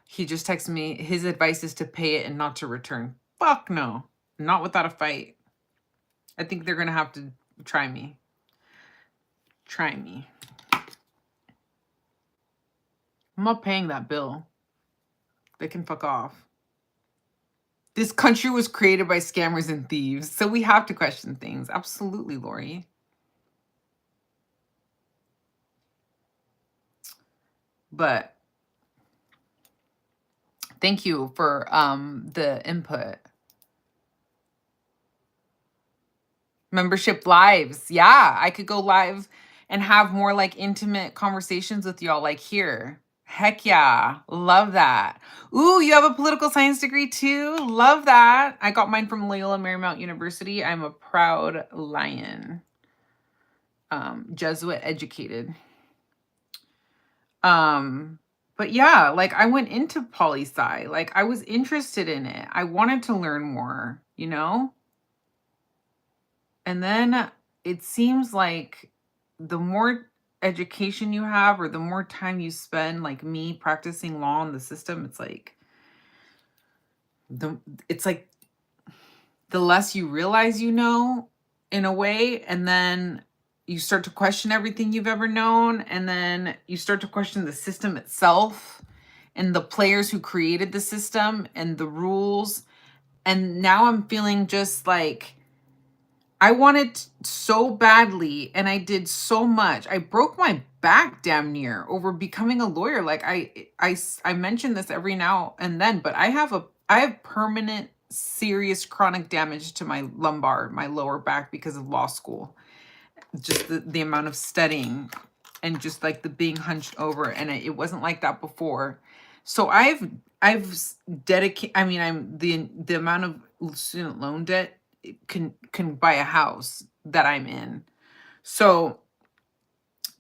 He just texted me, his advice is to pay it and not to return. Fuck no. Not without a fight. I think they're going to have to try me. Try me. I'm not paying that bill. They can fuck off. This country was created by scammers and thieves, so we have to question things. Absolutely, Lori. But thank you for the input. Membership lives. Yeah, I could go live and have more like intimate conversations with y'all like here. Heck yeah. Love that. Ooh, you have a political science degree too? Love that. I got mine from Loyola Marymount University. I'm a proud lion. Jesuit educated. But yeah, like I went into poli-sci. Like I was interested in it. I wanted to learn more, you know? And then it seems like the more education you have or the more time you spend, like me practicing law in the system, it's like the less you realize you know in a way, and then you start to question everything you've ever known, and then you start to question the system itself and the players who created the system and the rules. And now I'm feeling just like I wanted so badly and I did so much. I broke my back damn near over becoming a lawyer. Like I mention this every now and then, but I have permanent serious chronic damage to my lumbar, my lower back because of law school. Just the amount of studying and just like the being hunched over, and it wasn't like that before. So I've dedicated, I mean, I'm the amount of student loan debt can buy a house that I'm in. So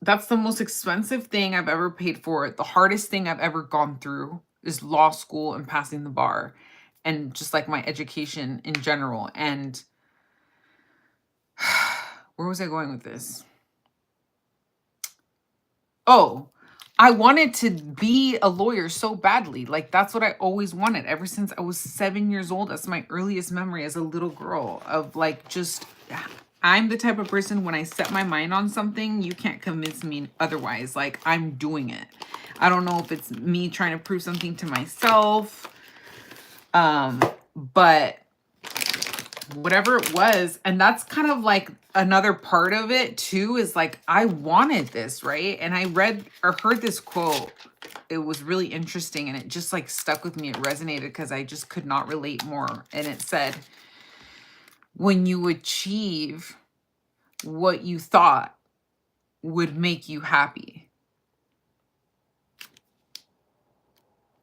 that's the most expensive thing I've ever paid for. The hardest thing I've ever gone through is law school and passing the bar and just like my education in general. And where was I going with this? Oh, I wanted to be a lawyer so badly. Like that's what I always wanted ever since I was 7 years old. That's my earliest memory as a little girl of like, just, I'm the type of person when I set my mind on something, you can't convince me otherwise. Like I'm doing it. I don't know if it's me trying to prove something to myself. But whatever it was, and that's kind of like another part of it too, is like I wanted this, right? And I read or heard this quote. It was really interesting and it just like stuck with me. It resonated because I just could not relate more. And it said, when you achieve what you thought would make you happy,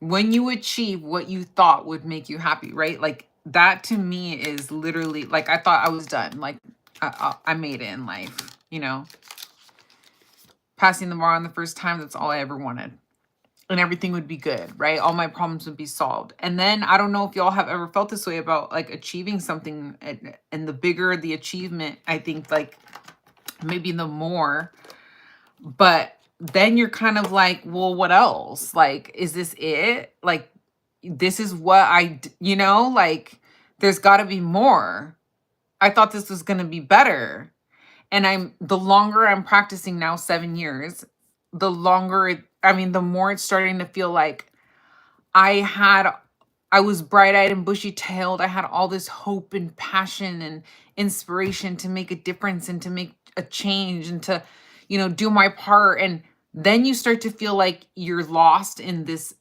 when you achieve what you thought would make you happy, right? Like that to me is literally like, I thought I was done. Like I made it in life, you know, passing the bar on the first time. That's all I ever wanted. And everything would be good, right? All my problems would be solved. And then I don't know if y'all have ever felt this way about like achieving something, and the bigger the achievement, I think like maybe the more, but then you're kind of like, well, what else? Like, is this it? Like, this is what you know, like there's got to be more. I thought this was going to be better. And the longer I'm practicing now, 7 years, the longer the more it's starting to feel like I was bright-eyed and bushy-tailed. I had all this hope and passion and inspiration to make a difference and to make a change and to, you know, do my part. And then you start to feel like you're lost in this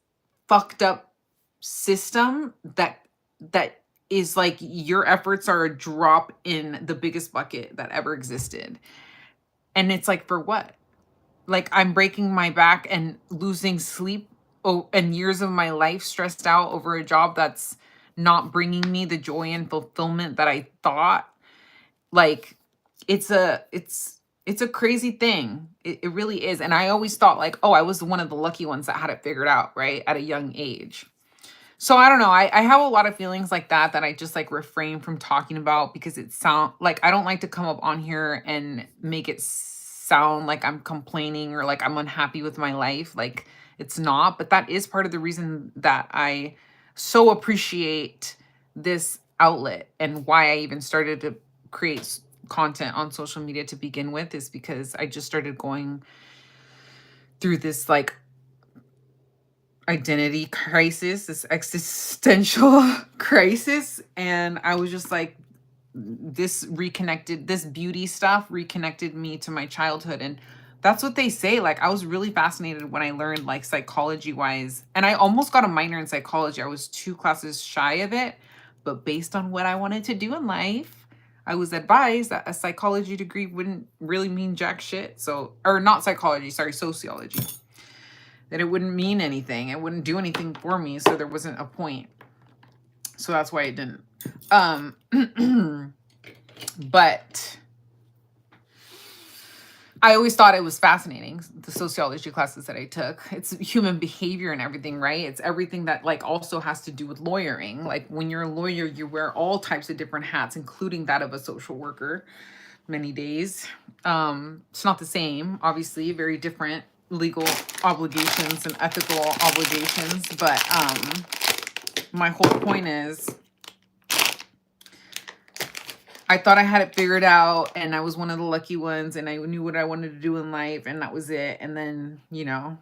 fucked up system that is like your efforts are a drop in the biggest bucket that ever existed. And it's like, for what? Like, I'm breaking my back and losing sleep and years of my life stressed out over a job that's not bringing me the joy and fulfillment that I thought. Like, it's a crazy thing. It really is. And I always thought like, oh, I was one of the lucky ones that had it figured out, right, at a young age. So I don't know. I have a lot of feelings like that I just like refrain from talking about, because it sound like I don't like to come up on here and make it sound like I'm complaining or like I'm unhappy with my life. Like, it's not, but that is part of the reason that I so appreciate this outlet, and why I even started to create content on social media to begin with, is because I just started going through this like identity crisis, this existential crisis. And I was just like, this beauty stuff reconnected me to my childhood. And that's what they say. Like, I was really fascinated when I learned like psychology wise, and I almost got a minor in psychology. I was 2 classes shy of it, but based on what I wanted to do in life, I was advised that a psychology degree wouldn't really mean jack shit. So, or not psychology, sorry, sociology. That it wouldn't mean anything. It wouldn't do anything for me. So there wasn't a point. So that's why I didn't. But I always thought it was fascinating, the sociology classes that I took. It's human behavior and everything, right? It's everything that like also has to do with lawyering. Like, when you're a lawyer, you wear all types of different hats, including that of a social worker many days. It's not the same, obviously, very different legal obligations and ethical obligations. But my whole point is, I thought I had it figured out, and I was one of the lucky ones, and I knew what I wanted to do in life, and that was it. And then, you know,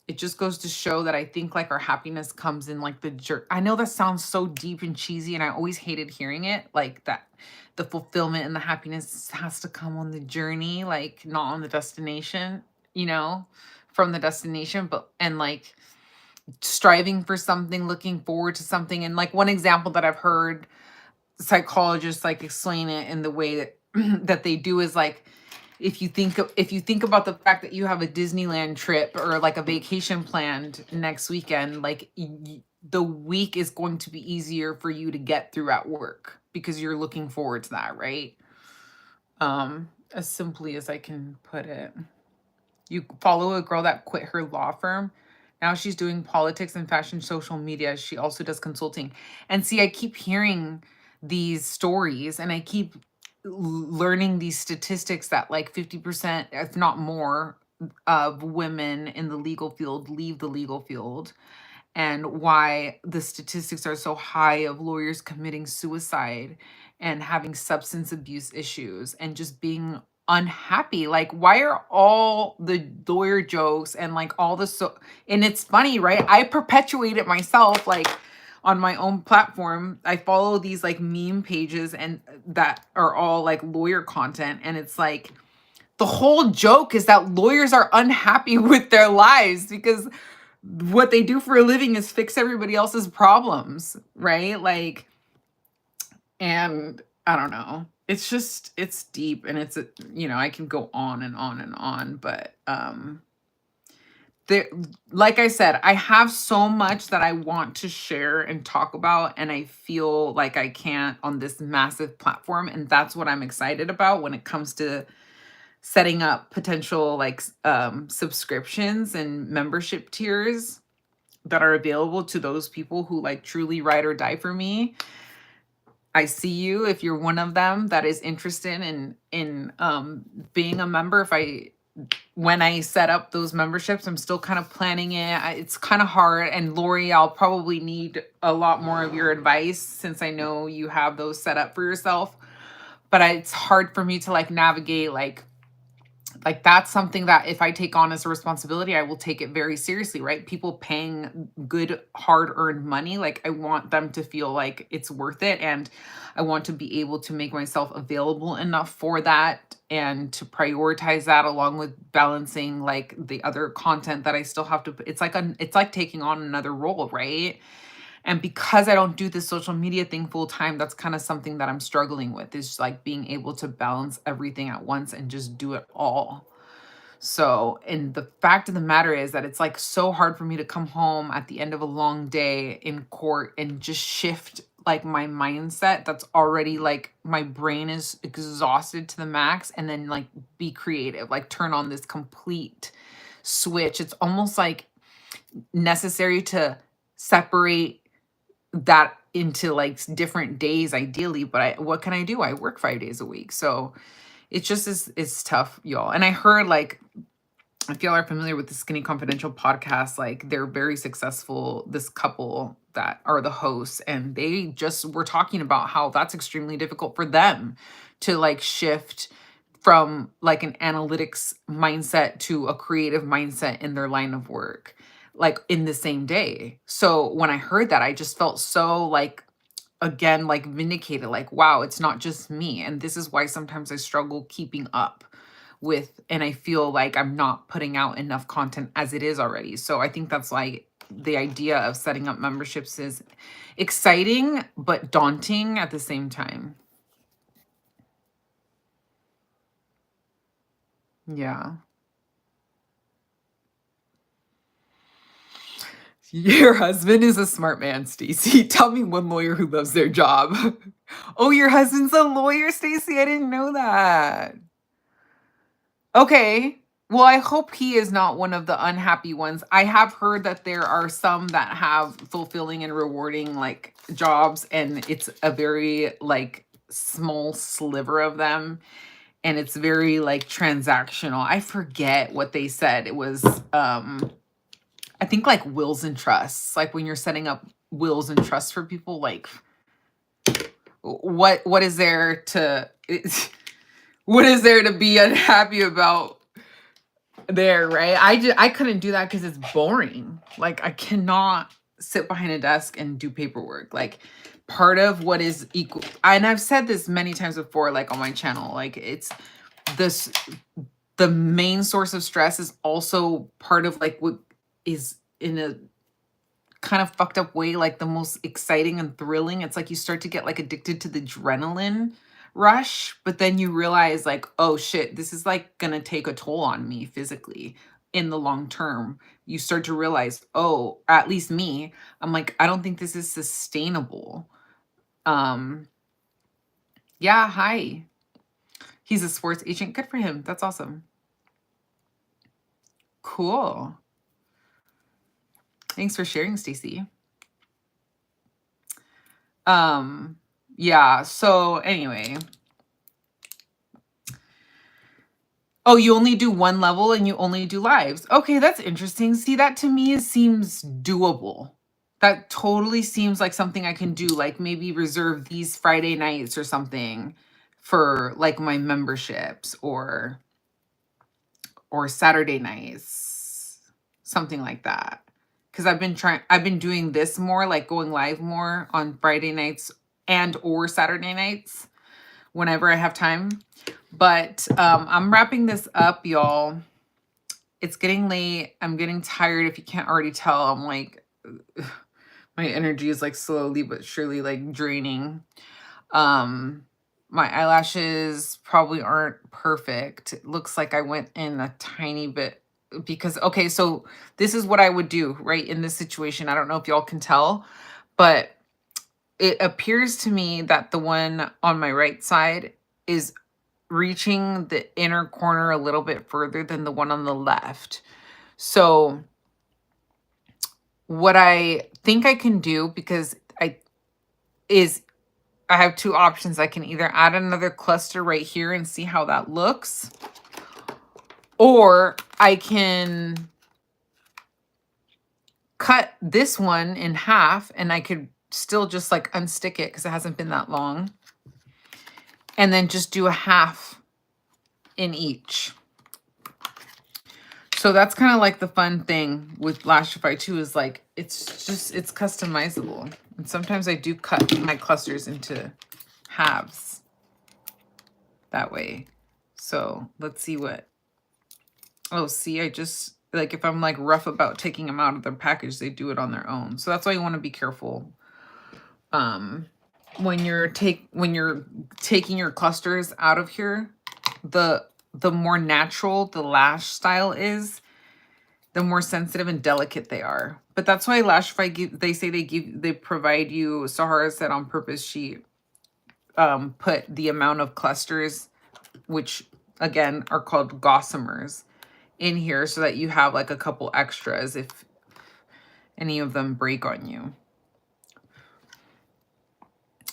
it just goes to show that I think like our happiness comes in like the jerk. I know that sounds so deep and cheesy, and I always hated hearing it, like that the fulfillment and the happiness has to come on the journey, like not on the destination, you know, from the destination, but, and like striving for something, looking forward to something. And like one example that I've heard psychologists like explain it in the way that that they do is like, if you think about the fact that you have a Disneyland trip or like a vacation planned next weekend, like the week is going to be easier for you to get through at work because you're looking forward to that, right? As simply as I can put it. You follow a girl that quit her law firm. Now she's doing politics and fashion social media. She also does consulting. And see, I keep hearing these stories, and I keep learning these statistics that like 50%, if not more, of women in the legal field leave the legal field, and why the statistics are so high of lawyers committing suicide and having substance abuse issues and just being unhappy. Like, why are all the lawyer jokes and like all the and it's funny, right? I perpetuate it myself, like on my own platform. I follow these like meme pages and that are all like lawyer content, and it's like the whole joke is that lawyers are unhappy with their lives because what they do for a living is fix everybody else's problems, right? Like, and I don't know. It's just, it's deep, and it's, you know, I can go on and on and on, but there, like I said, I have so much that I want to share and talk about, and I feel like I can't on this massive platform. And that's what I'm excited about when it comes to setting up potential like subscriptions and membership tiers that are available to those people who like truly ride or die for me. I see you if you're one of them that is interested in being a member. When I set up those memberships, I'm still kind of planning it. It's kind of hard. And Lori, I'll probably need a lot more of your advice since I know you have those set up for yourself. But it's hard for me to like navigate like that's something that if I take on as a responsibility, I will take it very seriously, right? People paying good, hard-earned money, like I want them to feel like it's worth it. And I want to be able to make myself available enough for that and to prioritize that along with balancing like the other content that I still have to, it's like taking on another role, right? And because I don't do this social media thing full time, that's kind of something that I'm struggling with, is like being able to balance everything at once and just do it all. So, and the fact of the matter is that it's like so hard for me to come home at the end of a long day in court and just shift like my mindset that's already like my brain is exhausted to the max, and then like be creative, like turn on this complete switch. It's almost like necessary to separate that into like different days ideally, but what can I do? I work 5 days a week. So it just is, it's tough, y'all. And I heard like, if y'all are familiar with the Skinny Confidential podcast, like they're very successful, this couple that are the hosts, and they just were talking about how that's extremely difficult for them to like shift from like an analytics mindset to a creative mindset in their line of work, like in the same day. So when I heard that, I just felt so like, again, like vindicated, like, wow, it's not just me. And this is why sometimes I struggle keeping up with, and I feel like I'm not putting out enough content as it is already. So I think that's like the idea of setting up memberships is exciting, but daunting at the same time. Yeah. Your husband is a smart man, Stacey. Tell me one lawyer who loves their job. Oh, your husband's a lawyer, Stacey? I didn't know that. Okay. Well, I hope he is not one of the unhappy ones. I have heard that there are some that have fulfilling and rewarding like jobs, and it's a very like small sliver of them, and it's very like transactional. I forget what they said. It was I think like wills and trusts, like when you're setting up wills and trusts for people, like what is there to what is there to be unhappy about there, right? I couldn't do that because it's boring. Like I cannot sit behind a desk and do paperwork. Like part of what is equal, and I've said this many times before, like on my channel, like it's this, the main source of stress is also part of like what is in a kind of fucked up way, like the most exciting and thrilling. It's like you start to get like addicted to the adrenaline rush, but then you realize like, oh shit, this is like gonna take a toll on me physically in the long term. You start to realize, oh, at least me, I'm like, I don't think this is sustainable. Yeah, hi. He's a sports agent. Good for him. That's awesome. Cool. Thanks for sharing, Stacey. Yeah, so anyway. Oh, you only do one level and you only do lives. Okay, that's interesting. See, that to me seems doable. That totally seems like something I can do, like maybe reserve these Friday nights or something for like my memberships, or Saturday nights, something like that. Because I've been doing this more, like going live more on Friday nights and or Saturday nights whenever I have time. But I'm wrapping this up, y'all. It's getting late. I'm getting tired. If you can't already tell, I'm like, my energy is like slowly but surely like draining. My eyelashes probably aren't perfect. It looks like I went in a tiny bit because, okay, so this is what I would do, right, in this situation. I don't know if y'all can tell, but it appears to me that the one on my right side is reaching the inner corner a little bit further than the one on the left. So what I think I can do, because I have two options. I can either add another cluster right here and see how that looks, or I can cut this one in half and I could still just like unstick it because it hasn't been that long, and then just do a half in each. So that's kind of like the fun thing with Lashify too, is like, it's customizable. And sometimes I do cut my clusters into halves that way. So let's see what, oh, see, I just, like, if I'm like rough about taking them out of their package, they do it on their own. So that's why you want to be careful. When you're taking your clusters out of here, the more natural the lash style is, the more sensitive and delicate they are. But that's why Lashify, they provide you, Sahara said on purpose, she put the amount of clusters, which again are called gossomers, in here so that you have like a couple extras if any of them break on you.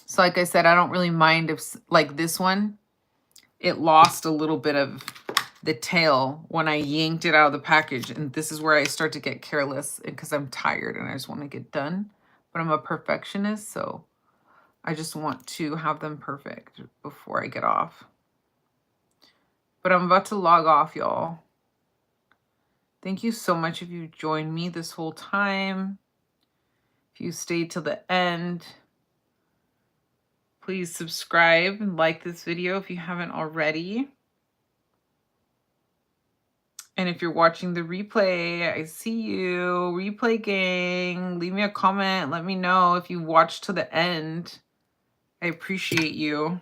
So like I said, I don't really mind if, like this one, it lost a little bit of the tail when I yanked it out of the package. And this is where I start to get careless because I'm tired and I just want to get done. But I'm a perfectionist, so I just want to have them perfect before I get off. But I'm about to log off, y'all. Thank you so much if you joined me this whole time. If you stayed till the end, please subscribe and like this video if you haven't already. And if you're watching the replay, I see you. Replay gang, leave me a comment. Let me know if you watched to the end. I appreciate you.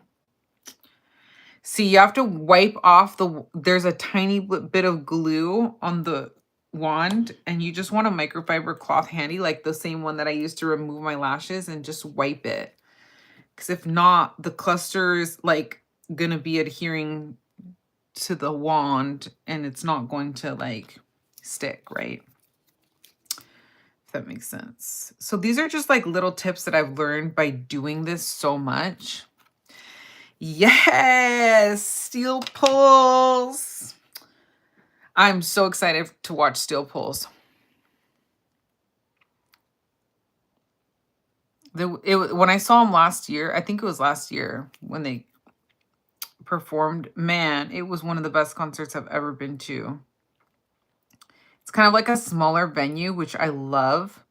See, you have to wipe off there's a tiny bit of glue on the wand, and you just want a microfiber cloth handy, like the same one that I used to remove my lashes, and just wipe it. Because if not, the cluster is like gonna be adhering to the wand and it's not going to like stick, right? If that makes sense. So these are just like little tips that I've learned by doing this so much. Yes, Steel Pulse. I'm so excited to watch Steel Pulse. When I saw him last year, I think it was last year when they performed, man, it was one of the best concerts I've ever been to. It's kind of like a smaller venue, which I love.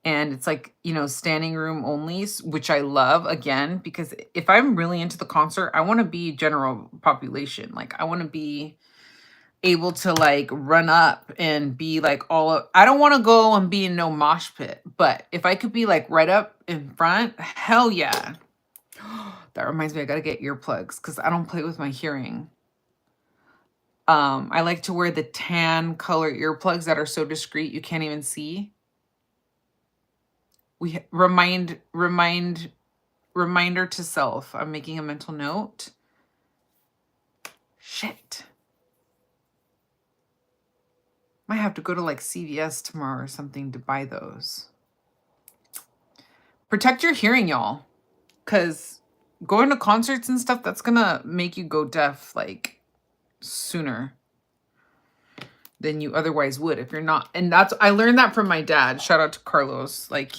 And it's like, you know, standing room only, which I love, again, because if I'm really into the concert, I want to be general population. Like, I want to be able to like run up and be like I don't want to go and be in no mosh pit, but if I could be like right up in front, hell yeah. That reminds me, I got to get earplugs because I don't play with my hearing. I like to wear the tan color earplugs that are so discreet you can't even see. We reminder to self. I'm making a mental note. Shit. Might have to go to like CVS tomorrow or something to buy those. Protect your hearing, y'all. Because going to concerts and stuff, that's gonna make you go deaf like sooner than you otherwise would if you're not. And I learned that from my dad. Shout out to Carlos. Like,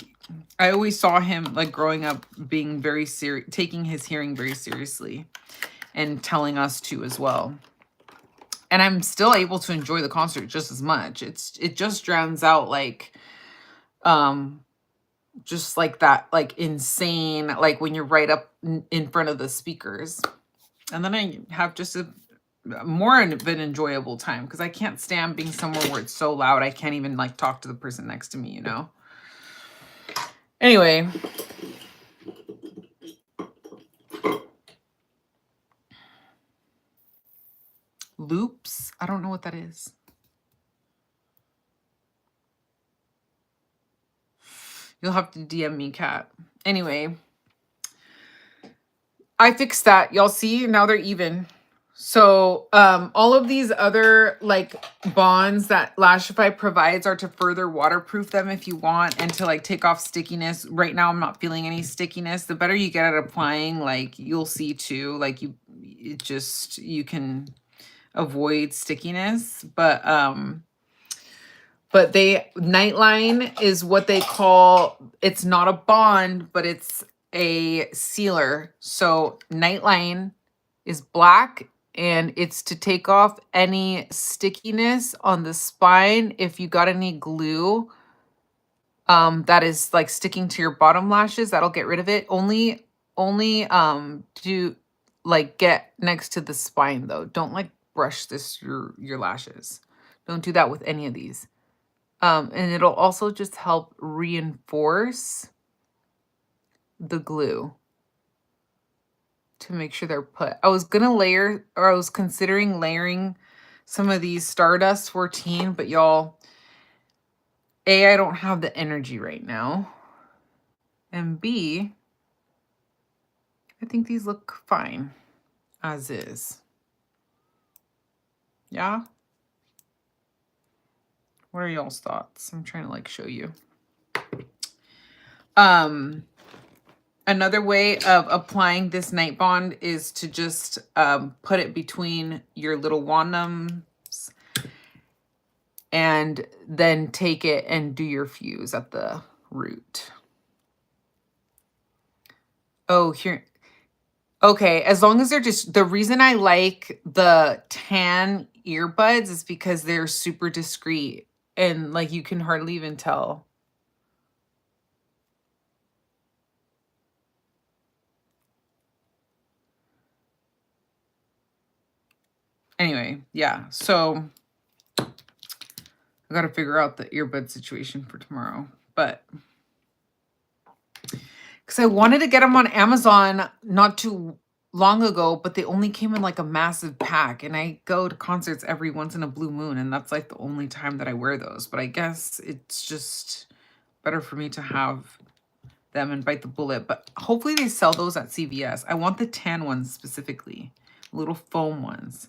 I always saw him like growing up being very serious, taking his hearing very seriously and telling us to as well. And I'm still able to enjoy the concert just as much. It just drowns out like just like that, like insane, like when you're right up in front of the speakers. And then I have just a more of an enjoyable time because I can't stand being somewhere where it's so loud I can't even like talk to the person next to me, you know? Anyway. Loops. I don't know what that is. You'll have to DM me, Kat. Anyway, I fixed that. Y'all see? Now they're even. So all of these other like bonds that Lashify provides are to further waterproof them if you want, and to like take off stickiness. Right now I'm not feeling any stickiness. The better you get at applying, like you'll see too, like you can avoid stickiness. But they Nightline is what they call, it's not a bond, but it's a sealer. So Nightline is black, and it's to take off any stickiness on the spine. If you got any glue that is like sticking to your bottom lashes, that'll get rid of it. Only do like get next to the spine though. Don't like brush your lashes. Don't do that with any of these. And it'll also just help reinforce the glue to make sure they're put. I was considering layering some of these Stardust 14, but y'all, A, I don't have the energy right now. And B, I think these look fine as is. Yeah? What are y'all's thoughts? I'm trying to like show you. Another way of applying this Night Bond is to just put it between your little wandums and then take it and do your fuse at the root. Oh, here. Okay, as long as they're just, the reason I like the tan earbuds is because they're super discreet and like you can hardly even tell. Anyway, yeah, so I got to figure out the earbud situation for tomorrow, but because I wanted to get them on Amazon not too long ago, but they only came in like a massive pack, and I go to concerts every once in a blue moon, and that's like the only time that I wear those. But I guess it's just better for me to have them and bite the bullet. But hopefully they sell those at CVS. I want the tan ones specifically, little foam ones.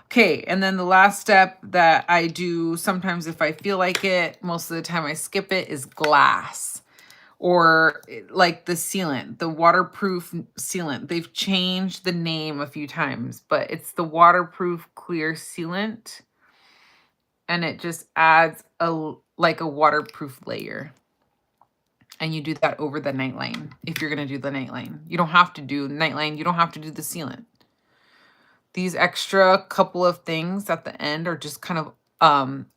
Okay, and then the last step that I do sometimes if I feel like it, most of the time I skip it, is glass. Or like the sealant, the waterproof sealant. They've changed the name a few times, but it's the waterproof clear sealant. And it just adds like a waterproof layer. And you do that over the Nightline if you're going to do the Nightline. You don't have to do Nightline. You don't have to do the sealant. These extra couple of things at the end are just kind of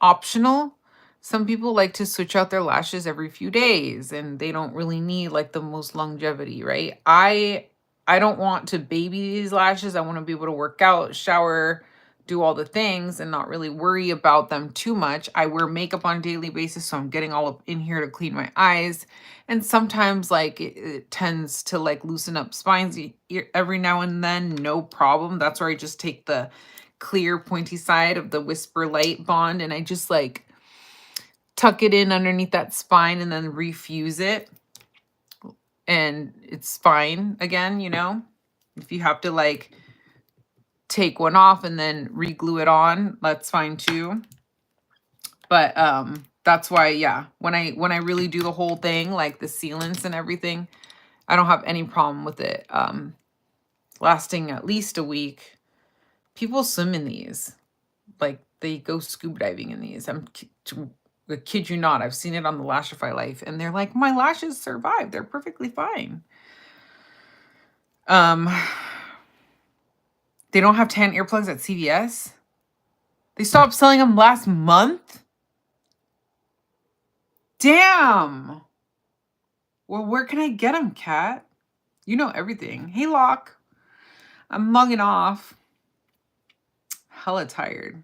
optional. Some people like to switch out their lashes every few days and they don't really need like the most longevity, right? I don't want to baby these lashes. I want to be able to work out, shower, do all the things and not really worry about them too much. I wear makeup on a daily basis, so I'm getting all up in here to clean my eyes. And sometimes like it tends to like loosen up spines every now and then, no problem. That's where I just take the clear pointy side of the Whisper Light Bond and I just like tuck it in underneath that spine and then refuse it. And it's fine again, you know, if you have to like take one off and then re-glue it on, that's fine too. But that's why, yeah, when I really do the whole thing, like the sealants and everything, I don't have any problem with it lasting at least a week. People swim in these, like they go scuba diving in these. I kid you not, I've seen it on the Lashify Life and they're like, my lashes survived, they're perfectly fine. They don't have tan earplugs at CVS. They stopped selling them last month. Damn. Well, where can I get them, Kat? You know everything. Hey, Locke. I'm mugging off. Hella tired.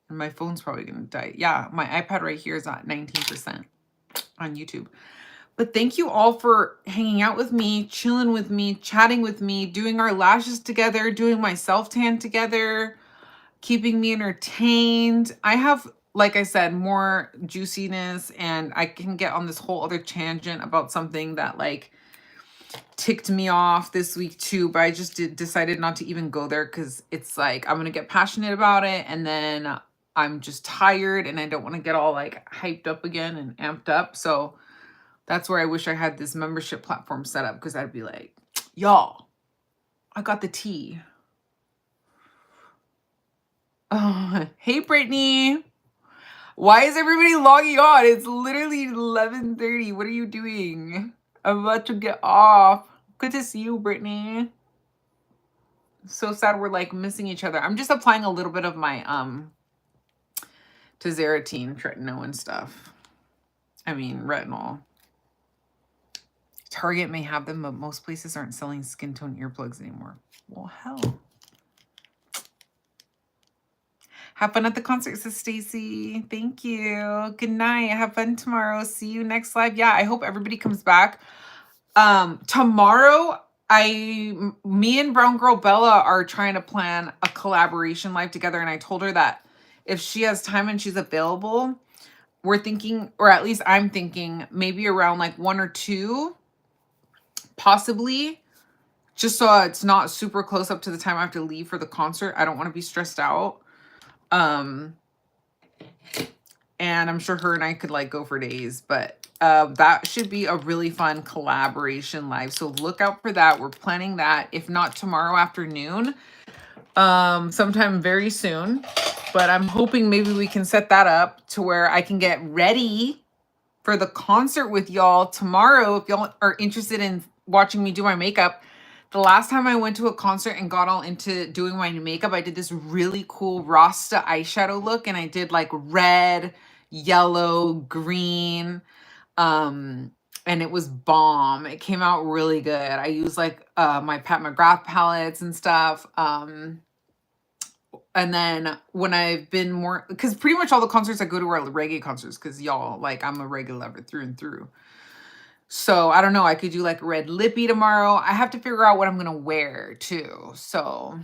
And my phone's probably going to die. Yeah, my iPad right here is at 19% on YouTube. But thank you all for hanging out with me, chilling with me, chatting with me, doing our lashes together, doing my self-tan together, keeping me entertained. I have like I said, more juiciness, and I can get on this whole other tangent about something that like ticked me off this week too, but I just decided not to even go there because it's like I'm gonna get passionate about it, and then I'm just tired and I don't want to get all like hyped up again and amped up. So that's where I wish I had this membership platform set up, because I'd be like, y'all, I got the tea. Oh, hey Brittany. Why is everybody logging on? It's literally 11:30. What are you doing? I'm about to get off. Good to see you, Brittany. So sad we're like missing each other. I'm just applying a little bit of my tazarotene, tretinoin and stuff. I mean, retinol. Target may have them, but most places aren't selling skin tone earplugs anymore. Well, hell. Have fun at the concert, says Stacy. Thank you. Good night. Have fun tomorrow. See you next live. Yeah, I hope everybody comes back. Tomorrow, me and Brown Girl Bella are trying to plan a collaboration live together, and I told her that if she has time and she's available, we're thinking, or at least I'm thinking, maybe around like 1 or 2, possibly, just so it's not super close up to the time I have to leave for the concert. I don't want to be stressed out. And I'm sure her and I could like go for days, but that should be a really fun collaboration live. So look out for that. We're planning that, if not tomorrow afternoon, sometime very soon. But I'm hoping maybe we can set that up to where I can get ready for the concert with y'all tomorrow. If y'all are interested in watching me do my makeup. The last time I went to a concert and got all into doing my makeup, I did this really cool Rasta eyeshadow look, and I did like red, yellow, green, and it was bomb. It came out really good. I used like my Pat McGrath palettes and stuff. And then when I've been more, because pretty much all the concerts I go to are reggae concerts, because y'all, like, I'm a reggae lover through and through. So I don't know. I could do like red lippy tomorrow. I have to figure out what I'm going to wear too. So,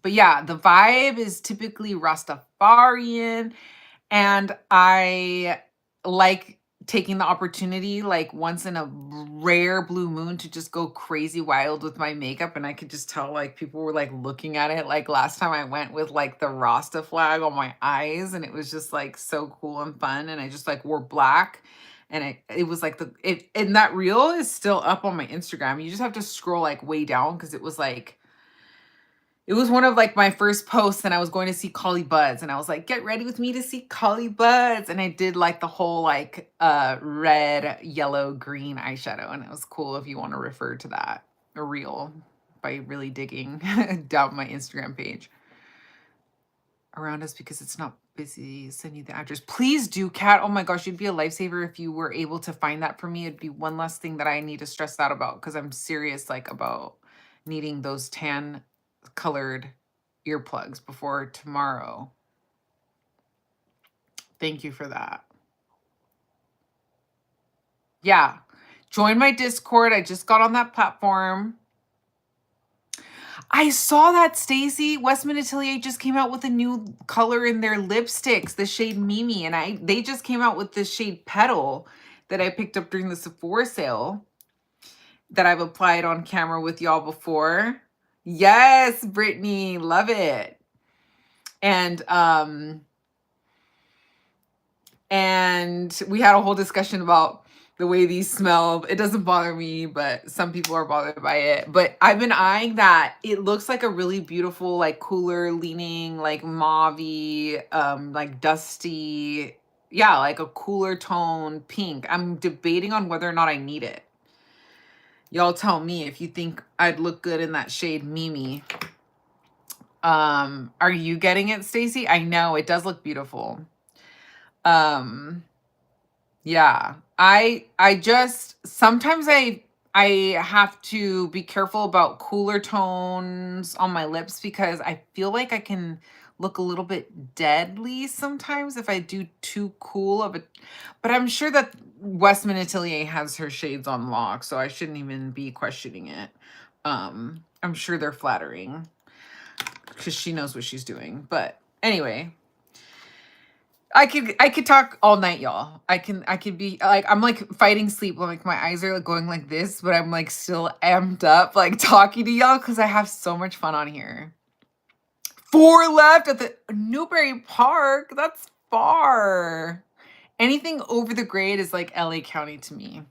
but yeah, the vibe is typically Rastafarian. And I like taking the opportunity, like once in a rare blue moon, to just go crazy wild with my makeup. And I could just tell like people were like looking at it. Like last time I went with like the Rasta flag on my eyes, and it was just like so cool and fun. And I just like wore black. And it was like and that reel is still up on my Instagram. You just have to scroll like way down, because it was like, it was one of like my first posts, and I was going to see Collie Buddz, and I was like, get ready with me to see Collie Buddz. And I did like the whole like red, yellow, green eyeshadow. And it was cool if you want to refer to that a reel by really digging down my Instagram page. Around us because it's not busy. Send you the address. Please do, Kat. Oh my gosh, you'd be a lifesaver if you were able to find that for me. It'd be one less thing that I need to stress out about, because I'm serious like about needing those tan colored earplugs before tomorrow. Thank you for that. Yeah. Join my Discord. I just got on that platform. I saw that, Stacy. Westman Atelier just came out with a new color in their lipsticks, the shade Mimi, and they just came out with the shade Petal that I picked up during the Sephora sale that I've applied on camera with y'all before. Yes, Brittany, love it. And we had a whole discussion about the way these smell. It doesn't bother me, but some people are bothered by it. But I've been eyeing that. It looks like a really beautiful, like cooler leaning, like mauve-y, like dusty, yeah, like a cooler tone pink. I'm debating on whether or not I need it. Y'all tell me if you think I'd look good in that shade Mimi. Are you getting it, Stacy? I know it does look beautiful. Yeah, I just sometimes I have to be careful about cooler tones on my lips, because I feel like I can look a little bit deadly sometimes if I do too cool of it. But I'm sure that Westman Atelier has her shades on lock, so I shouldn't even be questioning it. I'm sure they're flattering because she knows what she's doing. But anyway, I could talk all night, y'all. I could be like, I'm like fighting sleep. Like my eyes are like going like this, but I'm like still amped up, like talking to y'all because I have so much fun on here. 4 left at the Newbury Park. That's far. Anything over the grade is like LA County to me.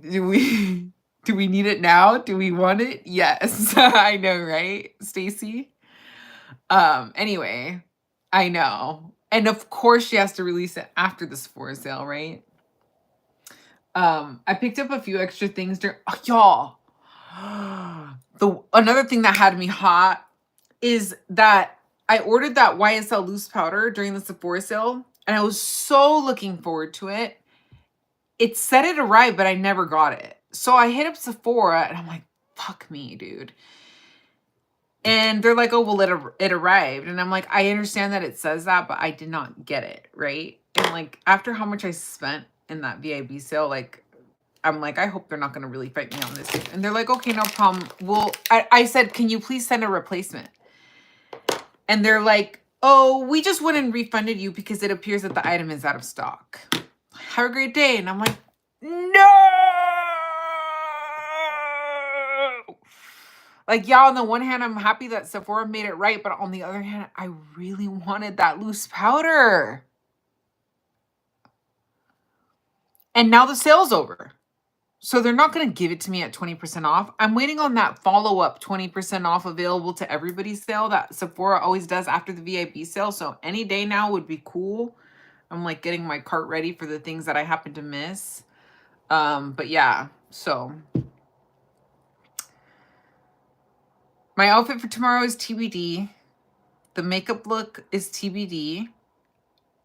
Do we need it now? Do we want it? Yes. I know, right, Stacy? Anyway, I know. And of course she has to release it after the Sephora sale, right? I picked up a few extra things during y'all. Another thing that had me hot is that I ordered that YSL loose powder during the Sephora sale, and I was so looking forward to it. It said it arrived, but I never got it. So I hit up Sephora, and I'm like, fuck me, dude. And they're like, oh, well, it arrived. And I'm like, I understand that it says that, but I did not get it, right? And like, after how much I spent in that VIB sale, like, I'm like, I hope they're not going to really fight me on this. And they're like, okay, no problem. Well, I said, can you please send a replacement? And they're like, oh, we just went and refunded you because it appears that the item is out of stock. Have a great day. And I'm like, no! Like, yeah, on the one hand, I'm happy that Sephora made it right. But on the other hand, I really wanted that loose powder. And now the sale's over. So they're not going to give it to me at 20% off. I'm waiting on that follow-up 20% off available to everybody sale that Sephora always does after the VIP sale. So any day now would be cool. I'm like getting my cart ready for the things that I happen to miss. But yeah, so my outfit for tomorrow is TBD. The makeup look is TBD.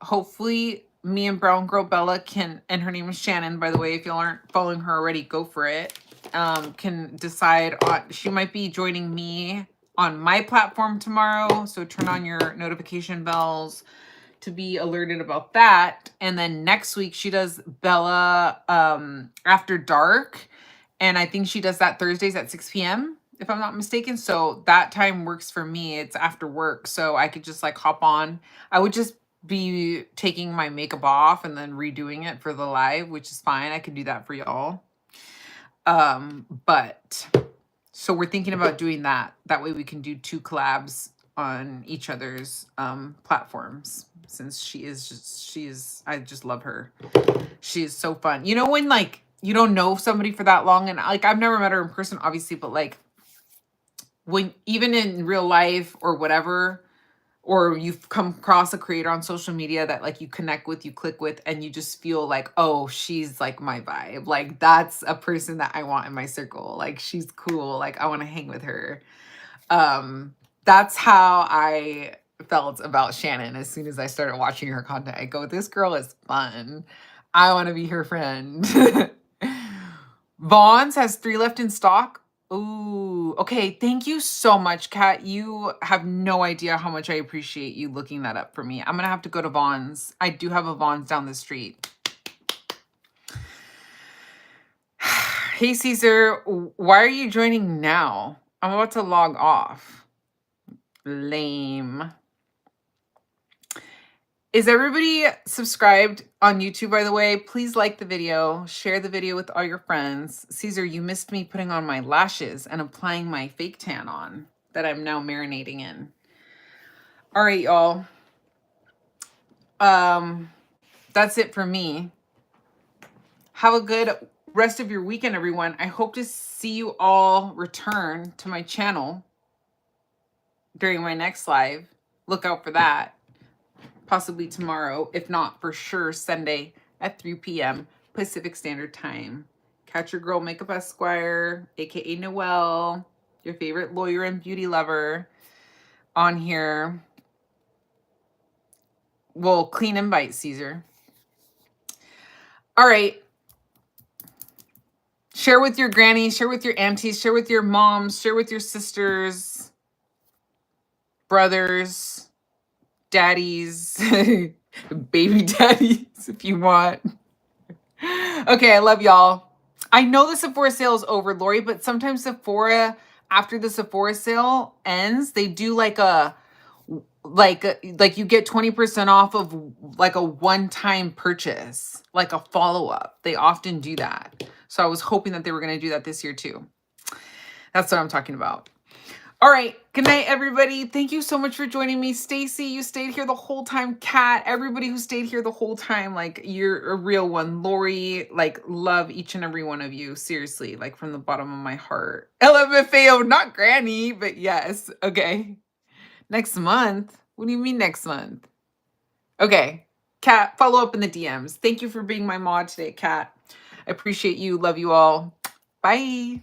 Hopefully me and Brown Girl Bella can, and her name is Shannon, by the way, if y'all aren't following her already, go for it. Can decide on, she might be joining me on my platform tomorrow. So turn on your notification bells to be alerted about that. And then next week she does Bella After Dark. And I think she does that Thursdays at 6 p.m. if I'm not mistaken. So that time works for me. It's after work. So I could just like hop on. I would just be taking my makeup off and then redoing it for the live, which is fine. I could do that for y'all. But so we're thinking about doing that. That way we can do 2 collabs on each other's platforms, since I just love her. She is so fun. You know, when like you don't know somebody for that long, and like I've never met her in person, obviously, but like when even in real life or whatever, or you've come across a creator on social media that like you connect with, you click with, and you just feel like, oh, she's like my vibe. Like that's a person that I want in my circle. Like she's cool. Like I want to hang with her. That's how I felt about Shannon as soon as I started watching her content. I go, this girl is fun. I want to be her friend. Vaughn's has 3 left in stock. Ooh, okay. Thank you so much, Kat. You have no idea how much I appreciate you looking that up for me. I'm going to have to go to Vaughn's. I do have a Vaughn's down the street. Hey, Caesar, why are you joining now? I'm about to log off. Lame. Is everybody subscribed on YouTube, by the way? Please like the video. Share the video with all your friends. Caesar, you missed me putting on my lashes and applying my fake tan on that I'm now marinating in. All right, y'all. That's it for me. Have a good rest of your weekend, everyone. I hope to see you all return to my channel during my next live. Look out for that. Possibly tomorrow, if not for sure Sunday at 3 p.m. Pacific Standard Time. Catch your girl Makeup Esquire, aka Noelle, your favorite lawyer and beauty lover, on here. Well, clean and bite, Caesar. All right. Share with your grannies, share with your aunties, share with your moms, share with your sisters, brothers, daddies, baby daddies, if you want. Okay, I love y'all. I know the Sephora sale is over, Lori, but sometimes Sephora, after the Sephora sale ends, they do like a like you get 20% off of like a one-time purchase, like a follow-up. They often do that. So I was hoping that they were going to do that this year too. That's what I'm talking about. All right. Good night, everybody. Thank you so much for joining me. Stacy, you stayed here the whole time. Kat, everybody who stayed here the whole time, like, you're a real one. Lori, like, love each and every one of you. Seriously, like, from the bottom of my heart. LMFAO, not Granny, but yes. Okay. Next month? What do you mean next month? Okay. Kat, follow up in the DMs. Thank you for being my mod today, Kat. I appreciate you. Love you all. Bye.